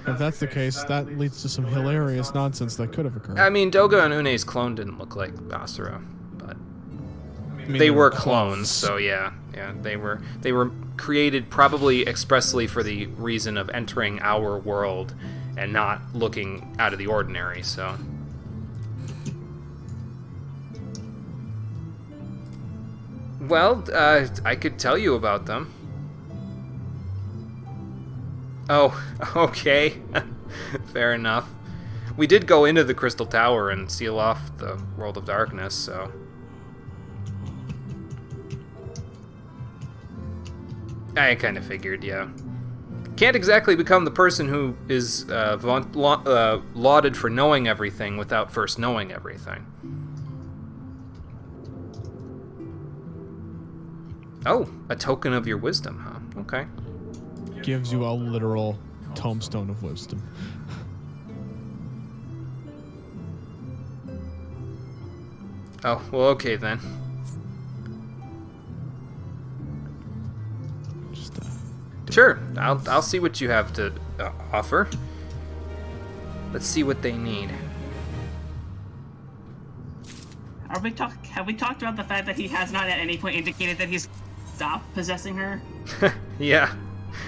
If that's the case, that leads to some hilarious nonsense that could have occurred. I mean, Doga and Une's clone didn't look like Asura, but I mean, they were clones, so yeah, they were created probably expressly for the reason of entering our world and not looking out of the ordinary, so... Well, I could tell you about them. Oh, okay. Fair enough. We did go into the Crystal Tower and seal off the World of Darkness, so... I kind of figured, yeah. Can't exactly become the person who is lauded for knowing everything without first knowing everything. Oh, a token of your wisdom, huh? Okay. Gives you a literal tombstone of wisdom. Oh, well, okay then. Just, sure, I'll see what you have to offer. Let's see what they need. Have we talked about the fact that he has not at any point indicated that he's stopped possessing her? Yeah.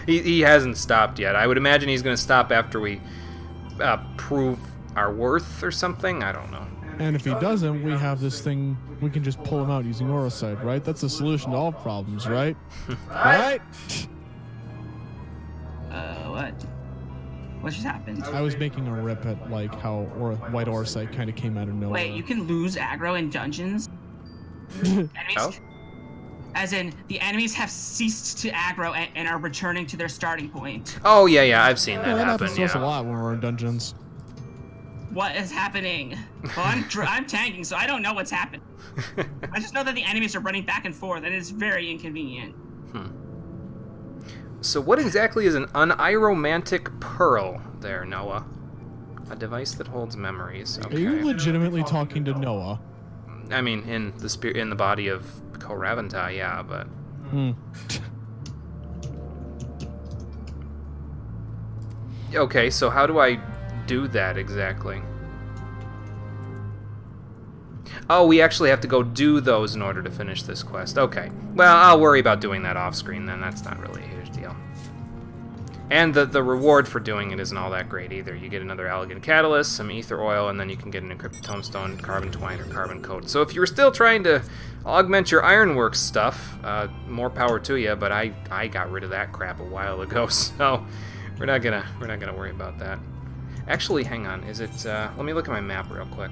He hasn't stopped yet. I would imagine he's going to stop after we prove our worth or something. I don't know. And if he doesn't, we have this thing, we can just pull him out using Aurosite, right? That's the solution to all problems, right? Right? What? What just happened? I was making a rip at like how White Aurosite kind of came out of nowhere. Wait, you can lose aggro in dungeons? Enemies, Oh? as in, the enemies have ceased to aggro and are returning to their starting point. Oh, yeah, I've seen that Yeah, that happen, happens to us a yeah. lot when we're in dungeons. What is happening? Well, I'm tanking, so I don't know what's happening. I just know that the enemies are running back and forth, and it's very inconvenient. So what exactly is an uniromantic pearl there, Noah? A device that holds memories. Okay. Are you legitimately talking to Noah? I mean, in the body of Koravanta, yeah, but... Okay, so how do I do that exactly? Oh, we actually have to go do those in order to finish this quest. Okay. Well, I'll worry about doing that off screen then. That's not really a huge deal. And the reward for doing it isn't all that great either. You get another elegant catalyst, some ether oil, and then you can get an encrypted tombstone, carbon twine, or carbon coat. So if you're still trying to augment your ironworks stuff, more power to you. But I got rid of that crap a while ago, so we're not gonna worry about that. Actually, hang on. Is it? Let me look at my map real quick.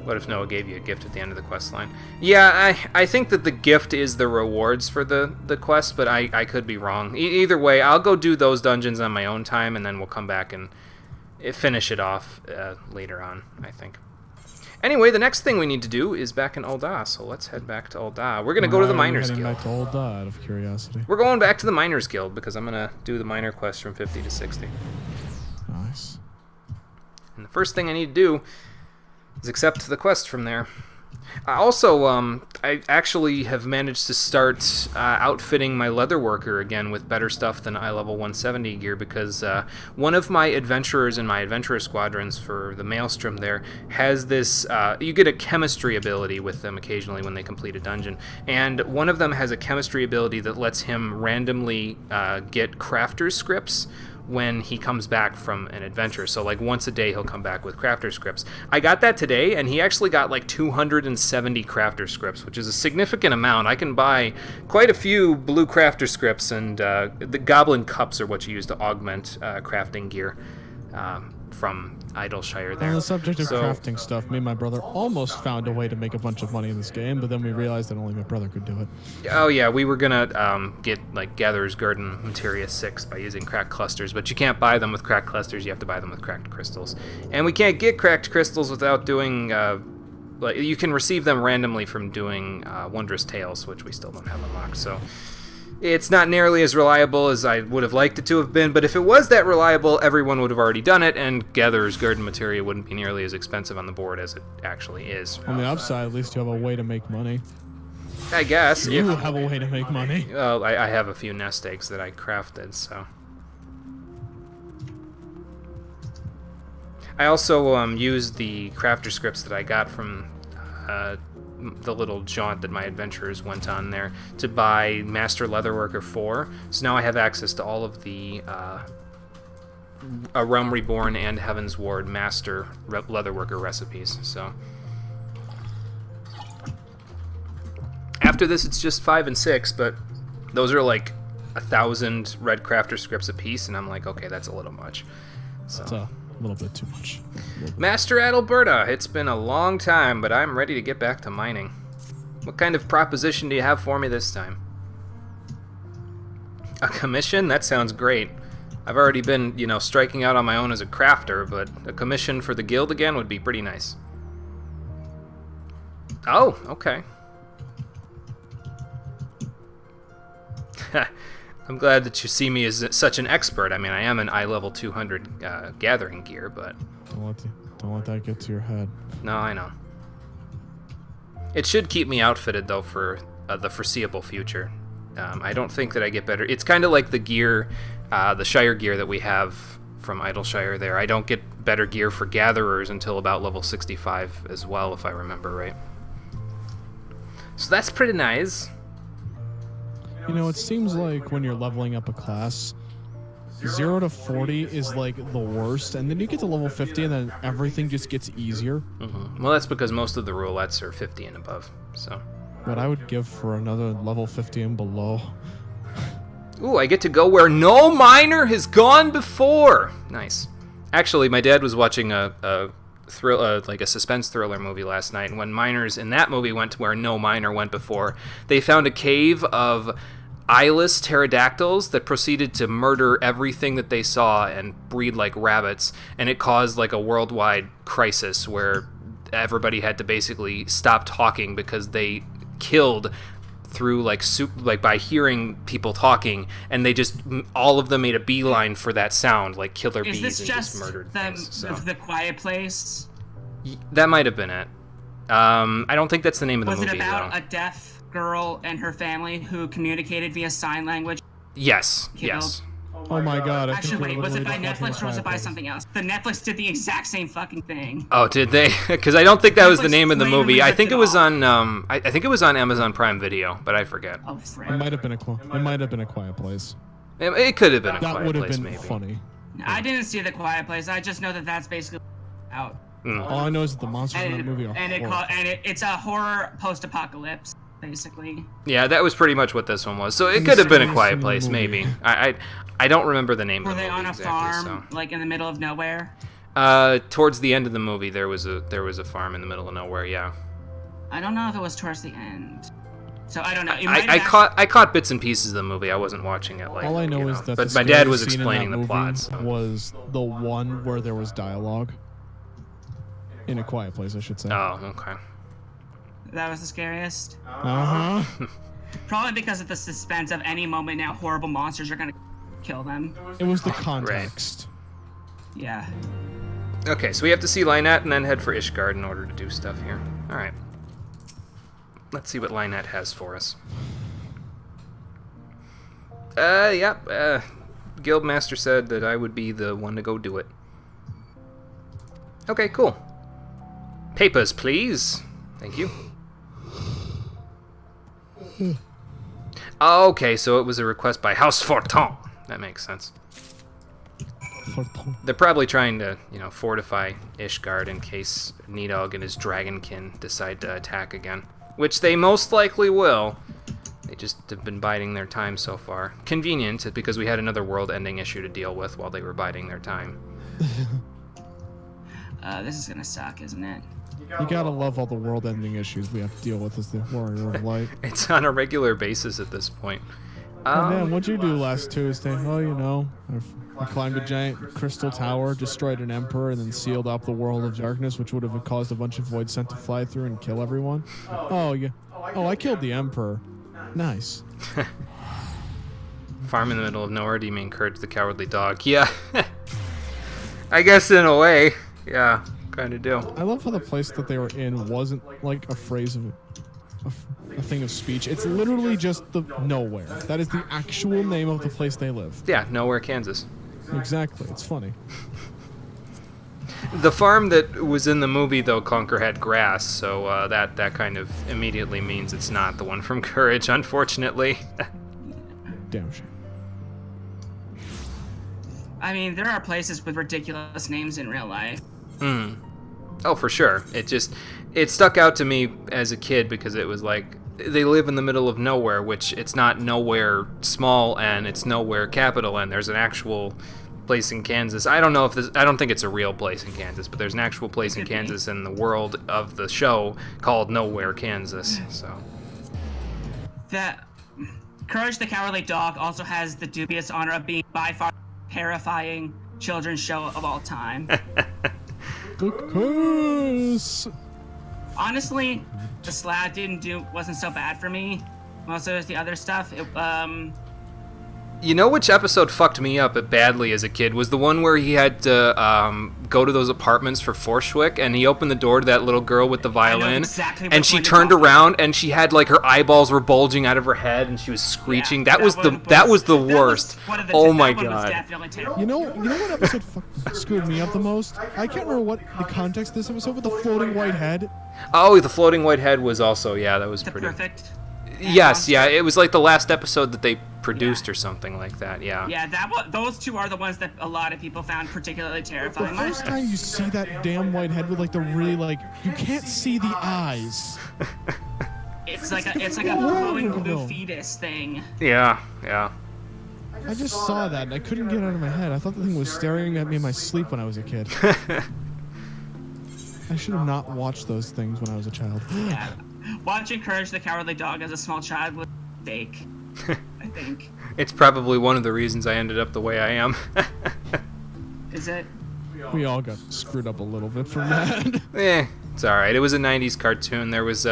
What if Noah gave you a gift at the end of the quest line? Yeah, I think that the gift is the rewards for the quest, but I could be wrong. Either way, I'll go do those dungeons on my own time, and then we'll come back and finish it off later on, I think. Anyway, the next thing we need to do is back in Ul'dah, so let's head back to Ul'dah. We're going to go to the Miners Guild. Back to Ul'dah, out of curiosity. We're going back to the Miners Guild, because I'm going to do the miner quest from 50 to 60. Nice. And the first thing I need to do is accept the quest from there. I actually have managed to start outfitting my leatherworker again with better stuff than level 170 gear, because one of my adventurers in my adventurer squadrons for the Maelstrom there has this, you get a chemistry ability with them occasionally when they complete a dungeon, and one of them has a chemistry ability that lets him randomly get crafter's scripts when he comes back from an adventure. So like once a day he'll come back with crafter scripts. I got that today, and he actually got like 270 crafter scripts, which is a significant amount. I can buy quite a few blue crafter scripts, and the goblin cups are what you use to augment crafting gear from Idleshire there. On the subject of crafting stuff, me and my brother almost found a way to make a bunch of money in this game, but then we realized that only my brother could do it. Oh yeah, we were gonna get like Gatherer's Garden Materia 6 by using cracked clusters, but you can't buy them with cracked clusters, you have to buy them with cracked crystals. And we can't get cracked crystals without doing, like, you can receive them randomly from doing Wondrous Tales, which we still don't have unlocked, so it's not nearly as reliable as I would have liked it to have been, but if it was that reliable, everyone would have already done it, and Gatherer's Garden Materia wouldn't be nearly as expensive on the board as it actually is. On the upside, at least you have a way to make money. I guess. You have a way to make money. Well, I have a few nest eggs that I crafted, so. I also used the crafter scripts that I got from the little jaunt that my adventurers went on there to buy Master Leatherworker 4. So now I have access to all of the A Realm Reborn and Heavensward Master Leatherworker recipes. So after this, it's just 5 and 6, but those are like 1,000 red crafter scripts a piece, and I'm like, okay, that's a little much. So. That's a little bit too much. Master Adalberta, it's been a long time, but I'm ready to get back to mining. What kind of proposition do you have for me this time? A commission? That sounds great. I've already been, striking out on my own as a crafter, but a commission for the guild again would be pretty nice. Oh, okay. I'm glad that you see me as such an expert. I mean, I am an level 200 gathering gear, but... Don't let that get to your head. No, I know. It should keep me outfitted, though, for the foreseeable future. I don't think that I get better. It's kind of like the gear, the Shire gear that we have from Idleshire there. I don't get better gear for gatherers until about level 65 as well, if I remember right. So that's pretty nice. You know, it seems like when you're leveling up a class, 0 to 40 is like the worst, and then you get to level 50 and then everything just gets easier. Mm-hmm. Well, that's because most of the roulettes are 50 and above, so. What I would give for another level 50 and below. Ooh, I get to go where no miner has gone before. Nice. Actually, my dad was watching a suspense thriller movie last night, and when miners in that movie went to where no miner went before, they found a cave of eyeless pterodactyls that proceeded to murder everything that they saw and breed like rabbits, and it caused like a worldwide crisis where everybody had to basically stop talking because they killed through like by hearing people talking, and they just all of them made a beeline for that sound, like killer bees, and just murdered things. So. The Quiet Place? That might have been it. I don't think that's the name of the movie. Was it about though. a deaf girl and her family who communicated via sign language? Yes. Killed? Yes. Oh my god. Actually, wait, was it by Netflix or was it by something else? The Netflix did the exact same fucking thing. Oh, did they? Because I don't think that was the name of the movie. I think it was on. I think it was on Amazon Prime Video, but I forget. Oh, frick. It might have been a Quiet Place. It could have been a That Quiet would have Place, been maybe. funny. I didn't see The Quiet Place. I just know that that's basically out. All I know is that the monsters in that movie are horrible. It's a horror post-apocalypse, basically. Yeah, that was pretty much what this one was. So it could have been a Quiet Place, movie. maybe. I don't remember the name Were of the they movie on a exactly, farm, like in the middle of nowhere? so. Towards the end of the movie, there was a farm in the middle of nowhere. Yeah. I don't know if it was towards the end. So I don't know. I caught bits and pieces of the movie. I wasn't watching it like. All I know is that But the my dad was scariest scene in explaining that the movie plot. So. Was the one where there was dialogue. In A Quiet Place, I should say. Oh, okay. That was the scariest. Uh-huh. Probably because of the suspense of any moment now horrible monsters are gonna kill them. It was the context. Yeah. Okay, so we have to see Lynette and then head for Ishgard in order to do stuff here. All right. Let's see what Lynette has for us. Guildmaster said that I would be the one to go do it. Okay, cool. Papers, please. Thank you. Okay, so it was a request by House Forton. That makes sense. They're probably trying to, fortify Ishgard in case Nidhogg and his dragonkin decide to attack again. Which they most likely will. They just have been biding their time so far. Convenient, because we had another world-ending issue to deal with while they were biding their time. This is gonna suck, isn't it? You gotta love all the world-ending issues we have to deal with as the Warrior of Light. It's on a regular basis at this point. Oh, man, what'd you do last Tuesday? Oh, I climbed a giant crystal tower, destroyed an emperor, and then sealed up the world of darkness, which would have caused a bunch of void sent to fly through and kill everyone. Oh, yeah. Oh, I killed the emperor. Nice. Farm in the middle of nowhere, do you mean encourage the cowardly dog? Yeah. I guess in a way. Yeah, kind of do. I love how the place that they were in wasn't like a phrase of a thing of speech. It's literally just the nowhere. That is the actual name of the place they live. Yeah, Nowhere, Kansas. Exactly. It's funny. The farm that was in the movie, though, Conquer had grass, so that kind of immediately means it's not the one from Courage, unfortunately. Damn shame. I mean, there are places with ridiculous names in real life. Oh, for sure. It stuck out to me as a kid because it was like, they live in the middle of nowhere, which it's not nowhere small and it's nowhere capital and there's an actual place in Kansas. I don't think it's a real place in Kansas, but there's an actual place in Kansas in the world of the show called Nowhere, Kansas. So. That Courage the Cowardly Dog also has the dubious honor of being by far the terrifying children's show of all time. The curse. Honestly, the Slad wasn't so bad for me. Most of it was the other stuff. You know which episode fucked me up badly as a kid was the one where he had to go to those apartments for Forschwick, and he opened the door to that little girl with the violin, exactly and she turned around and she had like her eyeballs were bulging out of her head and she was screeching. Yeah, that was the worst. Oh my god. You know what episode screwed me up the most? I can't remember what the context of this episode, but the floating white head. Oh, the floating white head was also that was pretty. Perfect. Yes, yeah, it was like the last episode that they produced or something like that. Yeah. Yeah, those two are the ones that a lot of people found particularly The terrifying. first time you see that damn white head with like the really like you can't see the eyes. It's like a glowing blue fetus thing. Yeah. I just saw that and I couldn't get it out of my head. I thought the thing was staring at me in my sleep when I was a kid. I should have not watched those things when I was a child. Yeah. Watching Courage the Cowardly Dog as a small child was a mistake, I think. It's probably one of the reasons I ended up the way I am. Is it? We all got screwed up a little bit from that. It's all right. It was a '90s cartoon. There was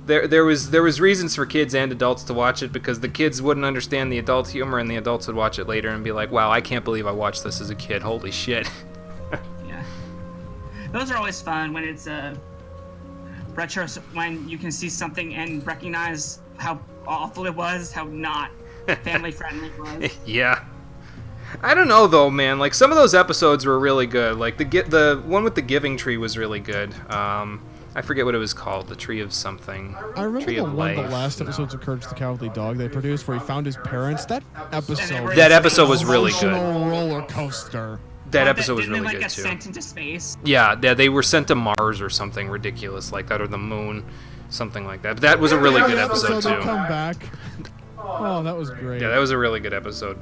there was reasons for kids and adults to watch it because the kids wouldn't understand the adult humor, and the adults would watch it later and be like, "Wow, I can't believe I watched this as a kid. Holy shit!" Yeah. Those are always fun when it's retro, when you can see something and recognize how awful it was, how not family friendly it was. Yeah. I don't know though, man. Like some of those episodes were really good. Like the one with the giving tree was really good. I forget what it was called. The tree of something. I remember Tree the of one of the Life. last episodes of Courage the Cowardly Dog they produced where he found his parents. That episode. That episode was really good. Emotional roller coaster. That episode was Didn't really they, good get too. sent into space? Yeah, they were sent to Mars or something ridiculous like that, or the moon, something like that. But that was a really good episode They too. come back. Oh, that was great. Yeah, that was a really good episode.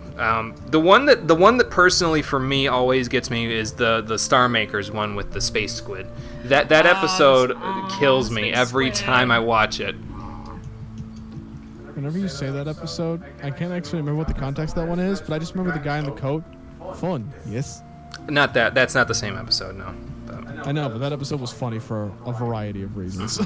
The one that personally for me always gets me is the Star Makers one with the space squid. That episode kills me Space every Squid. time I watch it. Whenever you say that episode, I can't actually remember what the context of that one is, but I just remember the guy in the coat. Fun, yes. Not that. That's not the same episode, no. But. I know, but that episode was funny for a variety of reasons.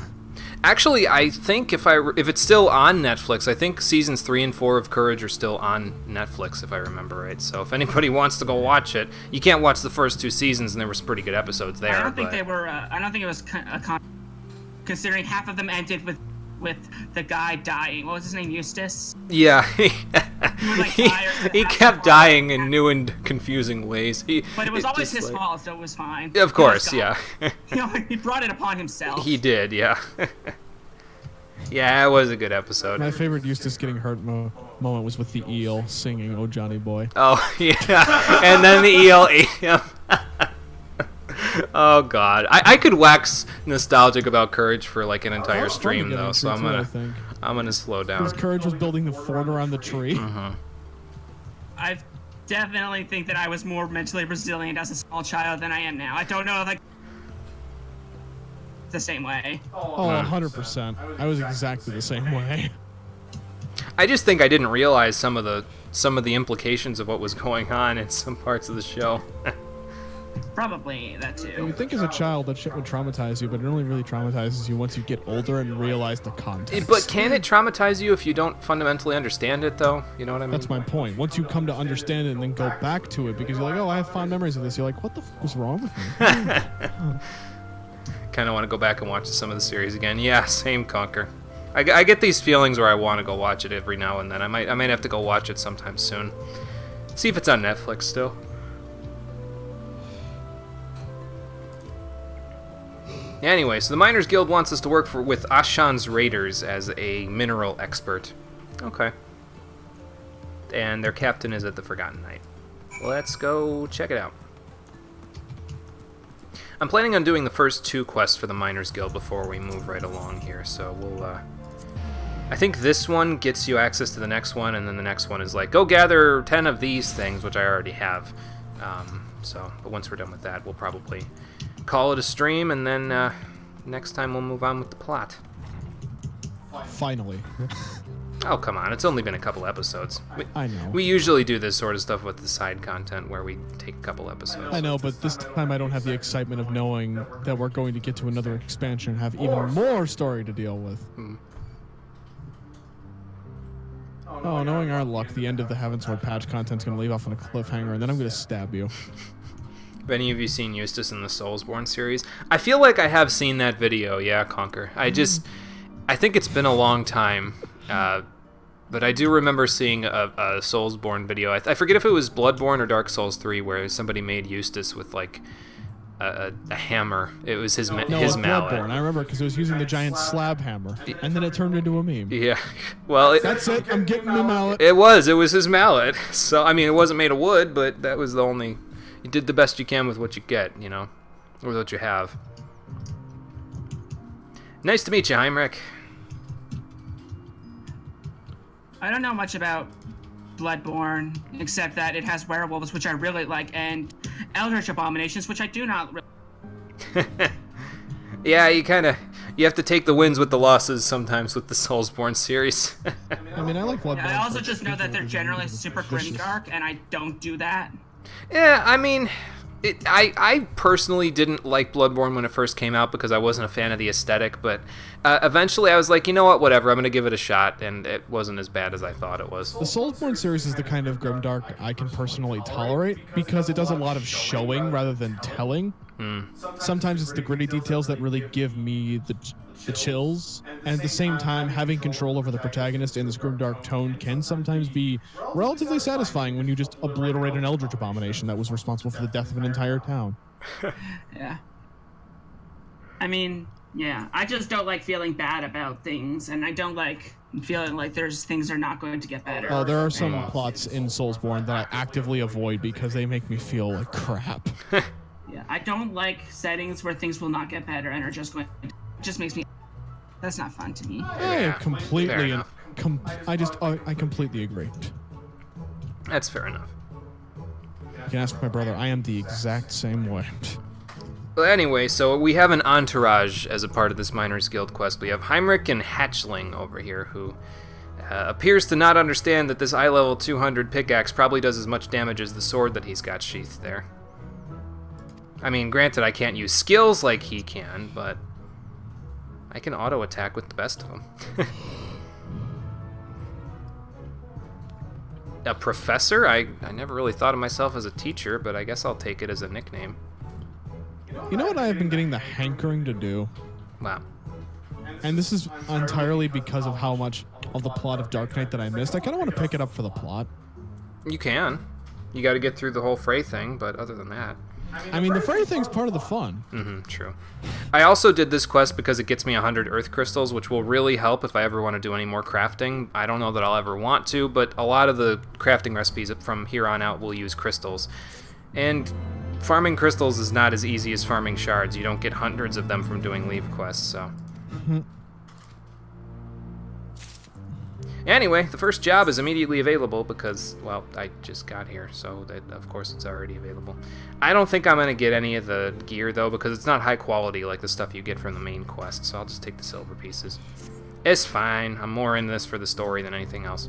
Actually, I think if it's still on Netflix, I think seasons 3 and 4 of Courage are still on Netflix, if I remember right. So if anybody wants to go watch it, you can't watch the first 2 seasons, and there were some pretty good episodes there. I don't think but- they were. I don't think it was considering half of them ended with the guy dying. What was his name? Eustace. Yeah, like, he, die or he kept dying in new and confusing ways. But it was always just his fault, so it was fine. Of course, yeah. You know, he brought it upon himself. He did, yeah. Yeah, it was a good episode. My favorite Eustace getting hurt moment was with the eel singing "Oh Johnny Boy." Oh, yeah. And then the eel ate him. Oh, God. I could wax nostalgic about Courage for like an entire It's fun to stream, get though, into so too, I think. I'm gonna slow down. Because Courage was building the fort around the tree. Mm-hmm. I definitely think that I was more mentally resilient as a small child than I am now. I don't know if the same way. Oh, 100%. I was exactly the same way. I just think I didn't realize some of the implications of what was going on in some parts of the show. Probably that You too. would think as a child that shit would traumatize you, but it only really traumatizes you once you get older and realize the context. But can it traumatize you if you don't fundamentally understand it, though? You know what I mean? That's my point. Once you come to understand it and then go back to it, because you're like, oh, I have fond memories of this. You're like, what the f was wrong with me? Kind of want to go back and watch some of the series again. Yeah, same, Conquer. I get these feelings where I want to go watch it every now and then. I might have to go watch it sometime soon. See if it's on Netflix still. Anyway, so the Miners Guild wants us to work with Ashan's Raiders as a mineral expert. Okay. And their captain is at the Forgotten Night. Let's go check it out. I'm planning on doing the first 2 quests for the Miners Guild before we move right along here, so we'll, I think this one gets you access to the next one, and then the next one is like, go gather 10 of these things, which I already have. But once we're done with that, we'll probably call it a stream, and then next time we'll move on with the plot. Finally. Oh, come on. It's only been a couple episodes. I know. We usually do this sort of stuff with the side content where we take a couple episodes. I know, but this time I don't have the excitement of knowing that we're going to get to another expansion and have even more story to deal with. Oh, knowing our luck, the end of the Heavensward patch content's gonna leave off on a cliffhanger, and then I'm gonna stab you. Have any of you seen Eustace in the Soulsborne series? I feel like I have seen that video, yeah, Conquer. I think it's been a long time, but I do remember seeing a Soulsborne video. I forget if it was Bloodborne or Dark Souls 3, where somebody made Eustace with, like, a hammer. It was his mallet. Bloodborne. I remember because it was using the giant slab hammer, and then it turned into a meme. Yeah, well, that's it. I'm getting my mallet. It was his mallet. So I mean, it wasn't made of wood, but that was the only. You did the best you can with what you get, you know, or what you have. Nice to meet you, Heinrich. I don't know much about Bloodborne, except that it has werewolves, which I really like, and eldritch abominations, which I do not really. Yeah, you have to take the wins with the losses sometimes with the Soulsborne series. I mean, I like Bloodborne. I also just know that they're generally super grimdark, and I don't do that. Yeah, I mean, I personally didn't like Bloodborne when it first came out because I wasn't a fan of the aesthetic, but eventually I was like, you know what, whatever, I'm going to give it a shot, and it wasn't as bad as I thought it was. The Soulsborne series is the kind of grimdark I can personally tolerate because it does a lot of showing rather than telling. Sometimes it's the gritty details that really give me the chills, and at the same time, having control over the protagonist in this grimdark tone can sometimes be relatively satisfying when you just obliterate an eldritch abomination that was responsible for the death of an entire town. Yeah. I mean, yeah, I just don't like feeling bad about things, and I don't like feeling like things are not going to get better. Oh, there are some plots in Soulsborne that I actively avoid because they make me feel like crap. Yeah, I don't like settings where things will not get better and are just going to... It just makes me... That's not fun to me. I completely... I completely agree. That's fair enough. You can ask my brother. I am the exact same way. Well, anyway, so we have an entourage as a part of this Miners Guild quest. We have Heinrich and Hatchling over here, who appears to not understand that this eye level 200 pickaxe probably does as much damage as the sword that he's got sheathed there. I mean, granted, I can't use skills like he can, but I can auto-attack with the best of them. A professor? I never really thought of myself as a teacher, but I guess I'll take it as a nickname. You know what I have been getting the hankering to do? Wow. And this is entirely because of how much of the plot of Dark Knight that I missed. I kind of want to pick it up for the plot. You can. You got to get through the whole Frey thing, but other than that... I mean, the Frey thing's part of the fun. True. I also did this quest because it gets me 100 Earth Crystals, which will really help if I ever want to do any more crafting. I don't know that I'll ever want to, but a lot of the crafting recipes from here on out will use crystals. And farming crystals is not as easy as farming shards. You don't get hundreds of them from doing leave quests, so... Anyway, the first job is immediately available because, well, I just got here, so that, of course it's already available. I don't think I'm going to get any of the gear, though, because it's not high quality like the stuff you get from the main quest, so I'll just take the silver pieces. It's fine. I'm more in this for the story than anything else.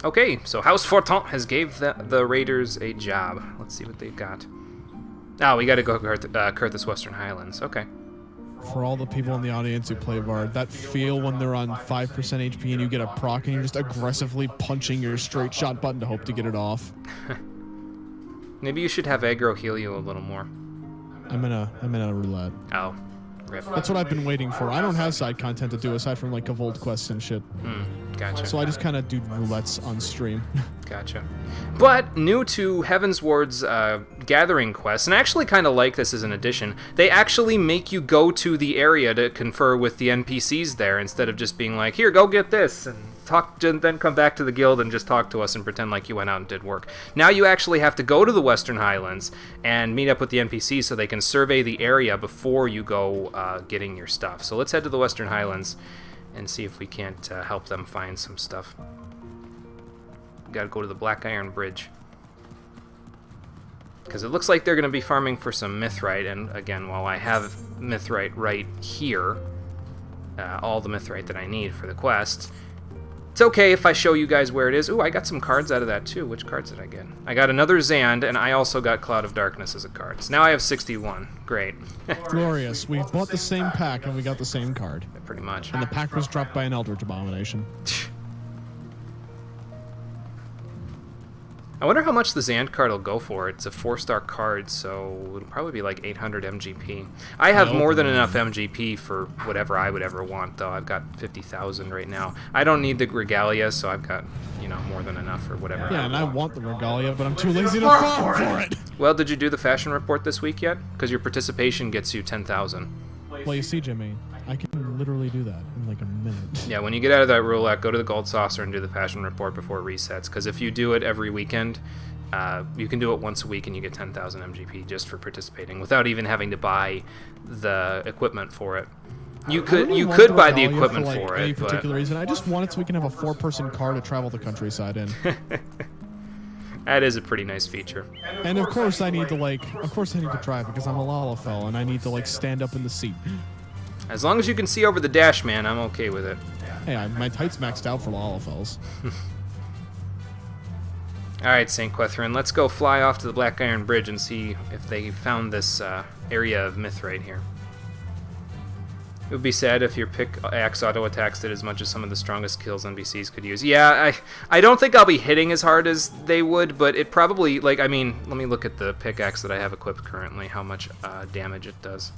Okay, so House Fortant has gave the raiders a job. Let's see what they've got. Oh, we got to go Curthis Western Highlands. Okay. For all the people in the audience who play Bard, that feel when they're on 5% HP and you get a proc and you're just aggressively punching your straight shot button to hope to get it off. Maybe you should have aggro heal you a little more. I'm in a roulette. Oh, rip. That's what I've been waiting for. I don't have side content to do aside from like Evolved quests and shit. Gotcha. So I just kind of do roulettes on stream. Gotcha. But new to Heavensward's gathering quest, and I actually kind of like this as an addition, they actually make you go to the area to confer with the NPCs there instead of just being like, here, go get this, and then come back to the guild and just talk to us and pretend like you went out and did work. Now you actually have to go to the Western Highlands and meet up with the NPCs so they can survey the area before you go getting your stuff. So let's head to the Western Highlands and see if we can't help them find some stuff. Gotta go to the Black Iron Bridge. Because it looks like they're going to be farming for some mithrite, and again, while I have mithrite right here, all the mithrite that I need for the quest, It's okay if I show you guys where it is. Ooh, I got some cards out of that too. Which cards did I get? I got another Zand, and I also got Cloud of Darkness as a card. So now I have 61. Great. Glorious. We bought the same pack and we got the same card. Pretty much. And the pack was dropped by an Eldritch Abomination. I wonder how much the Zand card will go for. It's a 4-star card, so it'll probably be like 800 MGP. I have more than enough MGP for whatever I would ever want, though. I've got 50,000 right now. I don't need the Regalia, so I've got, you know, more than enough for whatever. Yeah, and I want the Regalia, but I'm too lazy to farm for it. Well, did you do the fashion report this week yet? Because your participation gets you 10,000. Well, you see, Jimmy, I can literally do that in like a minute. Yeah, when you get out of that roulette, go to the Gold Saucer and do the fashion report before it resets. Because if you do it every weekend, you can do it once a week and you get 10,000 MGP just for participating without even having to buy the equipment for it. You could buy the equipment for it, any particular reason. I just want it so we can have a 4-person car to travel the countryside in. That is a pretty nice feature. And of course I need to drive because I'm a Lalafell and I need to like stand up in the seat. As long as you can see over the dash, man, I'm okay with it. Hey, my tight's maxed out for Lalafells. Alright, St. Quethrin, let's go fly off to the Black Iron Bridge and see if they found this area of Mithrite here. It would be sad if your pickaxe auto-attacks did as much as some of the strongest kills NPCs could use. Yeah, I don't think I'll be hitting as hard as they would, but it probably, like, I mean, let me look at the pickaxe that I have equipped currently, how much damage it does.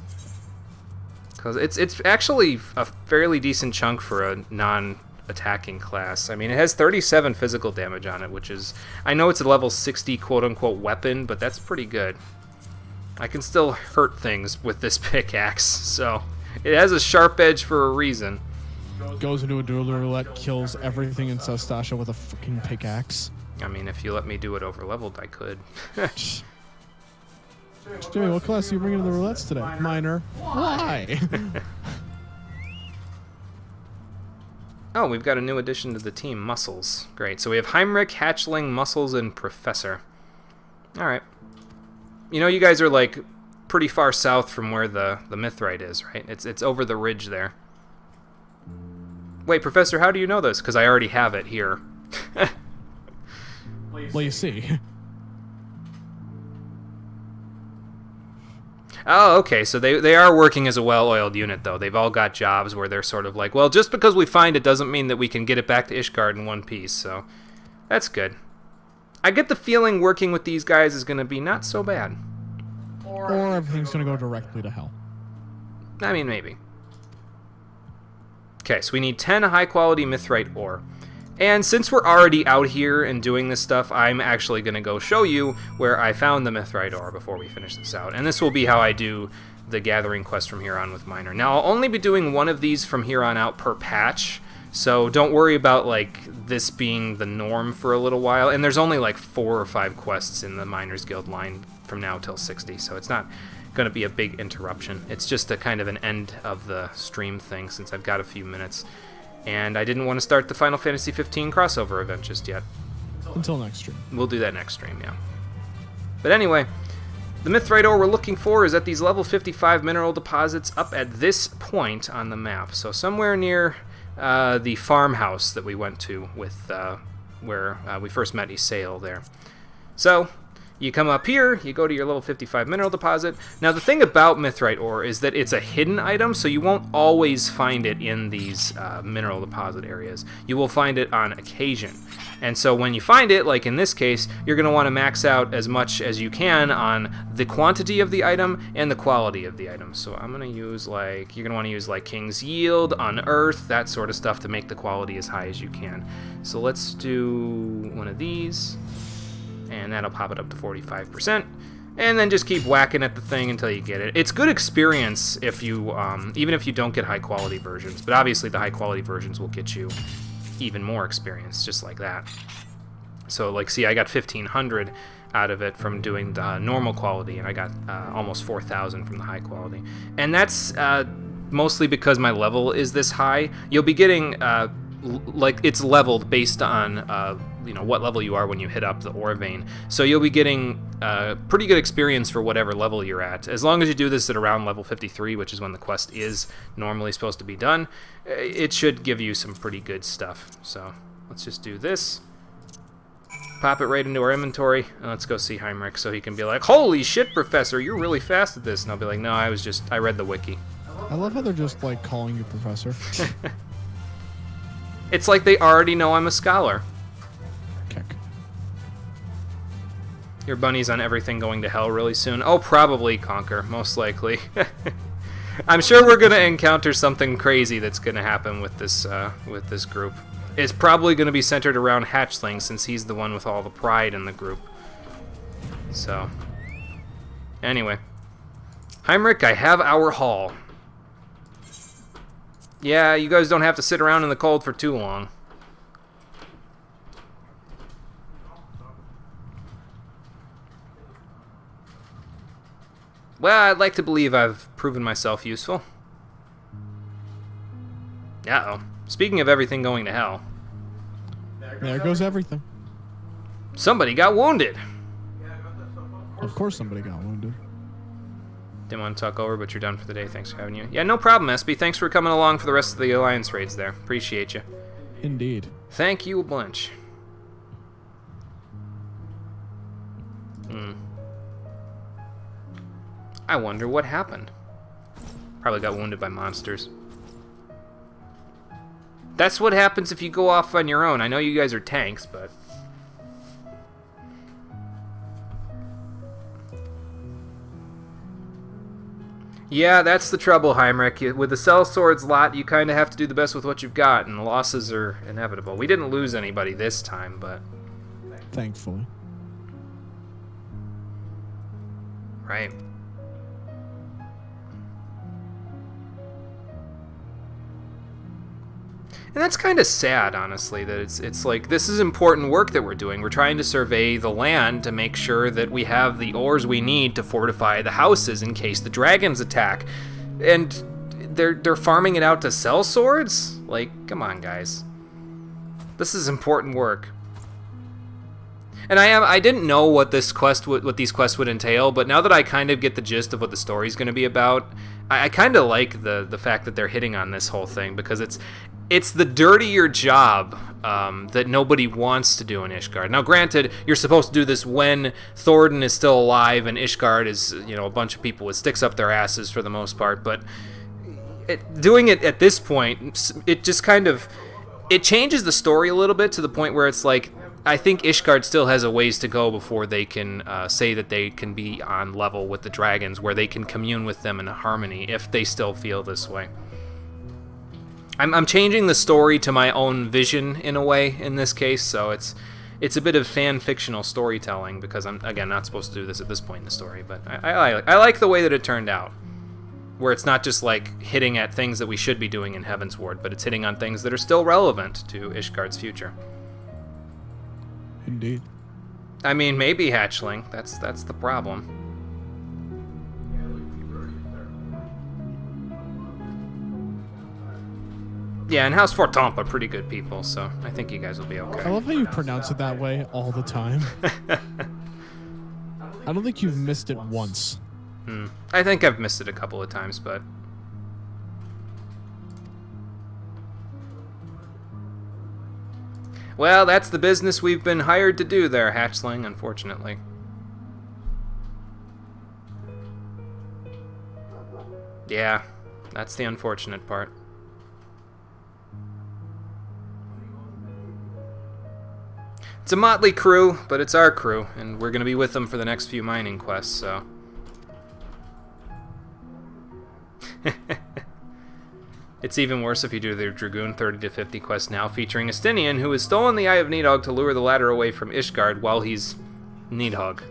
Because it's actually a fairly decent chunk for a non-attacking class. I mean, it has 37 physical damage on it, which is, I know it's a level 60 quote-unquote weapon, but that's pretty good. I can still hurt things with this pickaxe, so it has a sharp edge for a reason. Goes into a dual roulette, kills everything in Sestasha with a fucking pickaxe. I mean, if you let me do it over leveled, I could. Jimmy, what class are you bringing to the roulettes today? Minor. Why? Oh, we've got a new addition to the team, Muscles. Great. So we have Heinrich, Hatchling, Muscles, and Professor. Alright. You know, you guys are, like, pretty far south from where the Mithrite is, right? It's over the ridge there. Wait, Professor, how do you know this? Because I already have it here. Well, you see. Oh, okay, so they are working as a well-oiled unit, though. They've all got jobs where they're sort of like, well, just because we find it doesn't mean that we can get it back to Ishgard in one piece, so that's good. I get the feeling working with these guys is going to be not so bad. Or everything's going to go directly to hell. I mean, maybe. Okay, so we need 10 high-quality Mithrite ore. And since we're already out here and doing this stuff, I'm actually going to go show you where I found the Mithrite ore before we finish this out. And this will be how I do the gathering quest from here on with Miner. Now, I'll only be doing one of these from here on out per patch, so don't worry about, like, this being the norm for a little while. And there's only, like, 4 or 5 quests in the Miners Guild line from now till 60, so it's not going to be a big interruption. It's just a kind of an end of the stream thing since I've got a few minutes. And I didn't want to start the Final Fantasy 15 crossover event just yet. Until next stream. We'll do that next stream, yeah. But anyway, the Mithrite ore we're looking for is at these level 55 mineral deposits up at this point on the map. So somewhere near the farmhouse that we went to with where we first met Isael there. So you come up here, you go to your level 55 mineral deposit. Now the thing about Mithrite ore is that it's a hidden item, so you won't always find it in these mineral deposit areas. You will find it on occasion. And so when you find it, like in this case, you're going to want to max out as much as you can on the quantity of the item and the quality of the item. So I'm going to use like, you're going to want to use like King's Yield, Unearth, that sort of stuff to make the quality as high as you can. So let's do one of these. And that'll pop it up to 45%, and then just keep whacking at the thing until you get it. It's good experience if you, even if you don't get high-quality versions, but obviously the high-quality versions will get you even more experience, just like that. So, like, see, I got 1,500 out of it from doing the normal quality, and I got almost 4,000 from the high quality. And that's mostly because my level is this high. You'll be getting, like, it's leveled based on you know, what level you are when you hit up the ore vein. So you'll be getting pretty good experience for whatever level you're at. As long as you do this at around level 53, which is when the quest is normally supposed to be done, it should give you some pretty good stuff. So let's just do this. Pop it right into our inventory, and let's go see Heinrich so he can be like, holy shit, Professor, you're really fast at this. And I'll be like, no, I read the wiki. I love how they're just like calling you Professor. It's like they already know I'm a scholar. Kick. Your bunny's on everything going to hell really soon. Oh, probably Conquer, most likely. I'm sure we're gonna encounter something crazy that's gonna happen with this group. It's probably gonna be centered around Hatchling since he's the one with all the pride in the group. So, anyway, Heinrich, I have our haul. Yeah, you guys don't have to sit around in the cold for too long. Well, I'd like to believe I've proven myself useful. Uh-oh. Speaking of everything going to hell. There goes everything. Somebody got wounded. Of course somebody got wounded. Didn't want to talk over, but you're done for the day. Thanks for having you. Yeah, no problem, SB. Thanks for coming along for the rest of the Alliance raids there. Appreciate you. Indeed. Thank you a bunch. I wonder what happened. Probably got wounded by monsters. That's what happens if you go off on your own. I know you guys are tanks, but... Yeah, that's the trouble, Heinrich. With the Cell Swords lot, you kind of have to do the best with what you've got, and the losses are inevitable. We didn't lose anybody this time, but... Thankfully. Right. And that's kind of sad, honestly, that it's like, this is important work that we're doing. We're trying to survey the land to make sure that we have the ores we need to fortify the houses in case the dragons attack. And they're farming it out to sell swords? Like, come on, guys. This is important work. And I didn't know what these quests would entail, but now that I kind of get the gist of what the story's going to be about, I kind of like the fact that they're hitting on this whole thing, because it's the dirtier job that nobody wants to do in Ishgard. Now, granted, you're supposed to do this when Thornton is still alive and Ishgard is, a bunch of people with sticks up their asses for the most part, but doing it at this point, it just kind of, it changes the story a little bit to the point where it's like, I think Ishgard still has a ways to go before they can say that they can be on level with the dragons, where they can commune with them in harmony, if they still feel this way. I'm changing the story to my own vision in a way in this case, so it's a bit of fan-fictional storytelling, because I'm, again, not supposed to do this at this point in the story, but I like the way that it turned out, where it's not just like hitting at things that we should be doing in Heavensward, but it's hitting on things that are still relevant to Ishgard's future. Indeed. I mean, maybe Hatchling. That's the problem. Yeah, and House Fortamp are pretty good people, so I think you guys will be okay. I love how you pronounce it that way all the time. I don't think you've missed it once. I think I've missed it a couple of times, but... Well, that's the business we've been hired to do there, Hatchling, unfortunately. Yeah, that's the unfortunate part. It's a motley crew, but it's our crew, and we're going to be with them for the next few mining quests, so... It's even worse if you do the Dragoon 30 to 50 quest now, featuring Estinian, who has stolen the Eye of Nidhogg to lure the latter away from Ishgard while he's Nidhogg.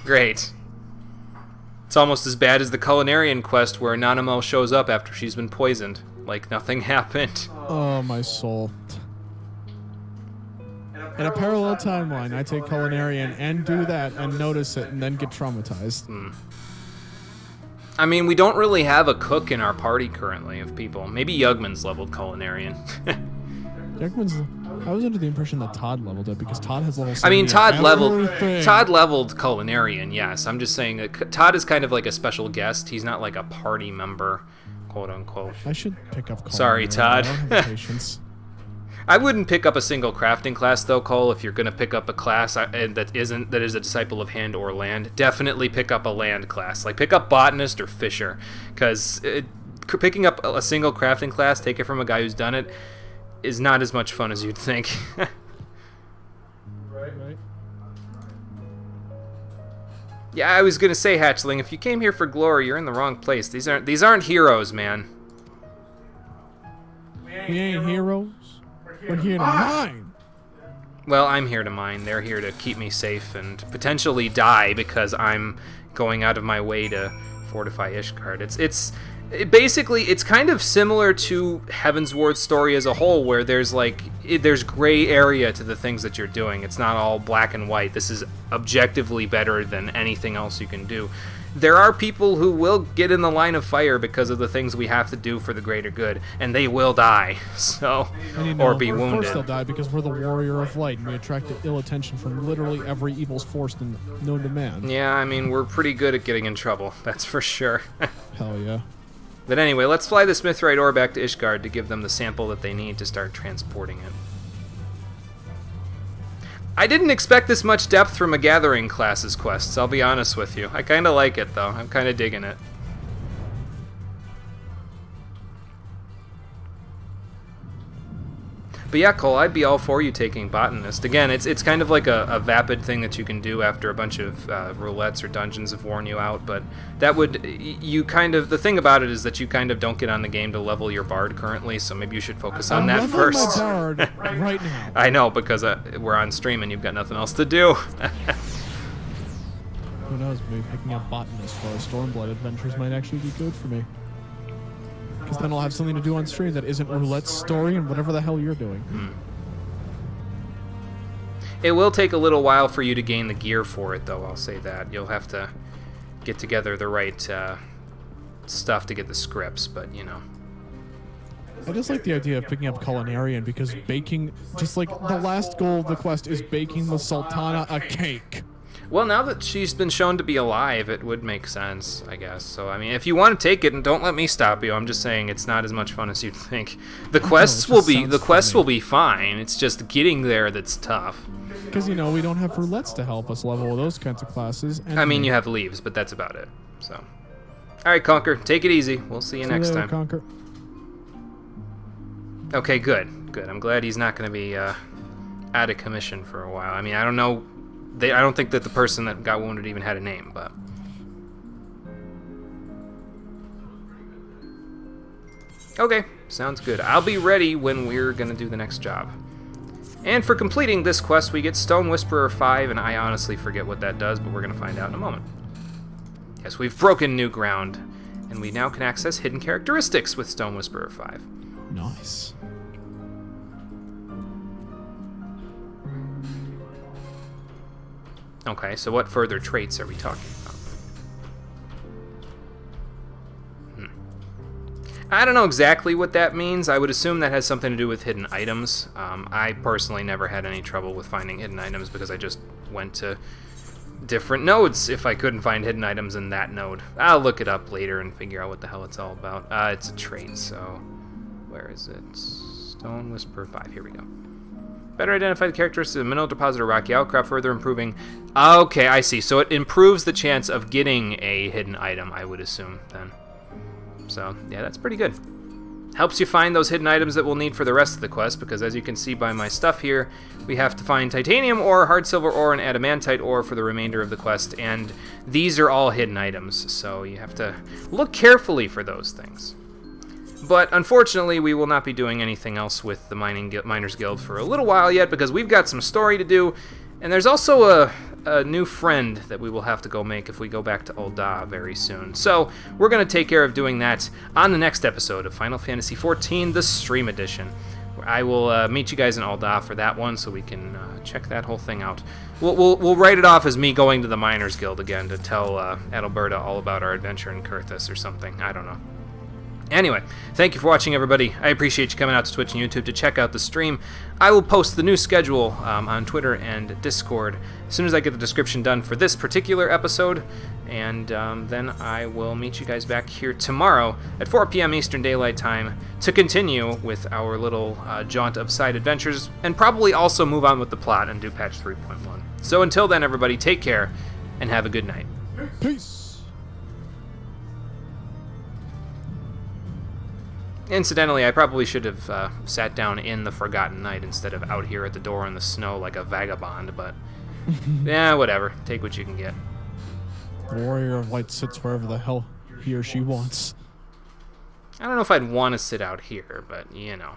Great. It's almost as bad as the Culinarian quest where Nanamo shows up after she's been poisoned, like nothing happened. Oh, my soul. In a parallel timeline, I take Culinarian and do that and notice it and then get traumatized. I mean, we don't really have a cook in our party currently of people. Maybe Yugman's leveled Culinarian. I was under the impression that Todd leveled it because Todd has level 70. I mean, Todd leveled everything. Culinarian, yes. I'm just saying that Todd is kind of like a special guest. He's not like a party member, quote unquote. I should pick up Culinarian. Sorry, Todd. I don't have the patience. I wouldn't pick up a single crafting class though, Cole. If you're gonna pick up a class that is a disciple of hand or land, definitely pick up a land class. Like pick up botanist or fisher, because picking up a single crafting class, take it from a guy who's done it, is not as much fun as you'd think. Right. Yeah, I was gonna say, Hatchling, if you came here for glory, you're in the wrong place. These aren't heroes, man. We ain't heroes. We're here to mine. Well, I'm here to mine. They're here to keep me safe and potentially die because I'm going out of my way to fortify Ishgard. Basically, it's kind of similar to Heavensward's story as a whole, where there's gray area to the things that you're doing. It's not all black and white. This is objectively better than anything else you can do. There are people who will get in the line of fire because of the things we have to do for the greater good, and they will die, so, or be wounded. Of course they'll die because we're the warrior of light, and we attract ill attention from literally every evil's force known to man. Yeah, I mean, we're pretty good at getting in trouble, that's for sure. Hell yeah. But anyway, let's fly the Mithrite ore back to Ishgard to give them the sample that they need to start transporting it. I didn't expect this much depth from a Gathering class's quests, I'll be honest with you. I kinda like it, though. I'm kinda digging it. But yeah, Cole, I'd be all for you taking Botanist. Again, it's kind of like a vapid thing that you can do after a bunch of roulettes or dungeons have worn you out, but that would, the thing about it is that you kind of don't get on the game to level your Bard currently, so maybe you should focus on that first. I'm leveling my Bard right now. I know, because we're on stream and you've got nothing else to do. Who knows, maybe picking up Botanist for our Stormblood adventures might actually be good for me. Because then I'll have something to do on stream that isn't Roulette's story and whatever the hell you're doing. It will take a little while for you to gain the gear for it, though, I'll say that. You'll have to get together the right stuff to get the scripts, but, you know. I just like the idea of picking up Culinarian because baking, just like the last goal of the quest is baking the Sultana a cake. Well, now that she's been shown to be alive, it would make sense, I guess. So, I mean, if you want to take it, and don't let me stop you, I'm just saying it's not as much fun as you'd think. The quests will be fine. It's just getting there that's tough. Because, you know, we don't have roulettes to help us level those kinds of classes. And I mean, you have leaves, but that's about it. So, all right, Conquer, take it easy. We'll see you next time. Conquer. Okay, good, good. I'm glad he's not going to be out of commission for a while. I mean, I don't know. I don't think that the person that got wounded even had a name, but... Okay, sounds good. I'll be ready when we're going to do the next job. And for completing this quest, we get Stone Whisperer 5, and I honestly forget what that does, but we're going to find out in a moment. Yes, we've broken new ground, and we now can access hidden characteristics with Stone Whisperer 5. Nice. Okay, so what further traits are we talking about? I don't know exactly what that means. I would assume that has something to do with hidden items. I personally never had any trouble with finding hidden items because I just went to different nodes if I couldn't find hidden items in that node. I'll look it up later and figure out what the hell it's all about. It's a trait, so where is it? Stone Whisperer 5, here we go. Better identify the characteristics of mineral deposit or rocky outcrop, further improving... Okay, I see. So it improves the chance of getting a hidden item, I would assume, then. So, yeah, that's pretty good. Helps you find those hidden items that we'll need for the rest of the quest, because as you can see by my stuff here, we have to find titanium ore, hard silver ore, and adamantite ore for the remainder of the quest, and these are all hidden items, so you have to look carefully for those things. But unfortunately, we will not be doing anything else with the Miners Guild for a little while yet, because we've got some story to do, and there's also a new friend that we will have to go make if we go back to Ul'dah very soon. So we're going to take care of doing that on the next episode of Final Fantasy XIV, the Stream Edition. I will meet you guys in Ul'dah for that one, so we can check that whole thing out. We'll write it off as me going to the Miners Guild again to tell Adalberta all about our adventure in Kurthus or something. I don't know. Anyway, thank you for watching, everybody. I appreciate you coming out to Twitch and YouTube to check out the stream. I will post the new schedule on Twitter and Discord as soon as I get the description done for this particular episode, and then I will meet you guys back here tomorrow at 4 p.m. Eastern Daylight Time to continue with our little jaunt of side adventures, and probably also move on with the plot and do patch 3.1. So until then, everybody, take care and have a good night. Peace. Incidentally, I probably should have sat down in the Forgotten Night instead of out here at the door in the snow like a vagabond, but yeah, whatever. Take what you can get. The Warrior of Light sits wherever the hell he or she wants. I don't know if I'd want to sit out here, but you know.